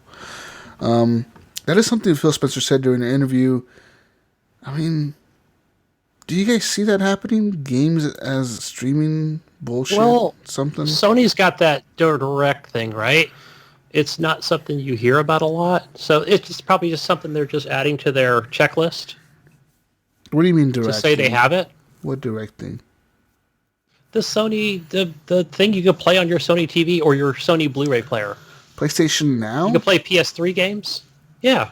That is something Phil Spencer said during an interview. I mean, do you guys see that happening? Games as streaming bullshit? Well, something? Sony's got that direct thing, right? It's not something you hear about a lot. So it's probably just something they're just adding to their checklist. What do you mean direct? To say they have it? What direct thing? The Sony, the thing you could play on your Sony TV or your Sony Blu-ray player. PlayStation Now? You can play PS3 games. Yeah.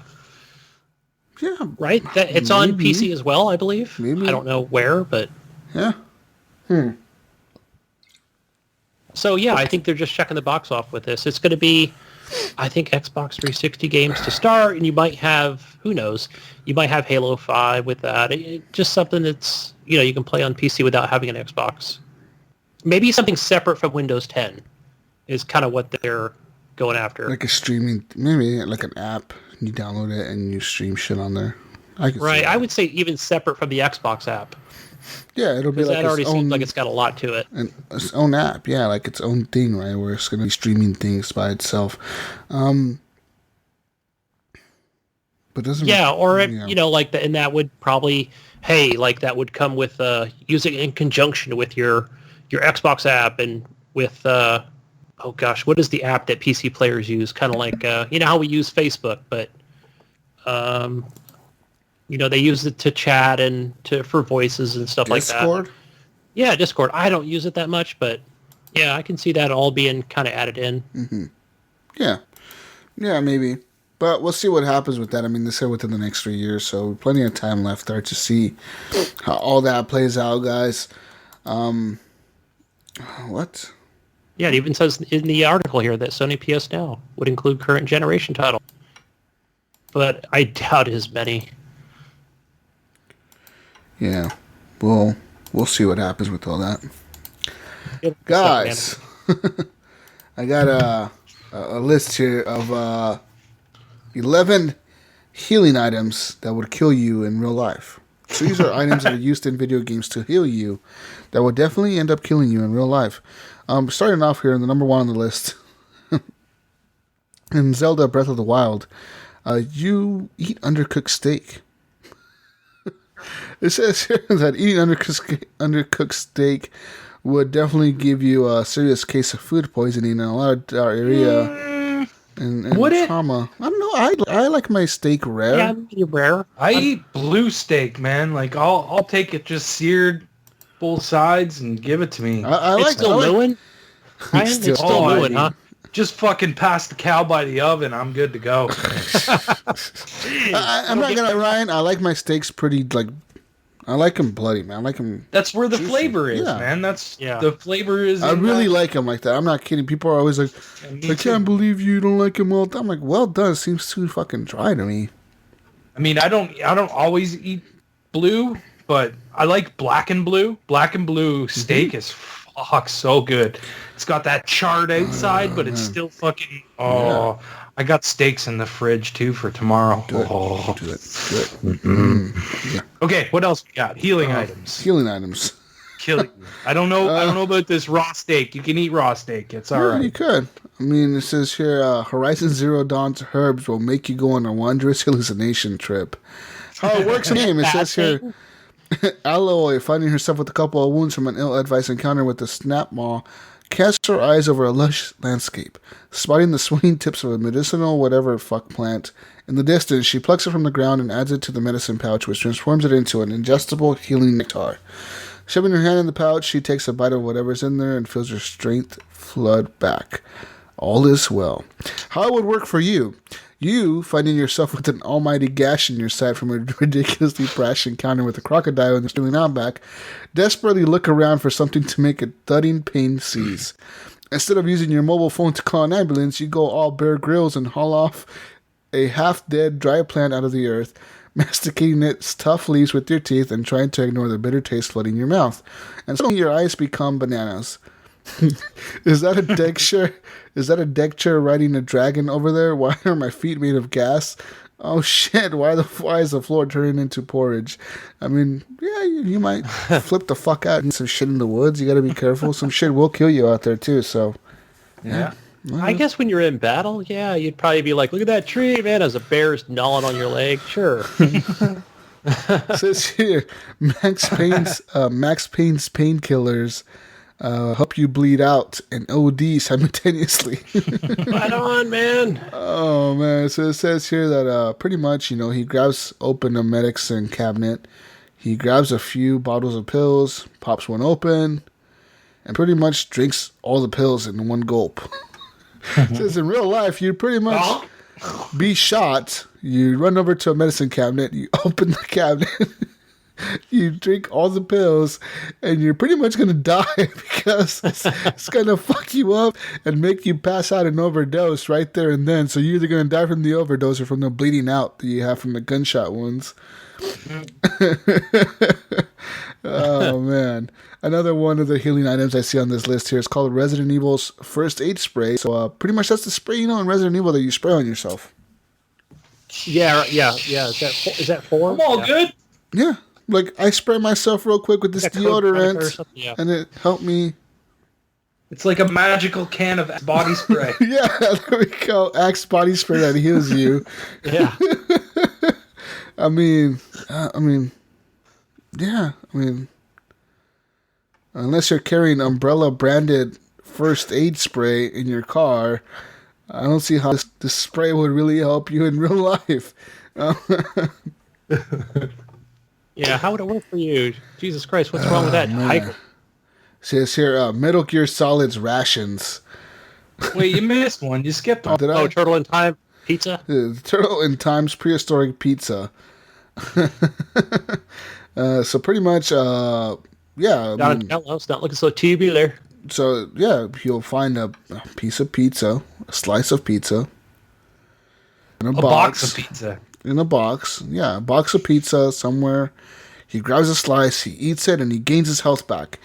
Yeah. Right? It's on PC as well, I believe. Maybe. I don't know where, but... Yeah. So, yeah, I think they're just checking the box off with this. It's going to be, I think, Xbox 360 games to start, and you might have, who knows, you might have Halo 5 with that. Just something that's, you can play on PC without having an Xbox. Maybe something separate from Windows 10 is kind of what they're going after. Like a streaming, maybe like an app. You download it and you stream shit on there. Right, I would say even separate from the Xbox app. Yeah, it'll be like that already its seems own, like it's got a lot to it. Its own app, yeah, like its own thing, right? Where it's going to be streaming things by itself. But doesn't and that would probably, that would come with using it in conjunction with your Xbox app and with what is the app that PC players use? Kind of like how we use Facebook, but they use it to chat and for voices and stuff like that. Discord? Yeah, Discord. I don't use it that much, but yeah, I can see that all being kind of added in. Mm-hmm. Yeah, maybe. But we'll see what happens with that. I mean, they said within the next 3 years, so plenty of time left there to see how all that plays out, guys. What? Yeah, it even says in the article here that Sony PS Now would include current generation title. But I doubt as many. Yeah. Well, we'll see what happens with all that. Guys, I got a list here of 11 healing items that would kill you in real life. So these are items that are used in video games to heal you that would definitely end up killing you in real life. Starting off here, the number one on the list. In Zelda Breath of the Wild, you eat undercooked steak. It says here that eating undercooked steak would definitely give you a serious case of food poisoning in a lot of our area and trauma. I don't know. I like my steak rare. Yeah, medium rare. I eat blue steak, man. Like I'll take it just seared, both sides, and give it to me. It's still Lewin? It's still Lewin, huh? Just fucking pass the cow by the oven. I'm good to go. I'm not gonna, Ryan. I like my steaks pretty I like them bloody, man. I like them. That's where the juicy. flavor is, man. The flavor is. I really like them like that. I'm not kidding. People are always like, I can't believe you don't like them well done. I'm like, well done. It seems too fucking dry to me. I mean, I don't always eat blue, but I like black and blue. Black and blue steak is Fuck, so good. It's got that charred outside, but it's still fucking... Oh, yeah. I got steaks in the fridge, too, for tomorrow. Do it. Yeah. Okay, what else we got? Healing items. Healing items. I don't know about this raw steak. You can eat raw steak. It's all right. You could. I mean, it says here, Horizon Zero Dawn's herbs will make you go on a wondrous hallucination trip. How it works in the game, it says here... Aloy, finding herself with a couple of wounds from an ill-advised encounter with the snap maw, casts her eyes over a lush landscape. Spotting the swinging tips of a medicinal whatever fuck plant in the distance, she plucks it from the ground and adds it to the medicine pouch, which transforms it into an ingestible healing nectar. Shoving her hand in the pouch, she takes a bite of whatever's in there and feels her strength flood back. All is well. How it would work for you? You, finding yourself with an almighty gash in your side from a ridiculously brash encounter with a crocodile in the Australian outback, desperately look around for something to make a thudding pain cease. Instead of using your mobile phone to call an ambulance, you go all Bear Grylls and haul off a half-dead dry plant out of the earth, masticating its tough leaves with your teeth and trying to ignore the bitter taste flooding your mouth. And suddenly your eyes become bananas. Is that a deck chair? Is that a deck chair riding a dragon over there? Why are my feet made of gas? Oh shit! Why is the floor turning into porridge? I mean, yeah, you might flip the fuck out and some shit in the woods. You got to be careful. Some shit will kill you out there too. So, yeah. I guess when you're in battle, yeah, you'd probably be like, "Look at that tree, man!" As a bear's gnawing on your leg. Sure. It says here, Max Payne's painkillers. Help you bleed out and OD simultaneously. Right on, man. Oh, man. So it says here that pretty much, he grabs open a medicine cabinet. He grabs a few bottles of pills, pops one open, and pretty much drinks all the pills in one gulp. It says in real life, you'd pretty much be shot. You run over to a medicine cabinet. You open the cabinet. You drink all the pills, and you're pretty much going to die because it's going to fuck you up and make you pass out and overdose right there and then. So you're either going to die from the overdose or from the bleeding out that you have from the gunshot wounds. Oh, man. Another one of the healing items I see on this list here is called Resident Evil's First Aid Spray. So pretty much that's the spray, in Resident Evil that you spray on yourself. Yeah. Is that 4? I'm all good. Yeah. Like, I spray myself real quick with this deodorant, and it helped me. It's like a magical can of body spray. Yeah, there we go. Axe body spray that heals you. Yeah. I mean, unless you're carrying umbrella-branded first aid spray in your car, I don't see how this spray would really help you in real life. Yeah, how would it work for you? Jesus Christ, what's wrong with that? It says here, Metal Gear Solid's rations. Wait, you missed one. You skipped one. Oh, Turtle in Time pizza? Turtle in Time's prehistoric pizza. So pretty much, yeah. It's not looking so tubular. So, yeah, you'll find a piece of pizza, a slice of pizza, in a box of pizza. In a box, yeah, a box of pizza somewhere. He grabs a slice, he eats it, and he gains his health back.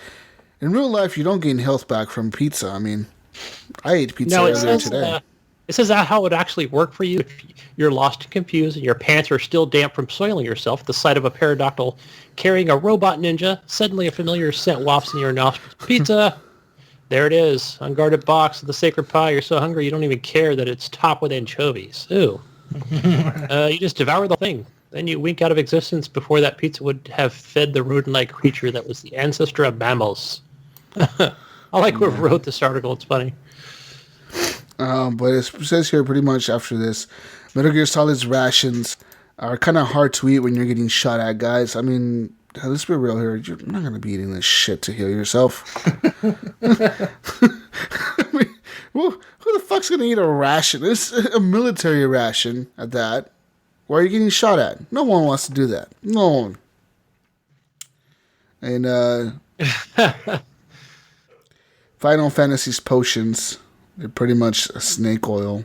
In real life, you don't gain health back from pizza. I mean, I ate pizza earlier today. It says that how it would actually work for you if you're lost and confused and your pants are still damp from soiling yourself at the sight of a pterodactyl carrying a robot ninja. Suddenly a familiar scent wafts in your nostrils. Pizza! There it is, unguarded box of the sacred pie. You're so hungry you don't even care that it's topped with anchovies. Ooh. You just devour the thing. Then you wink out of existence before that pizza would have fed the rodent-like creature that was the ancestor of mammals. I like who wrote this article. It's funny. But it says here pretty much after this, Metal Gear Solid's rations are kind of hard to eat when you're getting shot at, guys. I mean, let's be real here. You're not going to be eating this shit to heal yourself. I mean, well, who the fuck's going to eat a ration? It's a military ration at that. Why are you getting shot at? No one wants to do that. No one. And Final Fantasy's potions, they're pretty much a snake oil.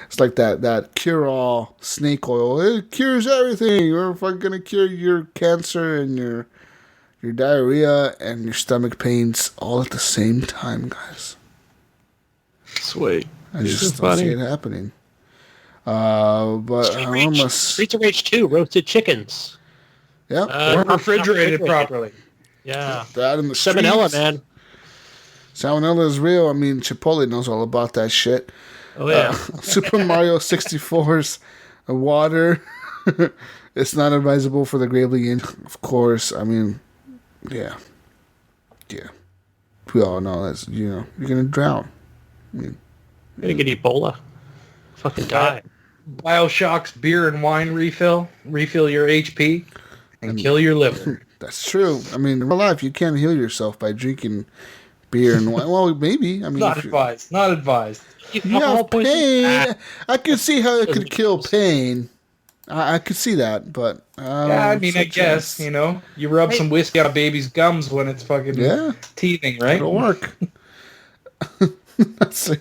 It's like that cure-all snake oil. It cures everything. We're fucking going to cure your cancer and your your diarrhea and your stomach pains all at the same time, guys. Sweet. I just don't see it happening. But Streets of Rage 2, roasted chickens. Yep. Or refrigerated properly. Yeah. That in the Salmonella, streets. man. Salmonella is real. I mean, Chipotle knows all about that shit. Oh, yeah. Super Mario 64's water. It's not advisable for the gravely in. Of course. I mean, yeah. We all know that's, you're going to drown. I mean, You're going to get Ebola. Fucking die. BioShock's beer and wine refill. Refill your HP and kill your liver. That's true. I mean, in real life, you can't heal yourself by drinking beer and wine. Well, maybe. I mean, Not advised. Not advised. You have pain. I could see how it could kill pain. I could see that, but yeah, I mean, I guess you rub some whiskey on a baby's gums when it's fucking teething, right? It'll work. Not saying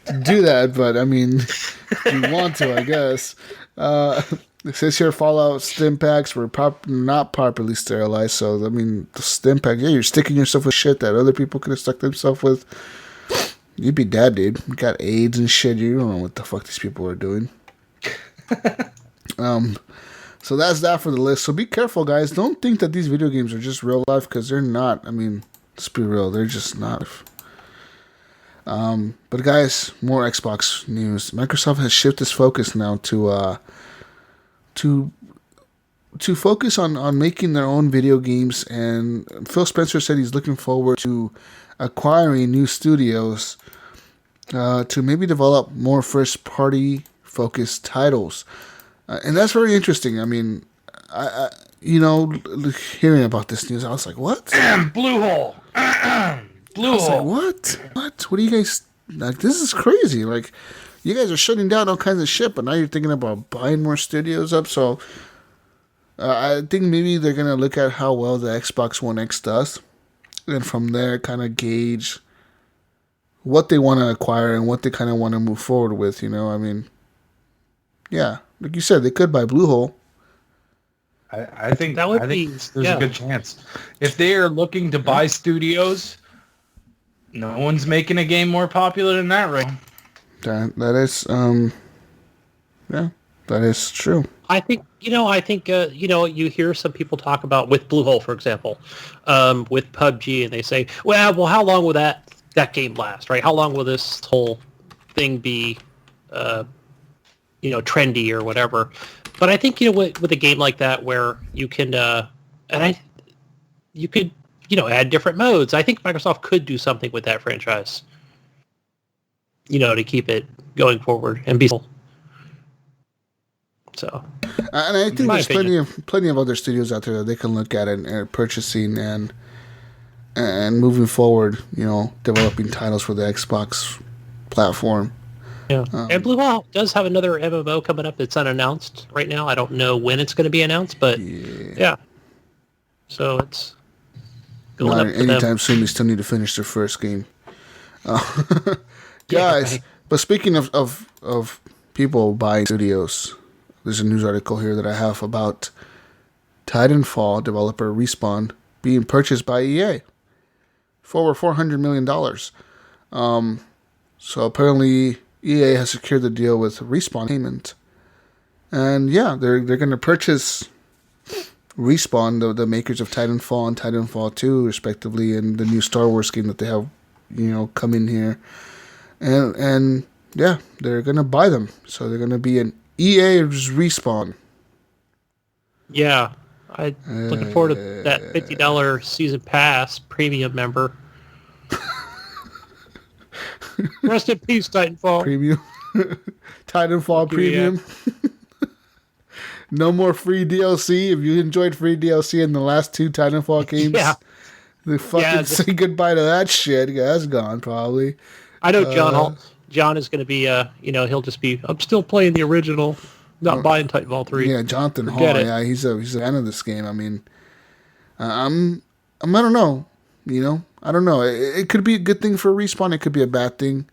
to do that, but I mean, if you want to, I guess. It says here Fallout stim packs were not properly sterilized, so I mean, the stim pack, you're sticking yourself with shit that other people could have stuck themselves with. You'd be dead, dude. You got AIDS and shit. You don't know what the fuck these people are doing. So that's that for the list. So be careful, guys. Don't think that these video games are just real life, because they're not. I mean, let's be real. They're just not. But guys, more Xbox news. Microsoft has shifted its focus now to focus on making their own video games, and Phil Spencer said he's looking forward to acquiring new studios to maybe develop more first-party focused titles, and that's very interesting. I mean, I hearing about this news, I was like, "What? Blue hole." Blue hole. Like, what? What do you guys like? This is crazy. Like, you guys are shutting down all kinds of shit, but now you're thinking about buying more studios up. So, I think maybe they're gonna look at how well the Xbox One X does, and from there, kind of gauge what they want to acquire and what they kind of want to move forward with. I mean, yeah, like you said, they could buy Bluehole. I think there's a good chance. If they are looking to buy studios, no one's making a game more popular than that, right? That is true. I think you hear some people talk about with Bluehole, for example, with PUBG, and they say, well, how long will that game last, right? How long will this whole thing be, trendy or whatever? But I think with a game like that where you can, you could add different modes. I think Microsoft could do something with that franchise, to keep it going forward and be. So, and I think there's plenty of other studios out there that they can look at and purchasing and moving forward. Developing titles for the Xbox platform. Yeah, and Bluehole does have another MMO coming up that's unannounced right now. I don't know when it's going to be announced, but yeah. So it's going up anytime soon. They still need to finish their first game, guys. But speaking of people buying studios, there's a news article here that I have about Titanfall developer Respawn being purchased by EA for over $400 million. So apparently EA has secured the deal with Respawn Payment. And yeah, they're going to purchase Respawn, the makers of Titanfall and Titanfall 2, respectively, and the new Star Wars game that they have, come in here. And yeah, they're going to buy them. So they're going to be an EA's Respawn. Yeah, I'm looking forward to that $50 season pass premium member. Rest in peace, Titanfall. Premium. Titanfall Premium. No more free DLC. If you enjoyed free DLC in the last two Titanfall games, they fucking say goodbye to that shit. Yeah, that's gone probably. I know John is going to be, he'll just be, I'm still playing the original, not buying Titanfall 3. Yeah, Jonathan Hall, yeah, he's a fan of this game. I mean, I don't know, I don't know. It could be a good thing for Respawn. It could be a bad thing.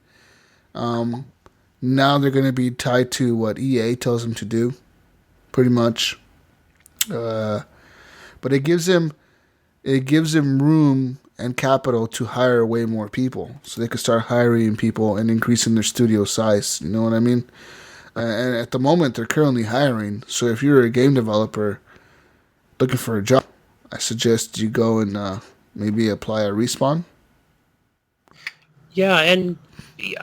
Now they're going to be tied to what EA tells them to do, pretty much. But it gives them it gives them room and capital to hire way more people. So they could start hiring people and increasing their studio size. You know what I mean? And at the moment, they're currently hiring. So if you're a game developer looking for a job, I suggest you go and maybe apply at Respawn. Yeah, and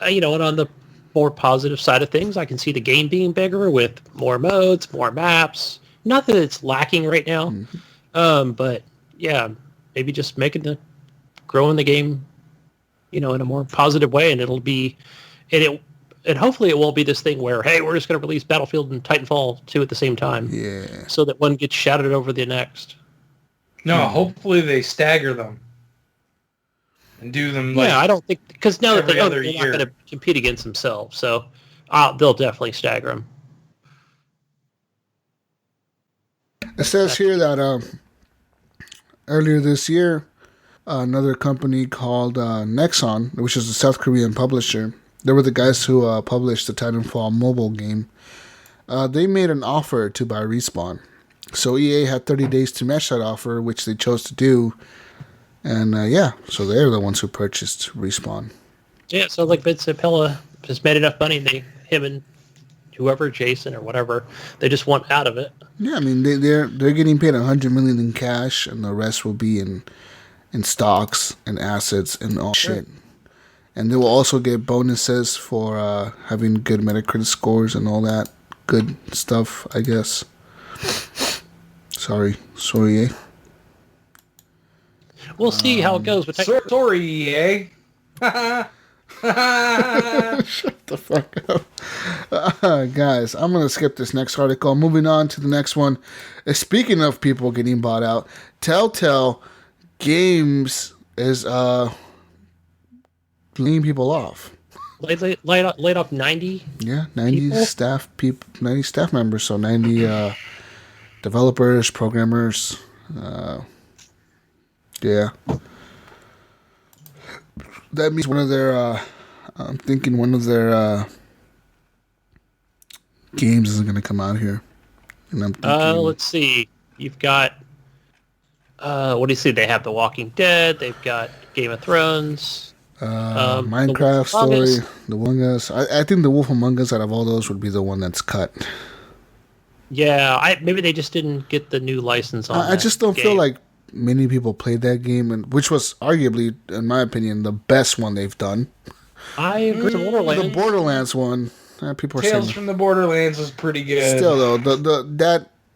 and on the more positive side of things, I can see the game being bigger with more modes, more maps. Not that it's lacking right now, but yeah, maybe just growing the game, in a more positive way, and and hopefully it won't be this thing where, hey, we're just going to release Battlefield and Titanfall 2 at the same time. Yeah. So that one gets shouted over the next. No, hopefully they stagger them. And do them I don't think, because now that they're not year. going to compete against themselves, so they'll definitely stagger them. It says here that earlier this year, another company called Nexon, which is a South Korean publisher, they were the guys who published the Titanfall mobile game. They made an offer to buy Respawn. So EA had 30 days to match that offer, which they chose to do. And so they're the ones who purchased Respawn. Yeah, so like Vince Pella has made enough money, him and whoever, Jason or whatever, they just want out of it. Yeah, I mean they're getting paid $100 million in cash, and the rest will be in stocks and assets and all shit. And they will also get bonuses for having good Metacritic scores and all that good stuff, I guess. Sorry, EA. We'll see how it goes. With sorry, EA. Shut the fuck up. Guys, I'm going to skip this next article. Moving on to the next one. Speaking of people getting bought out, Telltale Games is laying people off. Laid off 90? Yeah, 90 people? 90 staff members, so 90 developers, programmers. Yeah. That means one of their games isn't going to come out here. And I'm thinking, let's see. You've got, what do you see? They have The Walking Dead. They've got Game of Thrones. Minecraft story. The Among Us. I think The Wolf Among Us out of all those would be the one that's cut. Yeah, maybe they just didn't get the new license on I just don't feel like many people played that game, and which was arguably, in my opinion, the best one they've done. I agree. The Borderlands one. People are Tales saying, from the Borderlands was pretty good. Still though,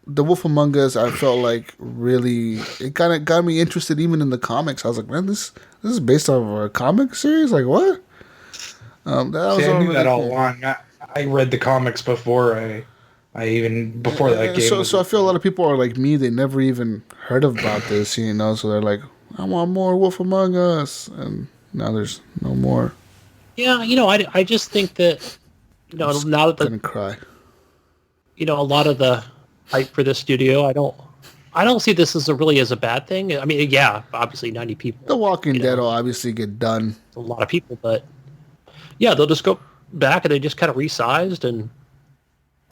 the Wolf Among Us, I felt like really it kind of got me interested even in the comics. I was like, man, this is based off of a comic series. Like what? I knew that all along. I read the comics before before that game. So I feel a lot of people are like me. They never even heard about this, So they're like, I want more Wolf Among Us, and now there's no more. Yeah, I just think that now that gonna cry. A lot of the hype for this studio, I don't see this as a bad thing. I mean, yeah, obviously 90 people. The Walking Dead will obviously get done. A lot of people, but yeah, they'll just go back and they just kind of resized, and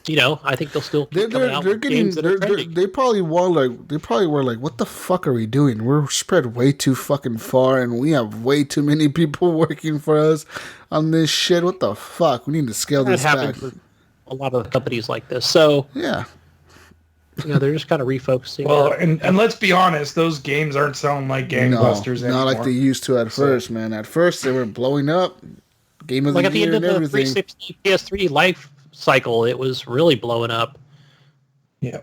I think they'll still keep coming out with games that are trending. They probably were like, what the fuck are we doing? We're spread way too fucking far, and we have way too many people working for us on this shit. What the fuck? We need to scale this back. That happens with a lot of companies like this. So yeah, they're just kind of refocusing. Well, and let's be honest, those games aren't selling like gangbusters anymore. Not like they used to at first, man. At first, they were blowing up. Game of the at the year end of and the everything. 360 PS3 life cycle, it was really blowing up. Yeah.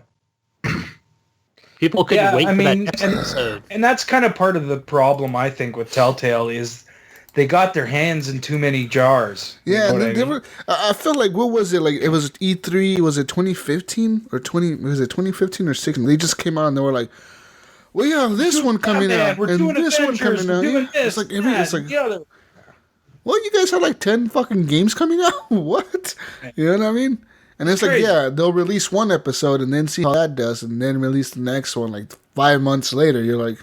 People couldn't wait for that next episode. And that's kind of part of the problem, I think, with Telltale is they got their hands in too many jars. Yeah, I feel like, what was it? Like, it was E3, was it 2015 or 2015 or 16? They just came out and they were like, we have this one coming out, and this one coming out. It's like, well, you guys had like 10 fucking games coming out? What? You know what I mean? And it's like, yeah, they'll release one episode and then see how that does, and then release the next one like 5 months later. You're like,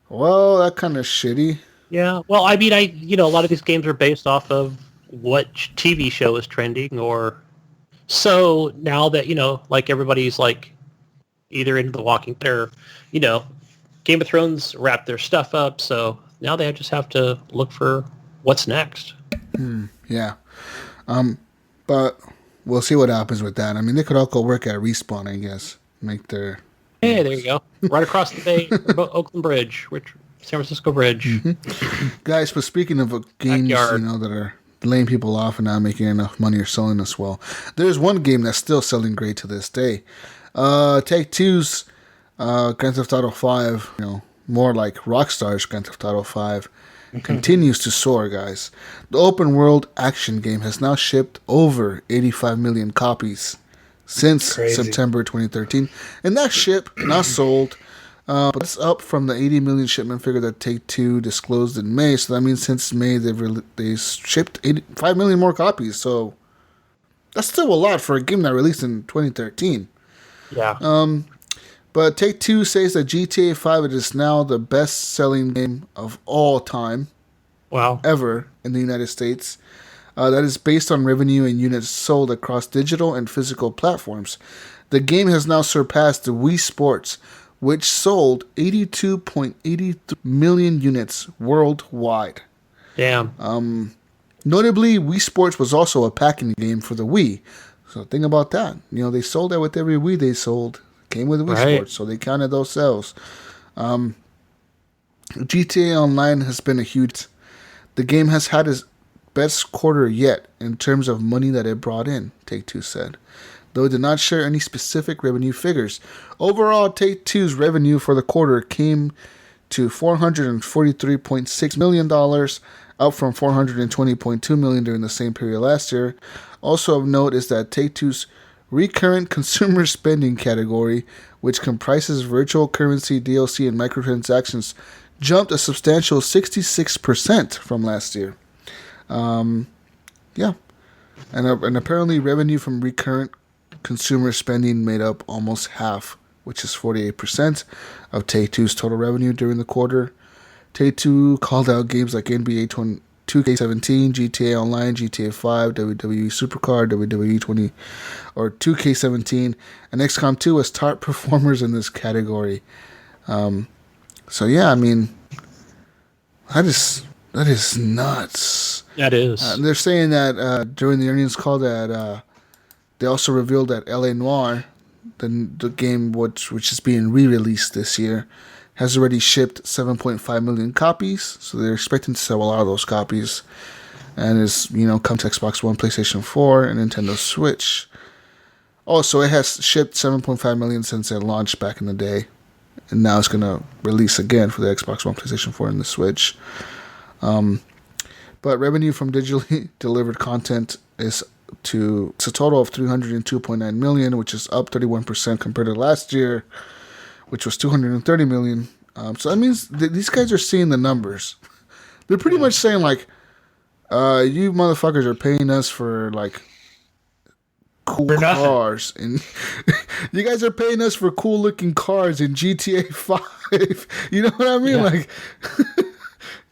well, that kind of shitty. Yeah, well, I mean, a lot of these games are based off of what TV show is trending, or so now that, like everybody's like either into The Walking Dead or, Game of Thrones wrapped their stuff up, so now they just have to look for what's next. Yeah. But we'll see what happens with that. I mean, they could all go work at Respawn, I guess. Make their... Hey, there you go. Right across the bay, Oakland Bridge, San Francisco Bridge. Mm-hmm. Guys, but speaking of games, Backyard. that are laying people off and not making enough money or selling us well, there's one game that's still selling great to this day. Take-Two's Grand Theft Auto 5, more like Rockstar's Grand Theft Auto 5, continues to soar, guys. The open world action game has now shipped over 85 million copies since September 2013, and that shipped, not sold, but it's up from the 80 million shipment figure that Take-Two disclosed in May. So that means since May they shipped 85 million more copies. So that's still a lot for a game that released in 2013. Yeah. But Take-Two says that GTA 5 is now the best-selling game of all time. Wow. Ever in the United States. That is based on revenue and units sold across digital and physical platforms. The game has now surpassed the Wii Sports, which sold 82.83 million units worldwide. Damn. Notably, Wii Sports was also a packing game for the Wii. So think about that. They sold that with every Wii they sold. Came with Wii Sports, so they counted those sales. GTA Online has been a huge... The game has had its best quarter yet in terms of money that it brought in, Take-Two said, though it did not share any specific revenue figures. Overall, Take-Two's revenue for the quarter came to $443.6 million, up from $420.2 million during the same period last year. Also of note is that Take-Two's recurrent consumer spending category, which comprises virtual currency, DLC, and microtransactions, jumped a substantial 66% from last year. Yeah. And apparently revenue from recurrent consumer spending made up almost half, which is 48% of Take-Two's total revenue during the quarter. Take-Two called out games like NBA 2K17, GTA Online, GTA 5, WWE Supercar, WWE 20, or 2K17, and XCOM 2 as top performers in this category. So yeah, I mean, that is nuts. That is. They're saying that during the earnings call that they also revealed that L.A. Noire, the game which is being re-released this year, has already shipped 7.5 million copies. So they're expecting to sell a lot of those copies, and is come to Xbox One, PlayStation 4, and Nintendo Switch. Also, it has shipped 7.5 million since it launched back in the day, and now it's gonna release again for the Xbox One, PlayStation 4, and the Switch. But revenue from digitally delivered content it's a total of $302.9 million, which is up 31% compared to last year, which was $230 million. So that means these guys are seeing the numbers. They're pretty much saying like, you motherfuckers are paying us for like cool cars, and you guys are paying us for cool looking cars in GTA 5. You know what I mean? Yeah. Like,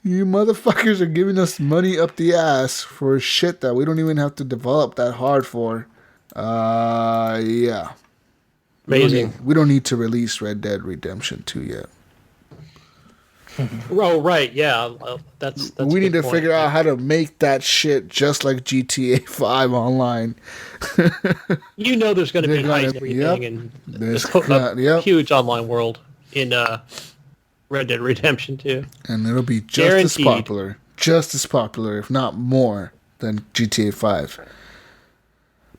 you motherfuckers are giving us money up the ass for shit that we don't even have to develop that hard for. Yeah. Amazing. We don't need to release Red Dead Redemption 2 yet. Oh, right. Yeah. That's we need to figure out how to make that shit just like GTA 5 online. There's going to be heist everything, and there's a huge online world in Red Dead Redemption 2. And it'll be just as popular, if not more, than GTA 5.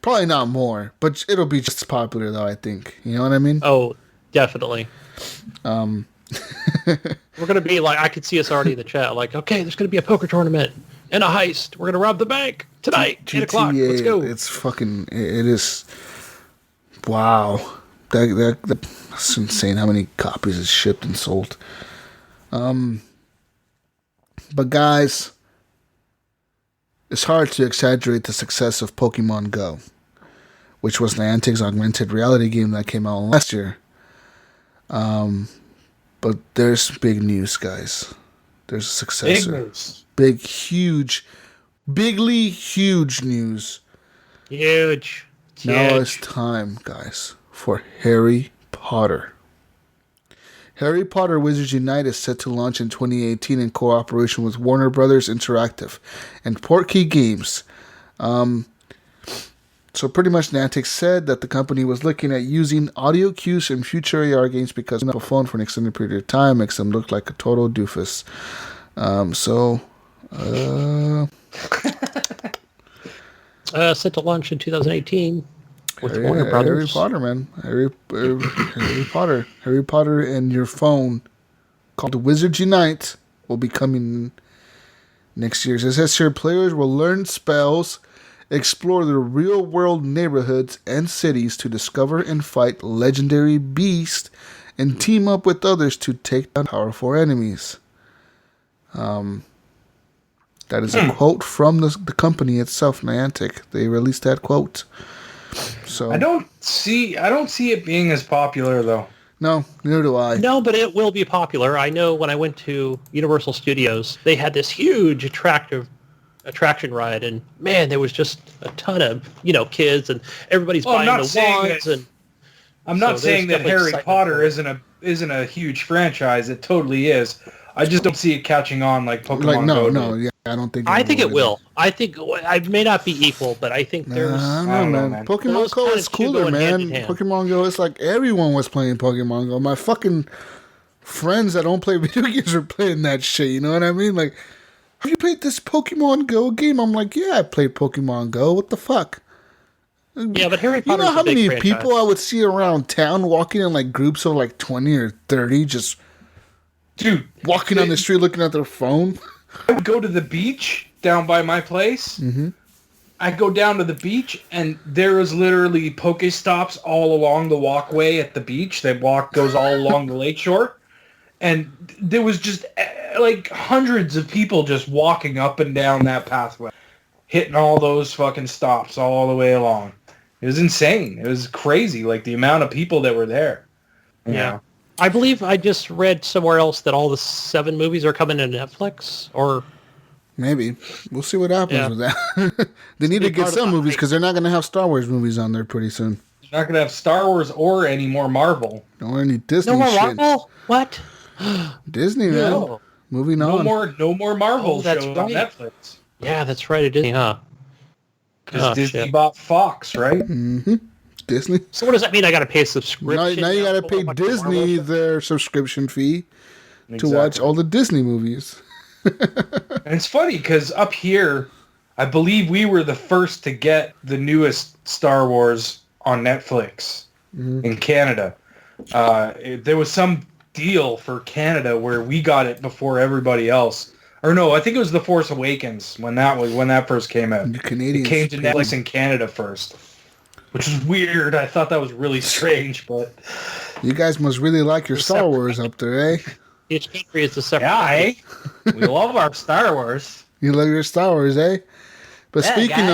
Probably not more, but it'll be just as popular, though, I think. You know what I mean? Oh, definitely. We're going to be like, I could see us already in the chat, like, okay, there's going to be a poker tournament and a heist. We're going to rob the bank tonight, 8 o'clock. Let's go. It's fucking, it is, wow. That's insane how many copies is shipped and sold. But guys, it's hard to exaggerate the success of Pokemon Go, which was Niantic's augmented reality game that came out last year. But there's big news, guys. There's a successor. Big news. Bigly huge news. Huge. Now it's time, guys, for Harry Potter. Harry Potter Wizards Unite is set to launch in 2018 in cooperation with Warner Brothers Interactive and Portkey Games. So pretty much Niantic said that the company was looking at using audio cues in future AR games because a phone for an extended period of time makes them look like a total doofus. Set to launch in 2018 with Warner Brothers. Harry Potter, man. Harry Potter. Harry Potter and your phone called Wizards Unite will be coming next year. It says here players will learn spells, explore the real-world neighborhoods and cities to discover and fight legendary beasts, and team up with others to take down powerful enemies. That is a quote from the company itself, Niantic. They released that quote. So I don't see it being as popular though. No, neither do I. No, but it will be popular. I know when I went to Universal Studios, they had this huge attraction ride, and man, there was just a ton of kids, and everybody's buying the wands. And I'm not saying that Harry Potter isn't a huge franchise. It totally is. I just don't see it catching on like Pokemon Go. No, yeah, I don't think. I think it will. I think it may not be equal, but I think there's. I don't know, man. Pokemon Go is cooler, man. Pokemon Go is like everyone was playing Pokemon Go. My fucking friends that don't play video games are playing that shit. You know what I mean? Like, have you played this Pokemon Go game? I'm like, yeah, I played Pokemon Go. What the fuck? Yeah, but Harry Potter's you know how many franchise. people I would see around town walking in like groups of like 20 or 30 just. Dude, walking on the street looking at their phone. I would go to the beach down by my place. Mm-hmm. I'd go down to the beach, and there is literally Pokestops all along the walkway at the beach. That walk goes all along the lakeshore. And there was just like hundreds of people just walking up and down that pathway, hitting all those fucking stops all the way along. It was insane. It was crazy, like the amount of people that were there. Yeah. I believe I just read somewhere else that all the 7 movies are coming to Netflix, or maybe we'll see what happens with that. They need to get some movies because they're not going to have Star Wars movies on there pretty soon. They're not going to have Star Wars or any more Marvel. Or any Disney. No more shit. Marvel? What? Disney, man. No. Moving on. No more Marvel shows right. on Netflix. Yeah, that's right. It Disney, huh? Because Disney bought Fox, right? Mm-hmm. Disney. So what does that mean? I got to pay a subscription? Now you got to pay Disney their subscription fee to watch all the Disney movies. And it's funny because up here, I believe we were the first to get the newest Star Wars on Netflix in Canada. There was some deal for Canada where we got it before everybody else. Or no, I think it was The Force Awakens when that first came out. It came to Netflix in Canada first. Which is weird. I thought that was really strange, but... You guys must really like your Star Wars up there, eh? Each country is a separate... Yeah, eh? We love our Star Wars. You love your Star Wars, eh? But speaking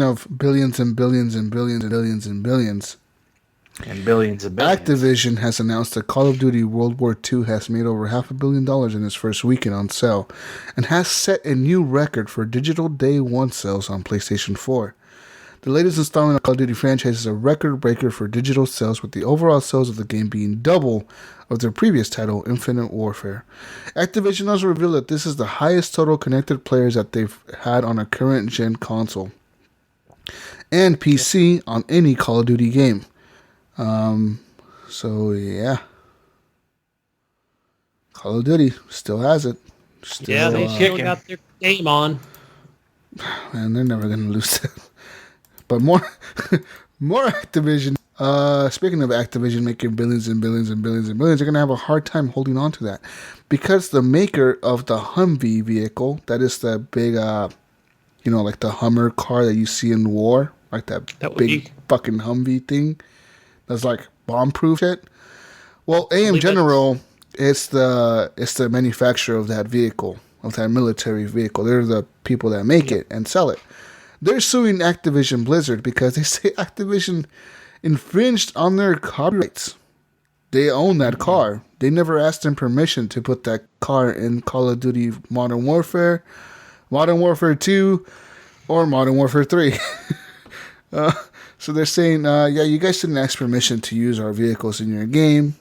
of billions and billions and billions and billions and billions... And billions and billions. Activision has announced that Call of Duty World War II has made over $500 million in its first weekend on sale and has set a new record for digital day one sales on PlayStation 4. The latest installment of Call of Duty franchise is a record breaker for digital sales, with the overall sales of the game being double of their previous title, Infinite Warfare. Activision also revealed that this is the highest total connected players that they've had on a current-gen console and PC on any Call of Duty game. So yeah. Call of Duty still has it. They still got their game on. Man, they're never going to lose that. But more Activision. Speaking of Activision making billions and billions and billions and billions, they're going to have a hard time holding on to that. Because the maker of the Humvee vehicle, that is the big, like the Hummer car that you see in war, like that big fucking Humvee thing, that's like bomb-proof shit. Well, AM General is the manufacturer of that vehicle, of that military vehicle. They're the people that make it and sell it. They're suing Activision Blizzard because they say Activision infringed on their copyrights. They own that car. They never asked them permission to put that car in Call of Duty Modern Warfare, Modern Warfare 2, or Modern Warfare 3. So they're saying, you guys didn't ask permission to use our vehicles in your game.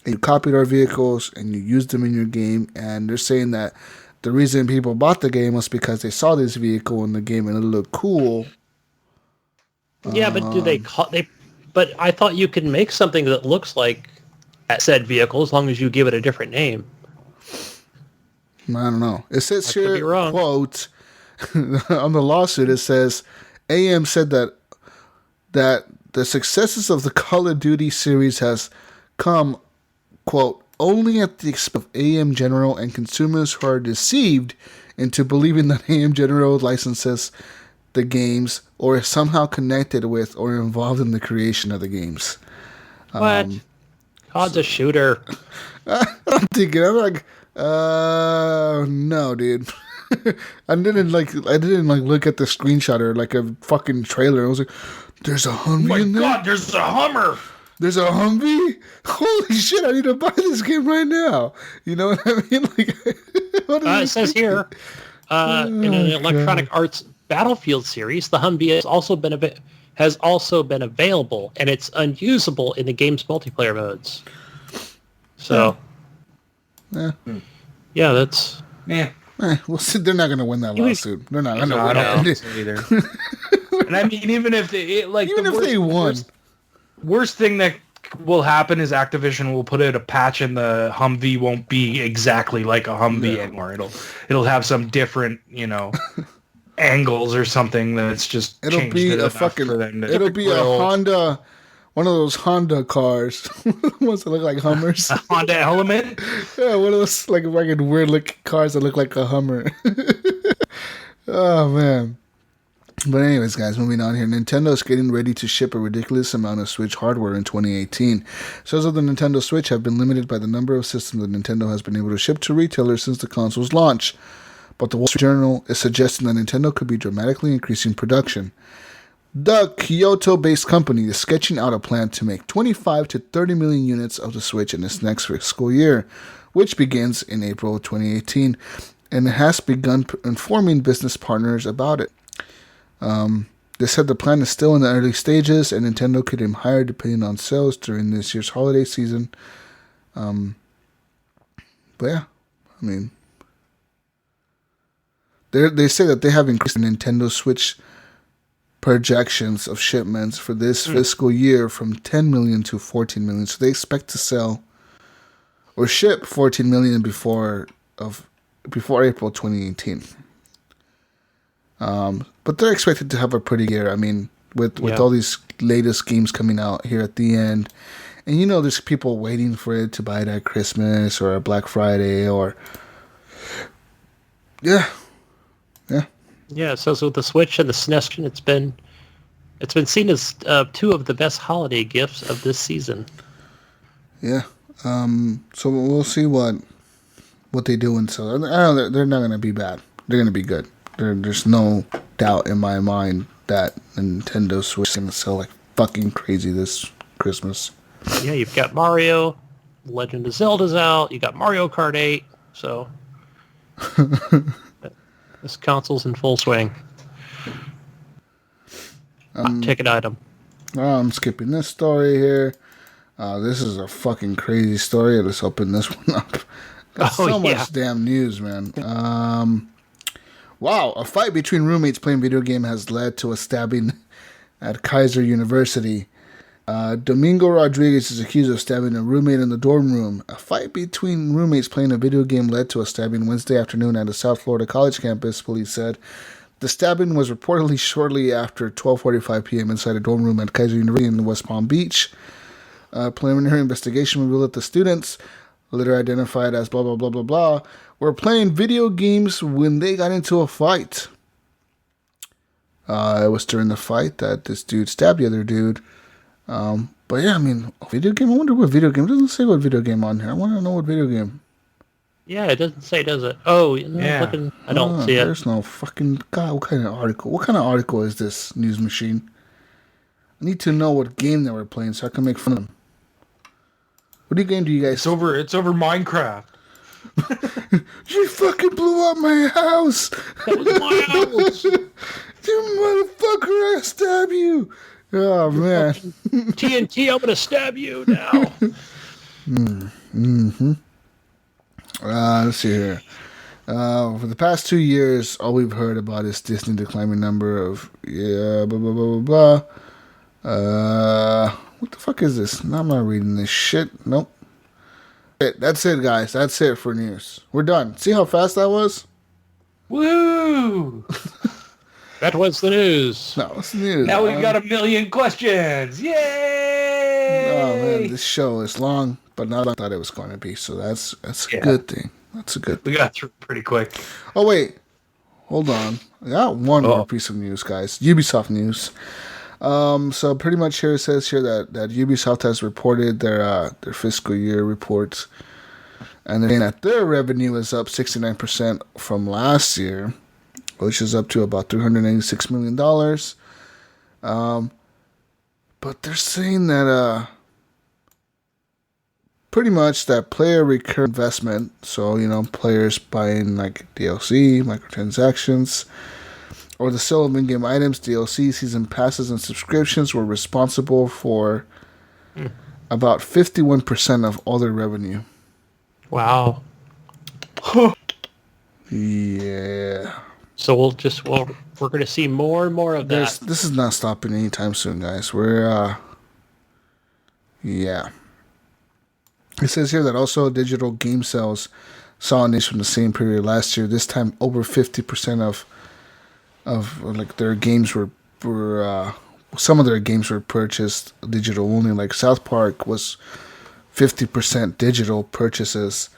and you copied our vehicles and you used them in your game, and they're saying that the reason people bought the game was because they saw this vehicle in the game and it looked cool. Yeah, but do they But I thought you could make something that looks like that said vehicle as long as you give it a different name. I don't know. It says here, quote, on the lawsuit, it says, AM said that the successes of the Call of Duty series has come, quote, only at the expense of AM General and consumers who are deceived into believing that AM General licenses the games or is somehow connected with or involved in the creation of the games. What? COD's a shooter. I'm thinking, I'm like, no, dude. I didn't look at the screenshot or like a fucking trailer. I was like, there's a Humvee in there? Oh my God, there's a Hummer! There's a Humvee? Holy shit, I need to buy this game right now. You know what I mean? Like, it says here, in an Electronic Arts Battlefield series, the Humvee has also been available, and it's unusable in the game's multiplayer modes. So, yeah, that's... Yeah. Well, see, they're not going to win that lawsuit. They're not going to win it either. And I mean, even if they won, worst thing that will happen is Activision will put out a patch and the Humvee won't be exactly like a Humvee anymore. It'll have some different, angles or something that's just it'll be a fucking it'll be a Honda, one of those Honda cars. Ones that look like Hummers. A Honda Element? Yeah, one of those like fucking weird looking cars that look like a Hummer. Oh man. But anyways, guys, moving on here. Nintendo is getting ready to ship a ridiculous amount of Switch hardware in 2018. Sales of the Nintendo Switch have been limited by the number of systems that Nintendo has been able to ship to retailers since the console's launch. But the Wall Street Journal is suggesting that Nintendo could be dramatically increasing production. The Kyoto-based company is sketching out a plan to make 25 to 30 million units of the Switch in its next fiscal year, which begins in April 2018, and has begun informing business partners about it. They said the plan is still in the early stages, and Nintendo could aim higher depending on sales during this year's holiday season. But yeah, I mean, they say that they have increased the Nintendo Switch projections of shipments for this fiscal year from 10 million to 14 million. So they expect to sell or ship 14 million before April 2018. But they're expected to have a pretty year. I mean, with all these latest games coming out here at the end, and there's people waiting for it to buy it at Christmas or at Black Friday or yeah. So with the Switch and the SNES, it's been seen as two of the best holiday gifts of this season. Yeah. So we'll see what they do and so. I don't know, they're not going to be bad. They're going to be good. There's no doubt in my mind that Nintendo Switch is going to sell like fucking crazy this Christmas. Yeah, you've got Mario, Legend of Zelda's out, you got Mario Kart 8, so this console's in full swing. Ticket item. I'm skipping this story here. This is a fucking crazy story. Let's open this one up. Got so much damn news, man. Wow, a fight between roommates playing video game has led to a stabbing at Kaiser University. Domingo Rodriguez is accused of stabbing a roommate in the dorm room. A fight between roommates playing a video game led to a stabbing Wednesday afternoon at a South Florida college campus, police said. The stabbing was reportedly shortly after 12:45 p.m. inside a dorm room at Kaiser University in West Palm Beach. Preliminary investigation revealed that the students, later identified as blah, blah, blah, blah, blah, were playing video games when they got into a fight. It was during the fight that this dude stabbed the other dude. But yeah, I mean, video game? I wonder what video game. It doesn't say what video game on here. I want to know what video game. Yeah, it doesn't say, does it? Oh, yeah. I don't see it. There's no fucking... God, what kind of article? What kind of article is this, news machine? I need to know what game they were playing so I can make fun of them. What game do you guys... It's over Minecraft. You fucking blew up my house! That was my house! You motherfucker, I stab you! Oh, man. TNT, I'm gonna stab you now. Let's see here. For the past 2 years, all we've heard about is Disney declining number of blah blah blah blah blah. What the fuck is this? No, I'm not reading this shit. Nope. That's it, guys. That's it for news. We're done. See how fast that was? Woo! That was the news. No, it's the news. Now we've got 1 million questions. Yay! Oh man, this show is long, but not like I thought it was going to be. So that's a good thing. That's a good thing. We got through pretty quick. Oh wait, hold on. I got one more piece of news, guys. Ubisoft news. So pretty much here it says here that Ubisoft has reported their fiscal year reports, and they're saying that their revenue is up 69% from last year, which is up to about $386 million. But they're saying that pretty much that player recurrent investment, so players buying like DLC, microtransactions, or the sale of in-game items, DLC, season passes, and subscriptions were responsible for about 51% of all their revenue. Wow. Yeah. So we're going to see more and more of that. This is not stopping anytime soon, guys. We're yeah. It says here that also digital game sales saw an increase from the same period last year. This time, over 50% of like their games were some of their games were purchased digital only. Like South Park was 50% digital purchases,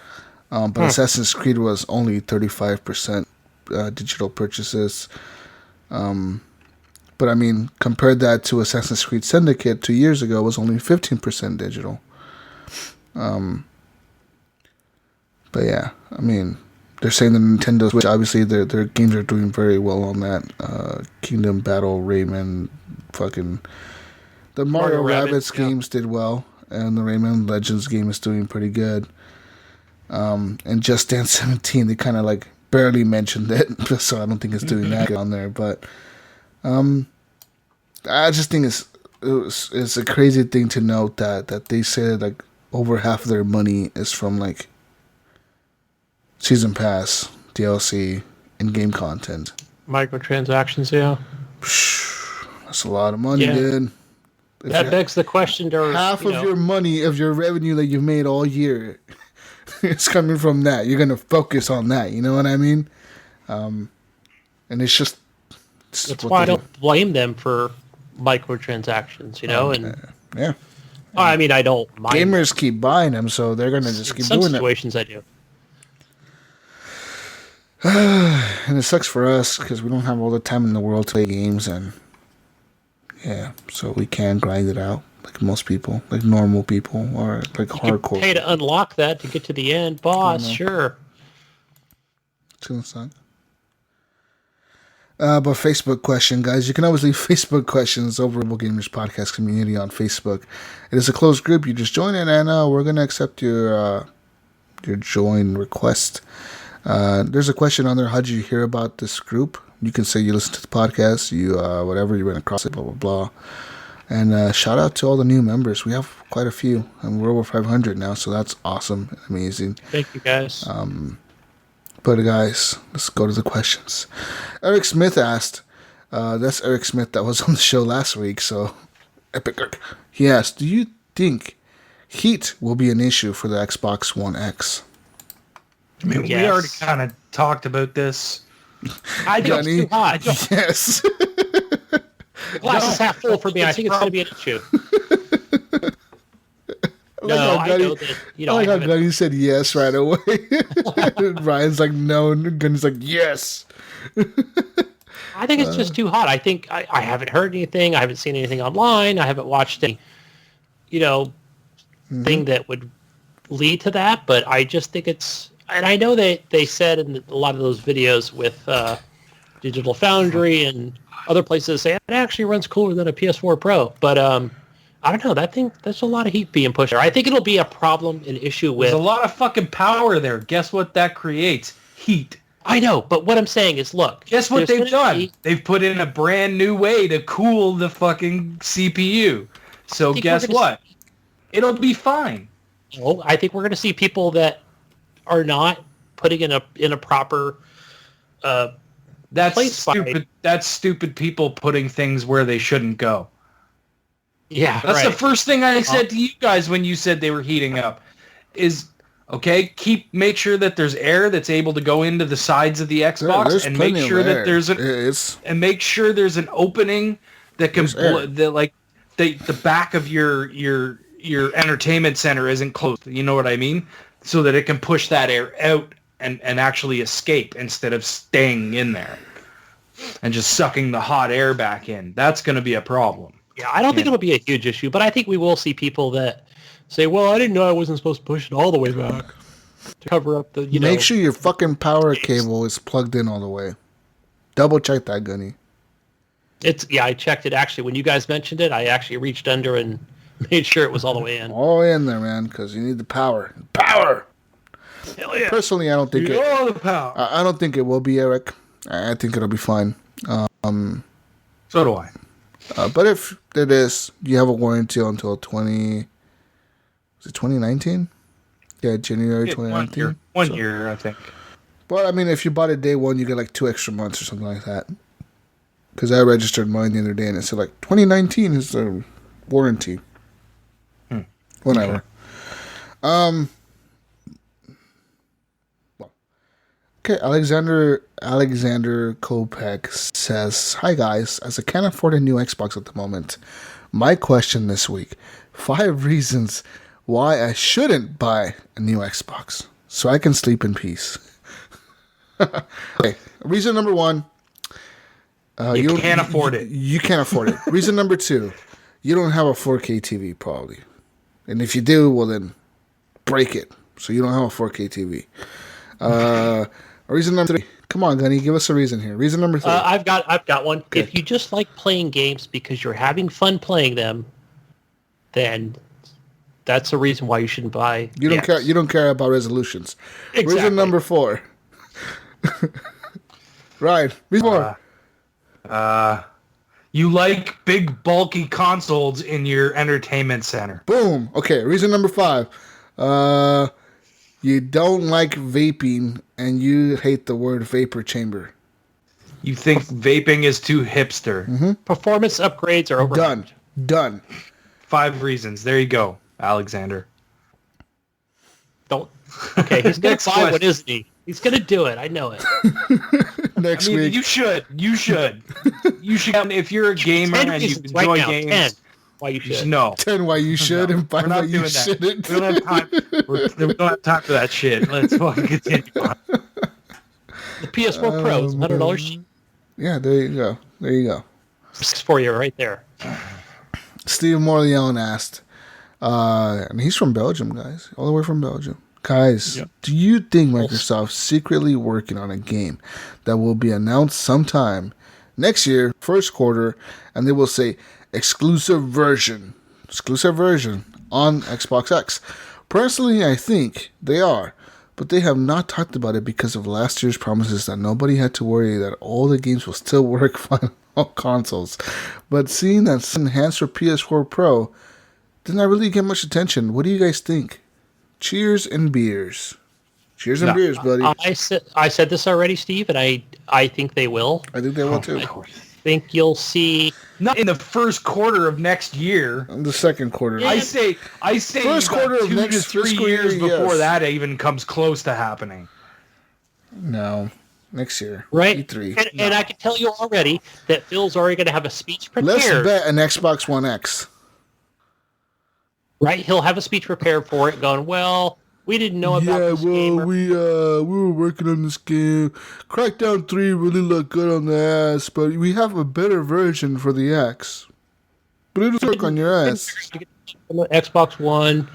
but Assassin's Creed was only 35% digital purchases. But I mean, compared that to Assassin's Creed Syndicate 2 years ago, it was only 15% digital. But yeah, I mean, they're saying the Nintendo Switch, obviously their games are doing very well on that. Kingdom Battle, Rayman, fucking the Mario Rabbids games did well, and the Rayman Legends game is doing pretty good. And Just Dance 17, they kind of like barely mentioned it, so I don't think it's doing that good on there. But I just think it's a crazy thing to note that they say like over half of their money is from like season pass, DLC, in-game content. Microtransactions, yeah. That's a lot of money, dude. That begs the question, half of your money, of your revenue that you've made all year, it's coming from that. You're going to focus on that, you know what I mean? And it's just... That's why I don't blame them for microtransactions, and... Yeah. I mean, I don't mind. Gamers keep buying them, so they're going to just keep doing it. In some situations, I do. And it sucks for us because we don't have all the time in the world to play games, and yeah, so we can grind it out like most people, like normal people, or like hardcore. You pay to unlock that to get to the end, boss. Sure. It's gonna suck. But Facebook question, guys. You can always leave Facebook questions over Rebel Gamers Podcast community on Facebook. It is a closed group. You just join it, and we're gonna accept your join request. There's a question on there. How did you hear about this group? You can say you listen to the podcast, you whatever, you ran across it, blah blah blah. And shout out to all the new members. We have quite a few, and we're over 500 now, so that's awesome, amazing. Thank you, guys. But guys, let's go to the questions. Eric Smith asked. That's Eric Smith that was on the show last week. So epic. He asked, "Do you think heat will be an issue for the Xbox One X?" I mean, we already kind of talked about this. I think it's too hot. Yes. The glass is half full for me. I think it's going to be an issue. I know that. I like how Gunny said yes right away. Ryan's like no, and Gunny's like yes. I think it's just too hot. I think I haven't heard anything. I haven't seen anything online. I haven't watched any, thing that would lead to that. But I just think it's. And I know they said in a lot of those videos with Digital Foundry and other places say it actually runs cooler than a PS4 Pro. But I don't know. There's a lot of heat being pushed there. I think it'll be a problem, an issue with... There's a lot of fucking power there. Guess what that creates? Heat. I know, but what I'm saying is, look... Guess what they've done? They've put in a brand new way to cool the fucking CPU. So guess what? It'll be fine. No, I think we're going to see people that are not putting in a proper that's place stupid. That's stupid people putting things where they shouldn't go. Yeah, that's right. the first thing I said to you guys when you said they were heating up. Is okay. Make sure that there's air that's able to go into the sides of the Xbox, and make sure that make sure there's an opening that can the back of your entertainment center isn't closed. You know what I mean? So that it can push that air out and actually escape instead of staying in there and just sucking the hot air back in. That's going to be a problem. Yeah, I don't think it'll be a huge issue, but I think we will see people that say, well, I didn't know I wasn't supposed to push it all the way back to cover up the, Make sure your fucking power cable is plugged in all the way. Double check that, Gunny. I checked it actually. When you guys mentioned it, I actually reached under and made sure it was all the way in. All the way in there, man, because you need the power. Power! Hell yeah. Personally, I don't think the power. I don't think it will be, Eric. I think it'll be fine. So do I. But if it is, you have a warranty until 2019? Yeah, January 2019. One year, I think. But, I mean, if you bought it day one, you get like 2 extra months or something like that. Because I registered mine the other day, and it said, like, 2019 is the warranty. Whatever. Okay, Alexander Kopek says, "Hi guys, as I can't afford a new Xbox at the moment, my question this week: 5 reasons why I shouldn't buy a new Xbox so I can sleep in peace." Okay, reason number 1: you can't afford it. You can't afford it. Reason number 2: you don't have a 4K TV probably, and if you do, well then break it so you don't have a 4K TV. Reason number 3. Come on, Gunny, give us a reason here. Reason number 3. I've got one. Okay. If you just like playing games because you're having fun playing them, then that's a reason why you shouldn't buy. You don't care. You don't care about resolutions. Exactly. Reason number 4. Right. Reason 4. You like big bulky consoles in your entertainment center. Boom. Okay. Reason number 5. You don't like vaping and you hate the word vapor chamber. You think vaping is too hipster. Mm-hmm. Performance upgrades are over. Done. 5 reasons. There you go, Alexander. Don't. Okay, he's going to buy one, isn't he? He's going to do it. I know it. Next week. You should. You should. If you're a gamer and you enjoy games. 10. Why you should. No. 10 why you should and 5 why you shouldn't. We don't have time. We don't have time for that shit. Let's fucking continue on. The PS4 Pro is $100. Yeah, there you go. It's for you right there. Steve Morleone asked, and he's from Belgium, guys. All the way from Belgium. Guys, do you think Microsoft's secretly working on a game that will be announced sometime next year, first quarter, and they will say exclusive version on Xbox X? Personally, I think they are, but they have not talked about it because of last year's promises that nobody had to worry that all the games will still work fine on all consoles. But seeing that it's enhanced for PS4 Pro did not really get much attention. What do you guys think? Cheers and beers. Cheers and beers, buddy. I said this already, Steve, and I think they will. I think they will too. I think you'll see. Not in the first quarter of next year. In the second quarter. I say first quarter of 2 next to 3 years before that even comes close to happening. No. Next year. Right. E3. And I can tell you already that Phil's already going to have a speech prepared. Let's bet an Xbox One X. Right? He'll have a speech prepared for it going, well, we didn't know about this game. we were working on this game. Crackdown 3 really looked good on the ass, but we have a better version for the X. But it'll work on your ass. Xbox One.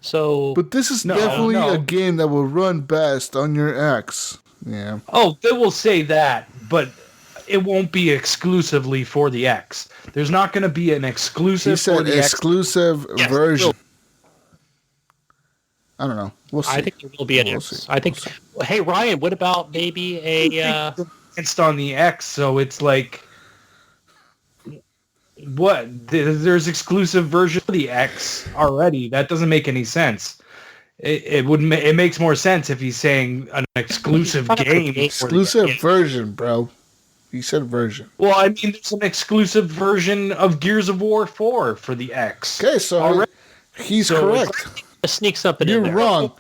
So, but this is definitely a game that will run best on your X. Yeah. Oh, they will say that, but it won't be exclusively for the X. There's not going to be an exclusive for the exclusive version. I don't know. We'll see. I think there will be an X. I think. Hey, Ryan, what about maybe a? It's on the X, so it's like What? There's exclusive version of the X already. That doesn't make any sense. It wouldn't. It makes more sense if he's saying an exclusive game. Exclusive version, bro. He said version. Well, I mean, there's an exclusive version of Gears of War 4 for the X. Okay, so he's correct. Sneak something in there. You're wrong.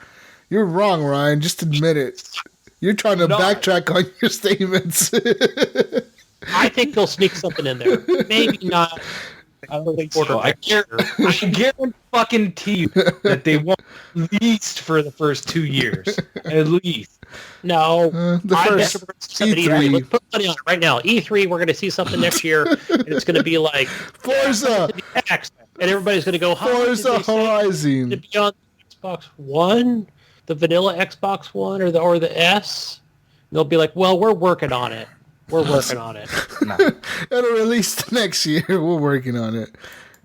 You're wrong, Ryan. Just admit it. You're trying to backtrack on your statements. I think they'll sneak something in there. Maybe not. I don't think so. I guarantee you that they won't at least for the first 2 years. At least. No. The first E3. Let's put money on it right now. E3, we're going to see something next year, and it's going to be like Forza X, and everybody's going to go, Forza Horizon. To be on Xbox One, the vanilla Xbox One, or the S. And they'll be like, well, we're working on it. We're working on it. It'll release next year. We're working on it.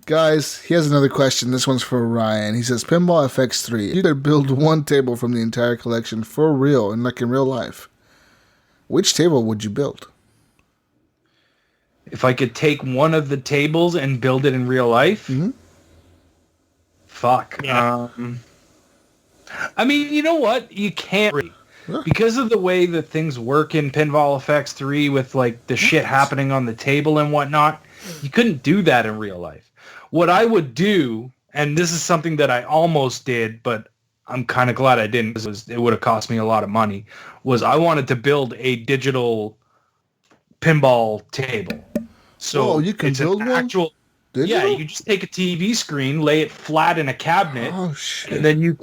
Guys, he has another question. This one's for Ryan. He says, Pinball FX3. You could build one table from the entire collection for real, and like in real life. Which table would you build? If I could take one of the tables and build it in real life? Mm-hmm. Fuck. Yeah. I mean, you know what? You can't really. Because of the way that things work in Pinball FX3 with like the shit happening on the table and whatnot, you couldn't do that in real life. What I would do, and this is something that I almost did, but I'm kind of glad I didn't because it would have cost me a lot of money, was I wanted to build a digital pinball table. So you can build one? Actual, yeah, you just take a TV screen, lay it flat in a cabinet, and then you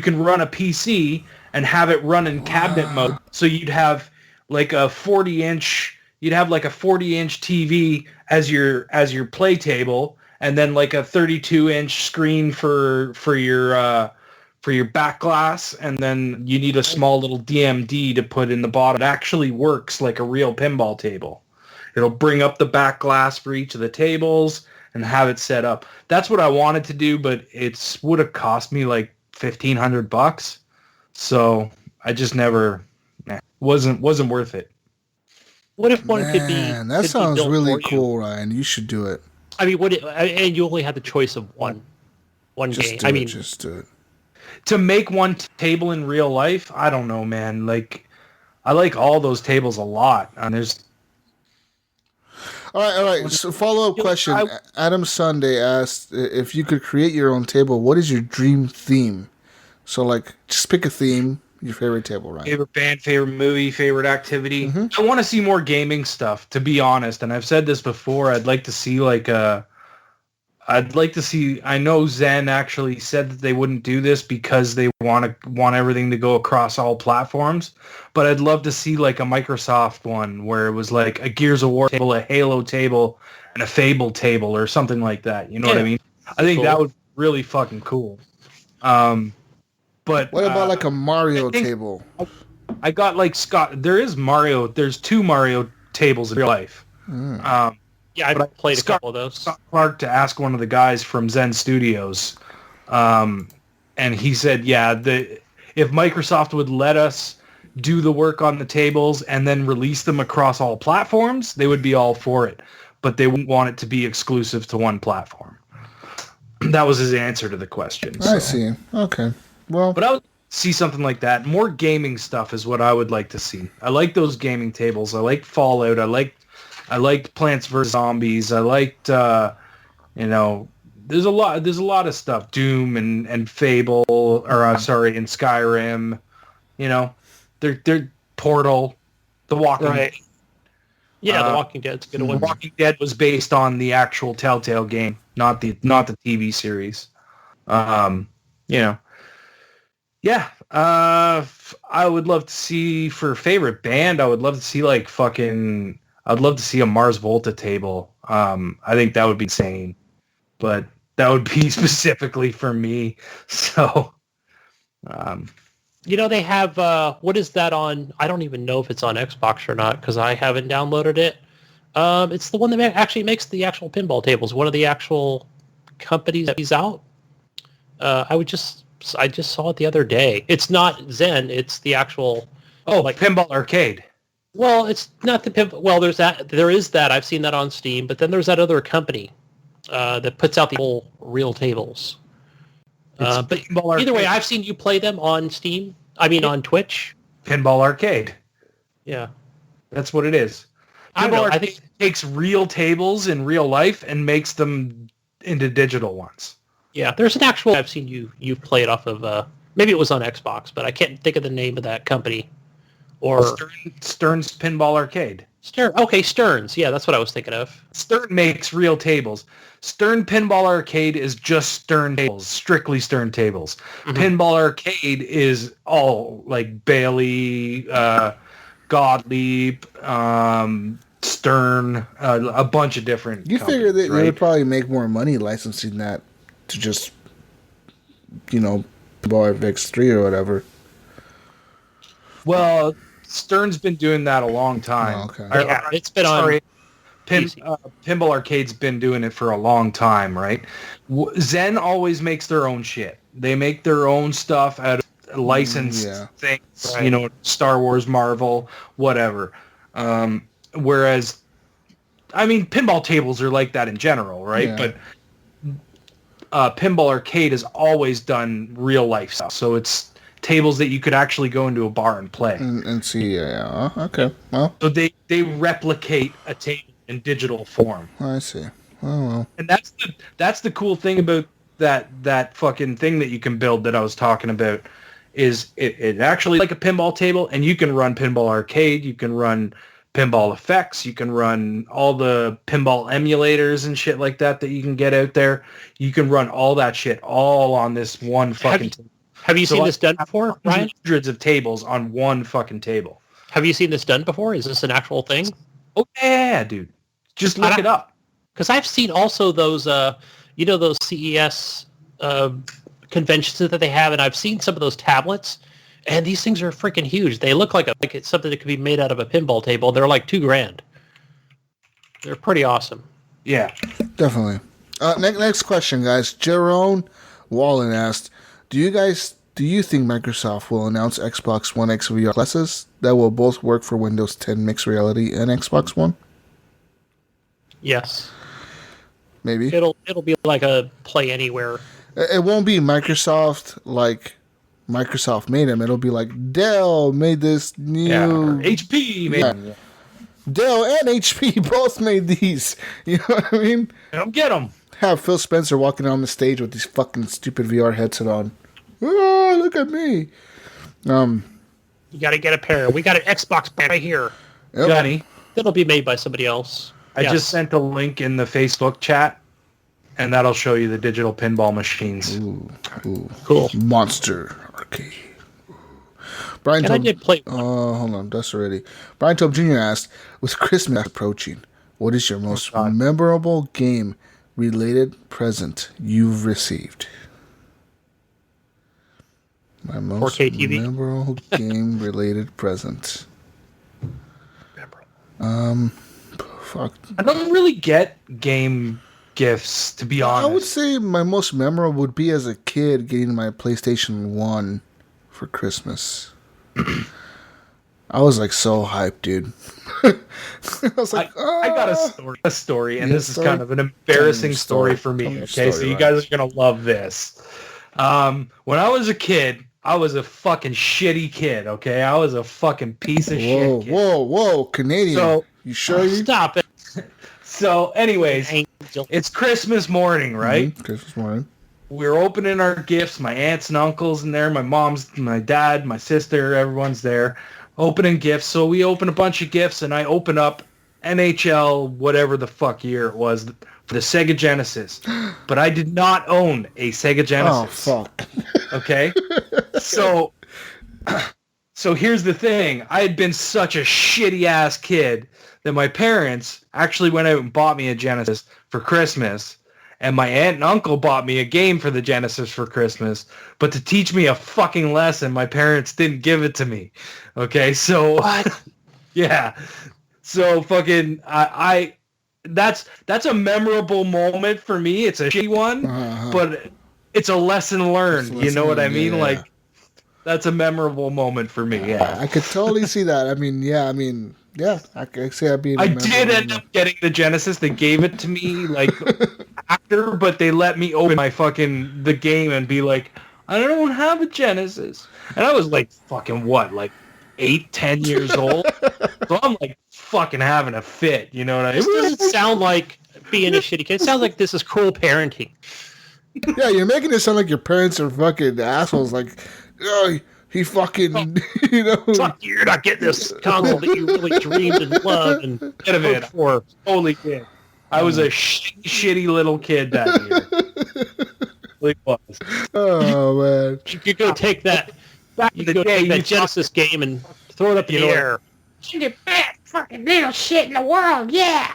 can run a PC and have it run in cabinet mode. So you'd have like a 40-inch TV as your play table, and then like a 32-inch screen for your back glass, and then you need a small little DMD to put in the bottom. It actually works like a real pinball table. It'll bring up the back glass for each of the tables and have it set up. That's what I wanted to do, but it would have cost me like $1,500. So I just never wasn't worth it. What if one could be? That sounds really cool, Ryan. You should do it. I mean, and you only had the choice of one game. Just do it. To make one table in real life, I don't know, man. Like, I like all those tables a lot. And there's. All right. So follow-up question. Adam Sunday asked if you could create your own table. What is your dream theme? So, like, just pick a theme, your favorite table, right? Favorite band, favorite movie, favorite activity. Mm-hmm. I want to see more gaming stuff, to be honest. And I've said this before. I'd like to see, I know Zen actually said that they wouldn't do this because they want everything to go across all platforms. But I'd love to see, like, a Microsoft one where it was, like, a Gears of War table, a Halo table, and a Fable table or something like that. You know what I mean? I think that would be really fucking cool. But what about like a Mario table? I got like there's 2 Mario tables in real life. Yeah, I played a couple of those. Scott Clark to ask one of the guys from Zen Studios, and he said, if Microsoft would let us do the work on the tables and then release them across all platforms, they would be all for it. But they wouldn't want it to be exclusive to one platform. That was his answer to the question. I see. Okay. Well, but I would see something like that. More gaming stuff is what I would like to see. I like those gaming tables. I like Fallout. I liked Plants vs. Zombies. I liked, there's a lot of stuff. Doom and Fable, and Skyrim. They're Portal, The Walking Dead. Yeah, The Walking Dead's a good one. The Walking Dead was based on the actual Telltale game, not the TV series. Yeah, I would love to see for favorite band. I would love to see I'd love to see a Mars Volta table. I think that would be insane, but that would be specifically for me. So, they have what is that on? I don't even know if it's on Xbox or not because I haven't downloaded it. It's the one that actually makes the actual pinball tables. One of the actual companies that he's out. I just saw it the other day. It's not Zen. It's the actual... Pinball Arcade. Well, it's not the pinball... Well, there is that. I've seen that on Steam. But then there's that other company that puts out the whole real tables. But either way, I've seen you play them on Steam. I mean, on Twitch. Pinball Arcade. Yeah. That's what it is. I think it takes real tables in real life and makes them into digital ones. Yeah, there's an actual I've seen you play it off of, maybe it was on Xbox, but I can't think of the name of that company. Or Stern's Pinball Arcade. Stern's. Yeah, that's what I was thinking of. Stern makes real tables. Stern Pinball Arcade is just Stern tables, strictly Stern tables. Mm-hmm. Pinball Arcade is all like Bailey, Gottlieb, Stern, a bunch of different You figure that you would probably make more money licensing that to just, Pinball FX 3 or whatever. Well, Stern's been doing that a long time. Oh, okay. Yeah, it's been on... Pinball Arcade's been doing it for a long time, right? Zen always makes their own shit. They make their own stuff out of licensed things, right. Star Wars, Marvel, whatever. Whereas, pinball tables are like that in general, right? Yeah. But Pinball Arcade has always done real life stuff. So it's tables that you could actually go into a bar and play. And see, okay. Well. So they replicate a table in digital form. I see. Oh, well. And that's the cool thing about that fucking thing that you can build that I was talking about is it actually like a pinball table, and you can run Pinball Arcade, you can run Pinball Effects, you can run all the pinball emulators and shit like that you can get out there. You can run all that shit all on this one fucking table. Have you seen this done before, Ryan? Hundreds of tables on one fucking table. Have you seen this done before? Is this an actual thing? Oh, yeah, dude. Just look it up. Because I've seen also those, those CES conventions that they have, and I've seen some of those tablets, and these things are freaking huge. They look like it's something that could be made out of a pinball table. They're like $2,000. They're pretty awesome. Yeah. Definitely. Next question, guys. Jerome Wallen asked, do you think Microsoft will announce Xbox One X VR glasses that will both work for Windows 10 Mixed Reality and Xbox One? Yes. Maybe. It'll be like a Play Anywhere. It won't be Microsoft like Microsoft made them. It'll be like Dell made this new... HP made them. Dell and HP both made these. You know what I mean? Don't get them. Have Phil Spencer walking on the stage with these fucking stupid VR headset on. Oh, look at me. You got to get a pair. We got an Xbox right here. Yep. Gunny. That'll be made by somebody else. I just sent a link in the Facebook chat, and that'll show you the digital pinball machines. Ooh. Cool. Monster Arcade. Brian I did play. Hold on, that's already. Brian Tobe Jr. asked, with Christmas approaching, what is your most memorable game-related present you've received? My most 4K TV. memorable game-related present. Fuck. I don't really get game gifts, to be honest. I would say my most memorable would be as a kid getting my PlayStation 1 for Christmas. I was like so hyped, dude. I was like, I got a story, and this is kind of an embarrassing story for me. Okay, so you guys are gonna love this. When I was a kid, I was a fucking shitty kid. Okay, I was a fucking piece of shit. Kid. Whoa, Canadian. So, you sure? Stop it. So, anyways, it's Christmas morning, right? Mm-hmm. Christmas morning. We're opening our gifts. My aunts and uncles in there. My mom's, my dad, my sister. Everyone's there, opening gifts. So we open a bunch of gifts, and I open up NHL, whatever the fuck year it was, for the Sega Genesis. But I did not own a Sega Genesis. Oh fuck. Okay. So here's the thing. I had been such a shitty ass kid that my parents actually went out and bought me a Genesis for Christmas. And my aunt and uncle bought me a game for the Genesis for Christmas. But to teach me a fucking lesson, my parents didn't give it to me. Okay, so... What? Yeah. So fucking... That's a memorable moment for me. It's a shitty one, but it's a lesson learned. You know what I mean? Yeah. Like, that's a memorable moment for me, yeah. I could totally see that. I could see that being I did end up getting the Genesis. They gave it to me, like... actor, but they let me open the game and be like, I don't have a Genesis. And I was like fucking what, like 8, 10 years old? So I'm like fucking having a fit, you know what I mean? This doesn't sound like being a shitty kid. It sounds like this is cruel parenting. Yeah, you're making it sound like your parents are fucking assholes. Like, oh, he fucking, you know. Fuck you, you're not getting this console that you really dreamed and loved and hoped for. Holy kid. I was a shitty little kid that year. Really was. Oh, man. You could go take that. You could go take that Genesis game and throw it up in the air. You're the best fucking little shit in the world, yeah.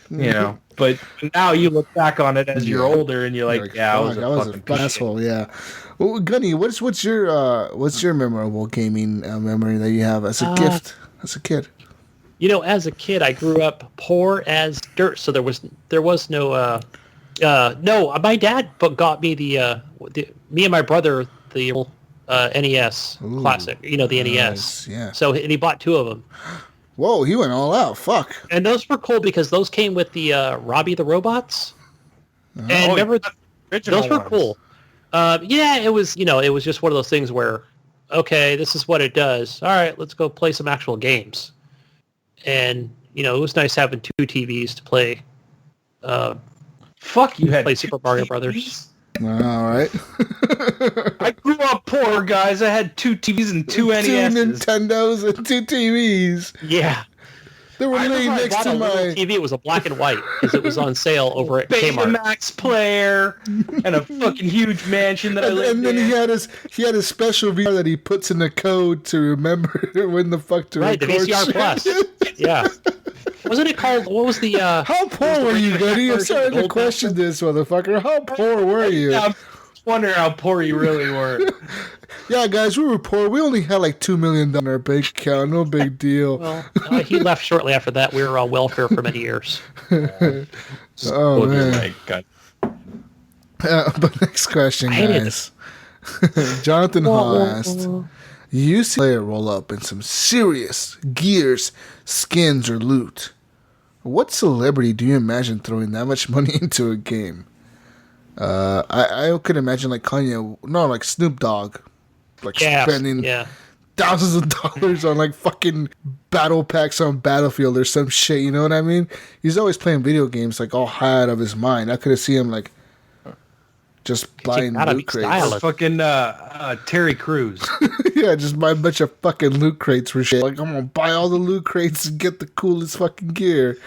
You know, but now you look back on it as you're older and you're like, yeah, I was a fucking asshole. Yeah. Well, Gunny, what's your memorable gaming memory that you have as a gift as a kid? You know, as a kid, I grew up poor as dirt, so there was no. No, my dad got me me and my brother the NES Classic. You know, the NES. Yeah. So and he bought 2 of them. Whoa, he went all out. Fuck. And those were cool because those came with the Robbie the Robots. And remember, those were cool. Yeah, it was just one of those things where, okay, this is what it does. All right, let's go play some actual games. And, you know, it was nice having 2 TVs to play. Fuck, you had play Super Mario Brothers. All right. I grew up poor, guys. I had 2 TVs and 2 NESs. 2 Nintendos and 2 TVs. Yeah. They were laying next to my TV. It was a black and white because it was on sale over at Kmart. Betamax player and a fucking huge mansion that I lived in. And then he had his special VR that he puts in the code to remember when the fuck to record. Right, the VCR Plus. Yeah. Wasn't it called? What was the? How poor were you, Gunny? I'm starting to question this, motherfucker. How poor were you? Yeah, I'm wondering how poor you really were. Yeah, guys, we were poor. We only had like $2 million in our bank account. No big deal. Well, he left shortly after that. We were on welfare for many years. Oh, man. But next question, guys. Jonathan Hall asked, you used to play a roll up in some serious gears, skins, or loot. What celebrity do you imagine throwing that much money into a game? I could imagine like Kanye, no, like Snoop Dogg, like spending thousands of dollars on like fucking battle packs on Battlefield or some shit. You know what I mean? He's always playing video games like all high out of his mind. I could have seen him like just buying loot crates. Fucking Terry Crews. Yeah, just buy a bunch of fucking loot crates for shit. Like, I'm gonna buy all the loot crates and get the coolest fucking gear.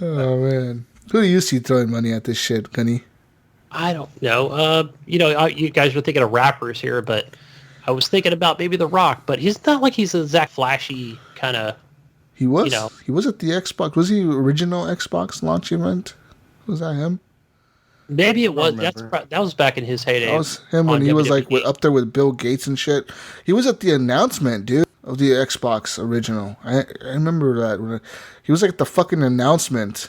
Oh man. Who do you see throwing money at this shit, Gunny? I don't know. You guys were thinking of rappers here, but I was thinking about maybe The Rock, but he's not like he's a Zach Flashy kind of. He was. He was at the Xbox. Was he original Xbox launch event? Was that him? Maybe it was. That was back in his heyday. That was him when he was like up there with Bill Gates and shit. He was at the announcement, dude, of the Xbox original. I remember that. He was like at the fucking announcement.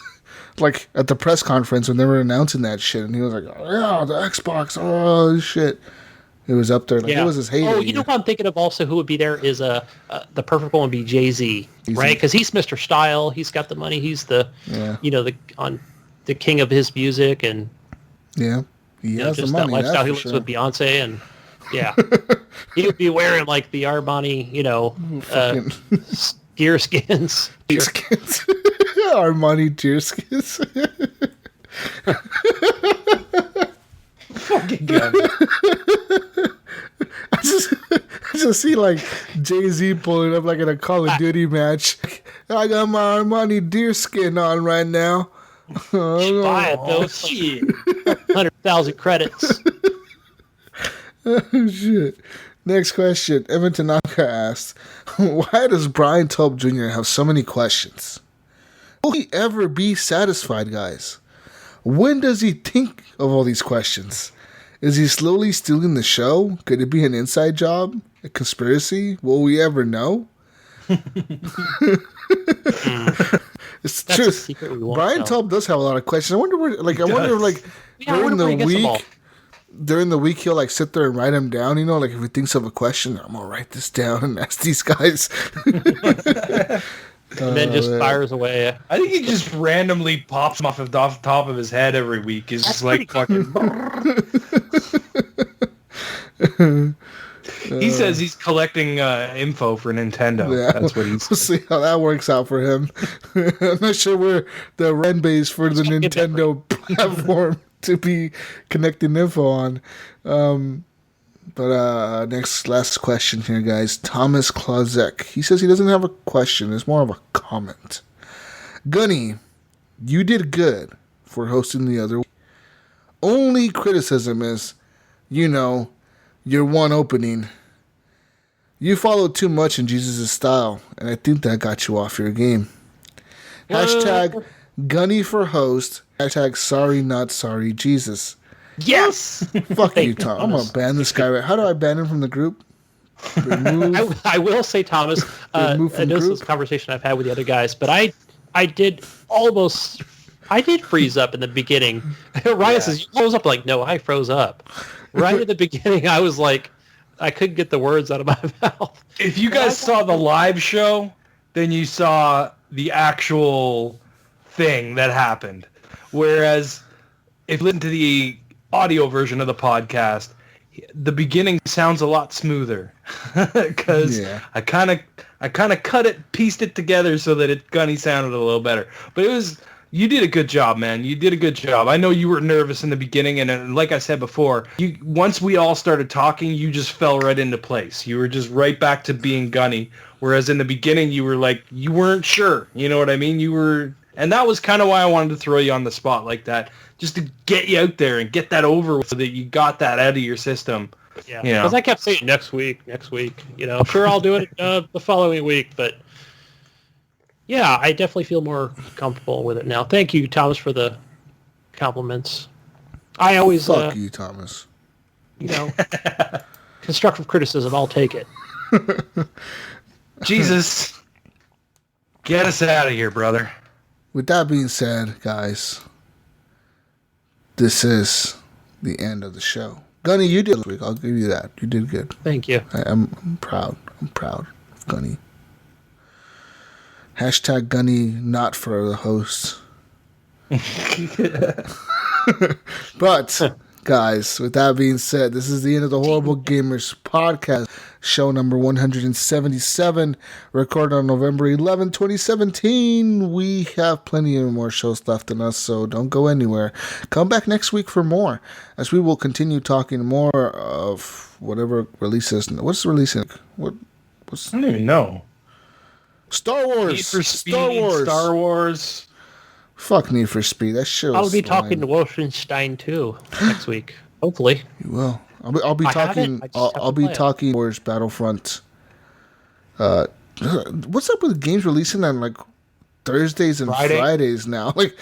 Like at the press conference when they were announcing that shit, and he was like, "Oh yeah, the Xbox, oh shit!" It was up there, like it was his heyday. Oh, you know who I'm thinking of also who would be there is the perfect one would be Jay-Z, right? Because he's Mr. Style, he's got the money, he's the the king of his music, and he has just the money, that lifestyle he lives with Beyonce, and he would be wearing like the Armani, gear skins. Armani deerskins. Fucking God. I just see like Jay-Z pulling up like in a Call of Duty match. I got my Armani deerskin on right now. Buy it though. Shit. 100,000 credits. Oh shit. Next question. Evan Tanaka asked, why does Brian Tulp Jr. have so many questions? Will he ever be satisfied, guys? When does he think of all these questions? Is he slowly stealing the show? Could it be an inside job? A conspiracy? Will we ever know? It's true. Brian Tulp does have a lot of questions. I wonder where, during the week he'll like sit there and write them down, like if he thinks of a question, I'm gonna write this down and ask these guys. And then just fires away. I think he just randomly pops him off the top of his head every week. He's just like fucking... He says he's collecting info for Nintendo. Yeah, that's what he's... We'll see how that works out for him. I'm not sure where the RAN base for the Nintendo platform to be connecting info on. But last question here, guys. Thomas Klozek. He says he doesn't have a question. It's more of a comment. Gunny, you did good for hosting the other week. Only criticism is, your one opening. You followed too much in Jesus' style, and I think that got you off your game. Hashtag Gunny for host. Hashtag sorry not sorry Jesus. Yes! Fuck you, Tom. I'm going to ban this guy. How do I ban him from the group? Remove. I will say, Thomas, I know this is a conversation I've had with the other guys, but I did freeze up in the beginning. Ryan says, you froze up? Like, no, I froze up. Right at the beginning, I was like, I couldn't get the words out of my mouth. If you guys saw the live show, then you saw the actual thing that happened. Whereas if you listen to the audio version of the podcast, the beginning sounds a lot smoother because I kind of pieced it together so that Gunny sounded a little better. But you did a good job, man. You did a good job. I know you were nervous in the beginning, and like I said before, once we all started talking, you just fell right into place. You were just right back to being Gunny, whereas in the beginning you were like, you weren't sure. You know what I mean? And that was kind of why I wanted to throw you on the spot like that, just to get you out there and get that over with so that you got that out of your system. Yeah, because I kept saying next week. Sure, I'll do it the following week, but yeah, I definitely feel more comfortable with it now. Thank you, Thomas, for the compliments. I always... Fuck you, Thomas. Constructive criticism, I'll take it. Jesus, get us out of here, brother. With that being said, guys, this is the end of the show. Gunny, you did this week. I'll give you that. You did good. Thank you. I'm proud. I'm proud of Gunny. Hashtag Gunny not for the host. But, guys, with that being said, this is the end of the Horrible Gamers podcast, show number 177, recorded on November 11, 2017. We have plenty of more shows left in us, so don't go anywhere. Come back next week for more, as we will continue talking more of whatever releases. What's releasing? I don't even know. Star Wars. Need for Speed, Star Wars. Fuck Need for Speed. That shit. I'll be talking to Wolfenstein 2 next week. Hopefully. You will. I'll be talking. I'll be talking Wars Battlefront. What's up with games releasing on like Thursdays and Fridays now? Like,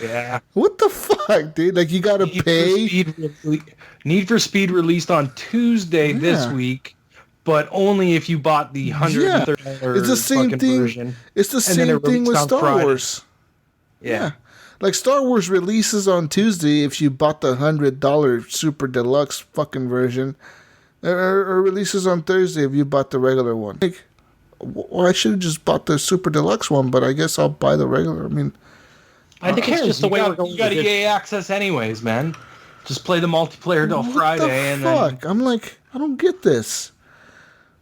what the fuck, dude? Like, you gotta pay. Need for Speed released on Tuesday this week. But only if you bought the $130 it's the same thing. Version. It's the same thing with Star Wars. Yeah. Like Star Wars releases on Tuesday if you bought the $100 super deluxe fucking version, or releases on Thursday if you bought the regular one. Like, well, I should have just bought the super deluxe one, but I guess I'll buy the regular. I mean, I think it's just the way we're going. You got EA access anyways, man. Just play the multiplayer till Friday, and then I'm like, I don't get this.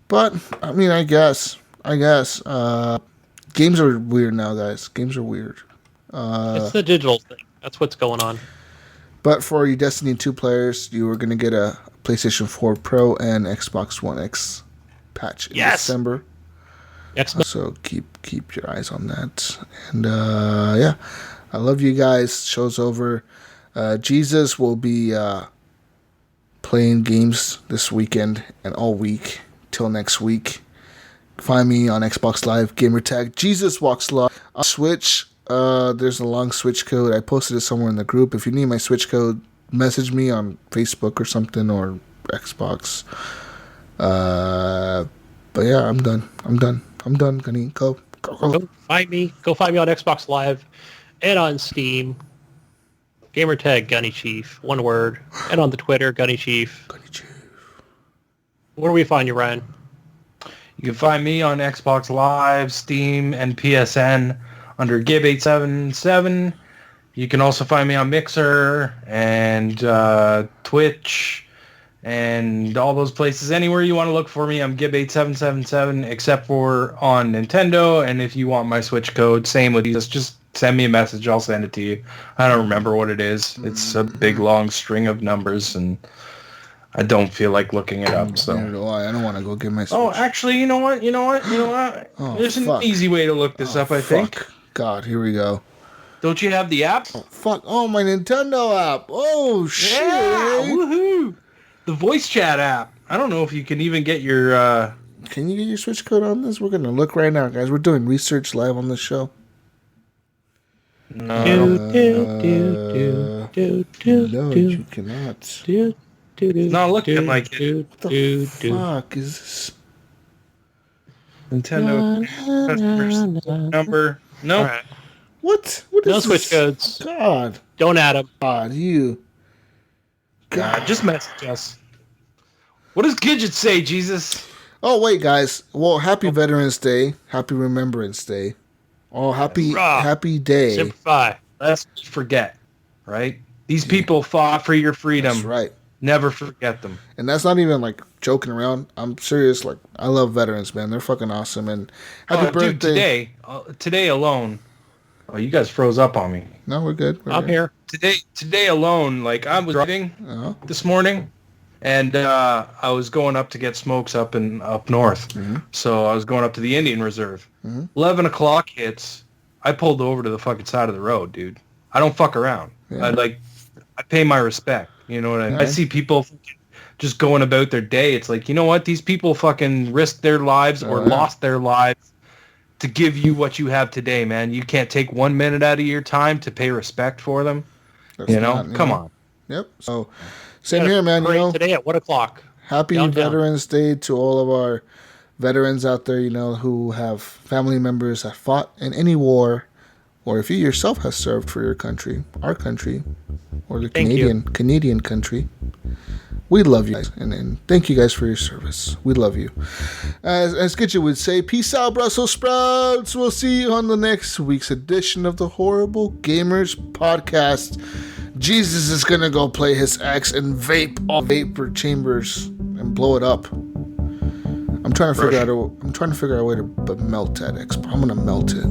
But, I mean, I guess. Games are weird now, guys. Games are weird. It's the digital thing. That's what's going on. But for you Destiny 2 players, you are going to get a PlayStation 4 Pro and Xbox One X patch in December. So keep your eyes on that. And, I love you guys. Show's over. Jesus will be playing games this weekend and all week. Till next week. Find me on Xbox Live, gamertag Jesuswalksalot. On Switch, there's a long Switch code. I posted it somewhere in the group. If you need my Switch code, message me on Facebook or something, or Xbox. But yeah, I'm done. Gunny, go. Go find me on Xbox Live and on Steam. Gamertag Gunnychief, one word. And on the Twitter, Gunnychief. Where do we find you, Ryan? You can find me on Xbox Live, Steam, and PSN under Gib877. You can also find me on Mixer and Twitch and all those places. Anywhere you want to look for me, I'm Gib8777, except for on Nintendo. And if you want my Switch code, same with these. Just send me a message. I'll send it to you. I don't remember what it is. It's a big, long string of numbers, and I don't feel like looking it up. So Neither do I don't want to go get my Switch. Oh, actually, you know what? Oh, There's an fuck. easy way to look this up, I think. Fuck. God, here we go. Don't you have the app? Oh, fuck. Oh, my Nintendo app. Oh, shit. Yeah, woohoo! The voice chat app. I don't know if you can even get your... Can you get your Switch code on this? We're going to look right now, guys. We're doing research live on the show. No. No, you cannot. It's not looking like it. What the fuck is this? Nintendo customer number. No. Right. What? What is No this? Switch codes. God. Don't add them. God, you. God, just message us. What does Gidget say, Jesus? Oh, wait, guys. Well, happy Veterans Day. Happy Remembrance Day. Oh, happy day. Simplify. Let's forget, right? These people fought for your freedom. That's right. Never forget them. And that's not even, like, joking around. I'm serious. Like, I love veterans, man. They're fucking awesome. And happy birthday. Dude, today alone. Oh, you guys froze up on me. No, we're good. I'm here. Today alone, like, I was driving this morning, and I was going up to get smokes up north. Mm-hmm. So I was going up to the Indian Reserve. Mm-hmm. 11 o'clock hits. I pulled over to the fucking side of the road, dude. I don't fuck around. Yeah. I pay my respect. You know what I mean? I see people just going about their day. It's like, you know what? These people fucking risked their lives or lost their lives to give you what you have today, man. You can't take 1 minute out of your time to pay respect for them. That's Come on. Yep. So, same here, man. Today at 1 o'clock. Happy Downtown. Veterans Day to all of our veterans out there, who have family members that fought in any war, or if you yourself have served for your country, our country, or the Canadian country. We love you guys, and thank you guys for your service. We love you. As Gidget would say, peace out, Brussels sprouts. We'll see you on the next week's edition of the Horrible Gamers Podcast. Jesus is gonna go play his X and vape all vapor chambers and blow it up. I'm trying to figure out a way to melt that X. I'm gonna melt it.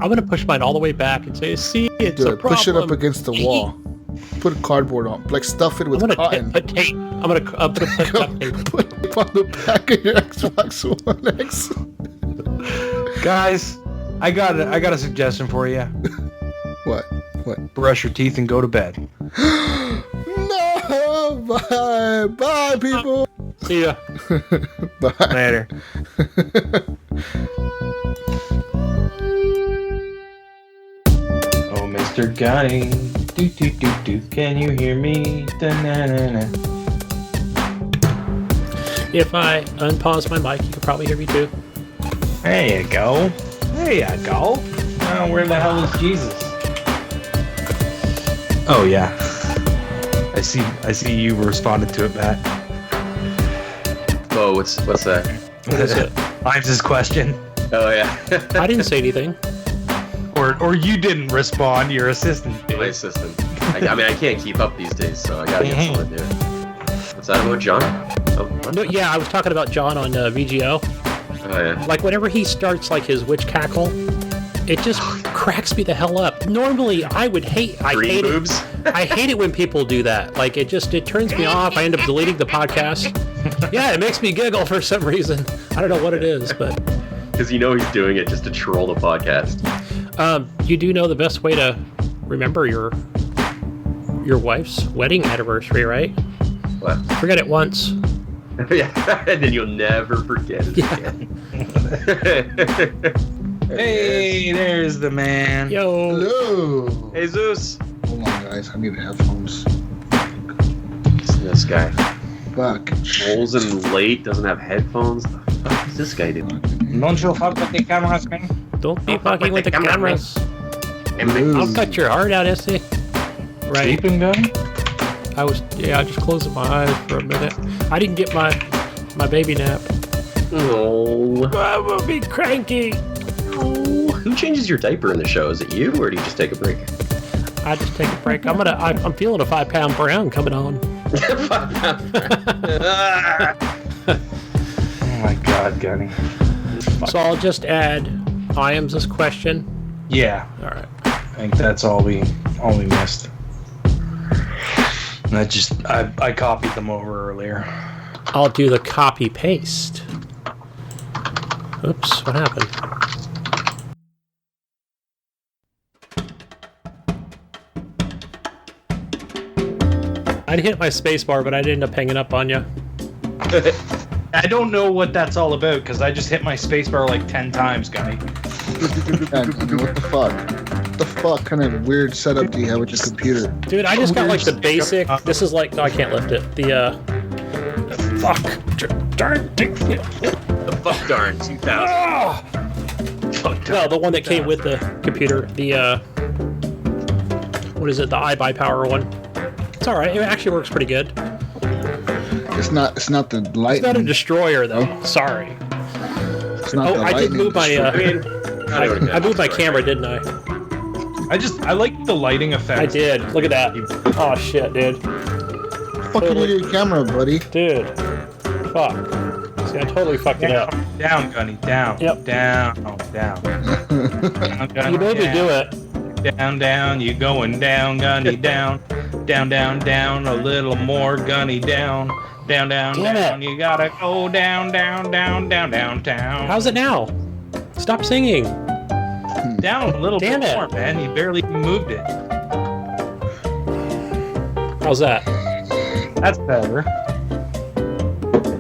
I'm going to push mine all the way back and say, see, it's a problem. Push it up against the wall. Put a cardboard on. Like, stuff it with cotton. Put tape. I'm going to put duct tape. Put tape on the back of your Xbox One X. Guys, I got a suggestion for you. What? Brush your teeth and go to bed. No! Bye! Bye, people! See ya. Bye. Later. Oh, Mr. Gunny, do, can you hear me? Da-na-na-na. If I unpause my mic, you can probably hear me too. There you go. Oh, where the hell is Jesus? Oh yeah. I see you responded to it, Matt. Oh, what's that? What is it? Ives' question. Oh yeah. I didn't say anything. Or you didn't respond, your assistant did. My assistant. I can't keep up these days, so I gotta get someone new. What's that about John? No, yeah, I was talking about John on VGO. Oh yeah. Like, whenever he starts, like, his witch cackle, it just cracks me the hell up. Normally, I hate boobs? it. I hate it when people do that. Like, it turns me off. I end up deleting the podcast. Yeah, it makes me giggle for some reason. I don't know what it is, but... Because he's doing it just to troll the podcast. You do know the best way to remember your wife's wedding anniversary, right? What? Forget it once. Yeah, and then you'll never forget it again. Hey, there's the man. Yo. Hello. Hey, Zeus. Hold on, guys. I need headphones. This guy. Fuck. Rolls in late, doesn't have headphones. The fuck is this guy doing? Don't you fuck with the cameras, man? Don't be fucking with the cameras. Hello. I'll cut your heart out, Essie. Right. Sleeping gun? I just closed my eyes for a minute. I didn't get my baby nap. Oh. I'm gonna be cranky. Oh. Who changes your diaper in the show? Is it you, or do you just take a break? I just take a break. I'm feeling a 5-pound brown coming on. Oh my God, Gunny. So I'll just add Iams' question. Yeah. All right. I think that's all we missed. And I copied them over earlier. I'll do the copy paste. Oops, what happened? I hit my spacebar, but I didn't end up hanging up on you. I don't know what that's all about because I just hit my spacebar like 10 times, Gunny. What the fuck? What the fuck kind of weird setup do you have with your computer? Dude, I just got like the basic. This is like, no, I can't lift it. The fuck. Darn. The fuck darn 2000. Oh! No, the one that came with the computer. The, what is it? The iBuyPower one. It's alright. It actually works pretty good. It's not the light. It's not a destroyer, though. Sorry. It's not the I did move my, I moved my camera, didn't I? I like the lighting effect. I did. Look at that. Oh, shit, dude. Fucking with your camera, buddy. Dude. Fuck. See, I totally fucked it up. Down, Gunny. Down. Yep. Down. You made me do it. Down. You going down, Gunny. Down. Down. A little more, Gunny. Down. Down. You gotta go down. How's it now? Stop singing. Down a little Damn bit it. more, man. You barely moved it. How's that? That's better.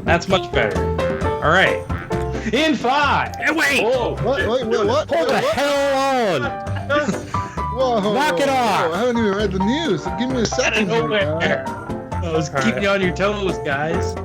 That's much better. All right. In 5. Hey, wait! Whoa. What? Hold the hell on! Whoa! Knock it off! I haven't even read the news. Give me a second. I was keeping you on your toes, guys.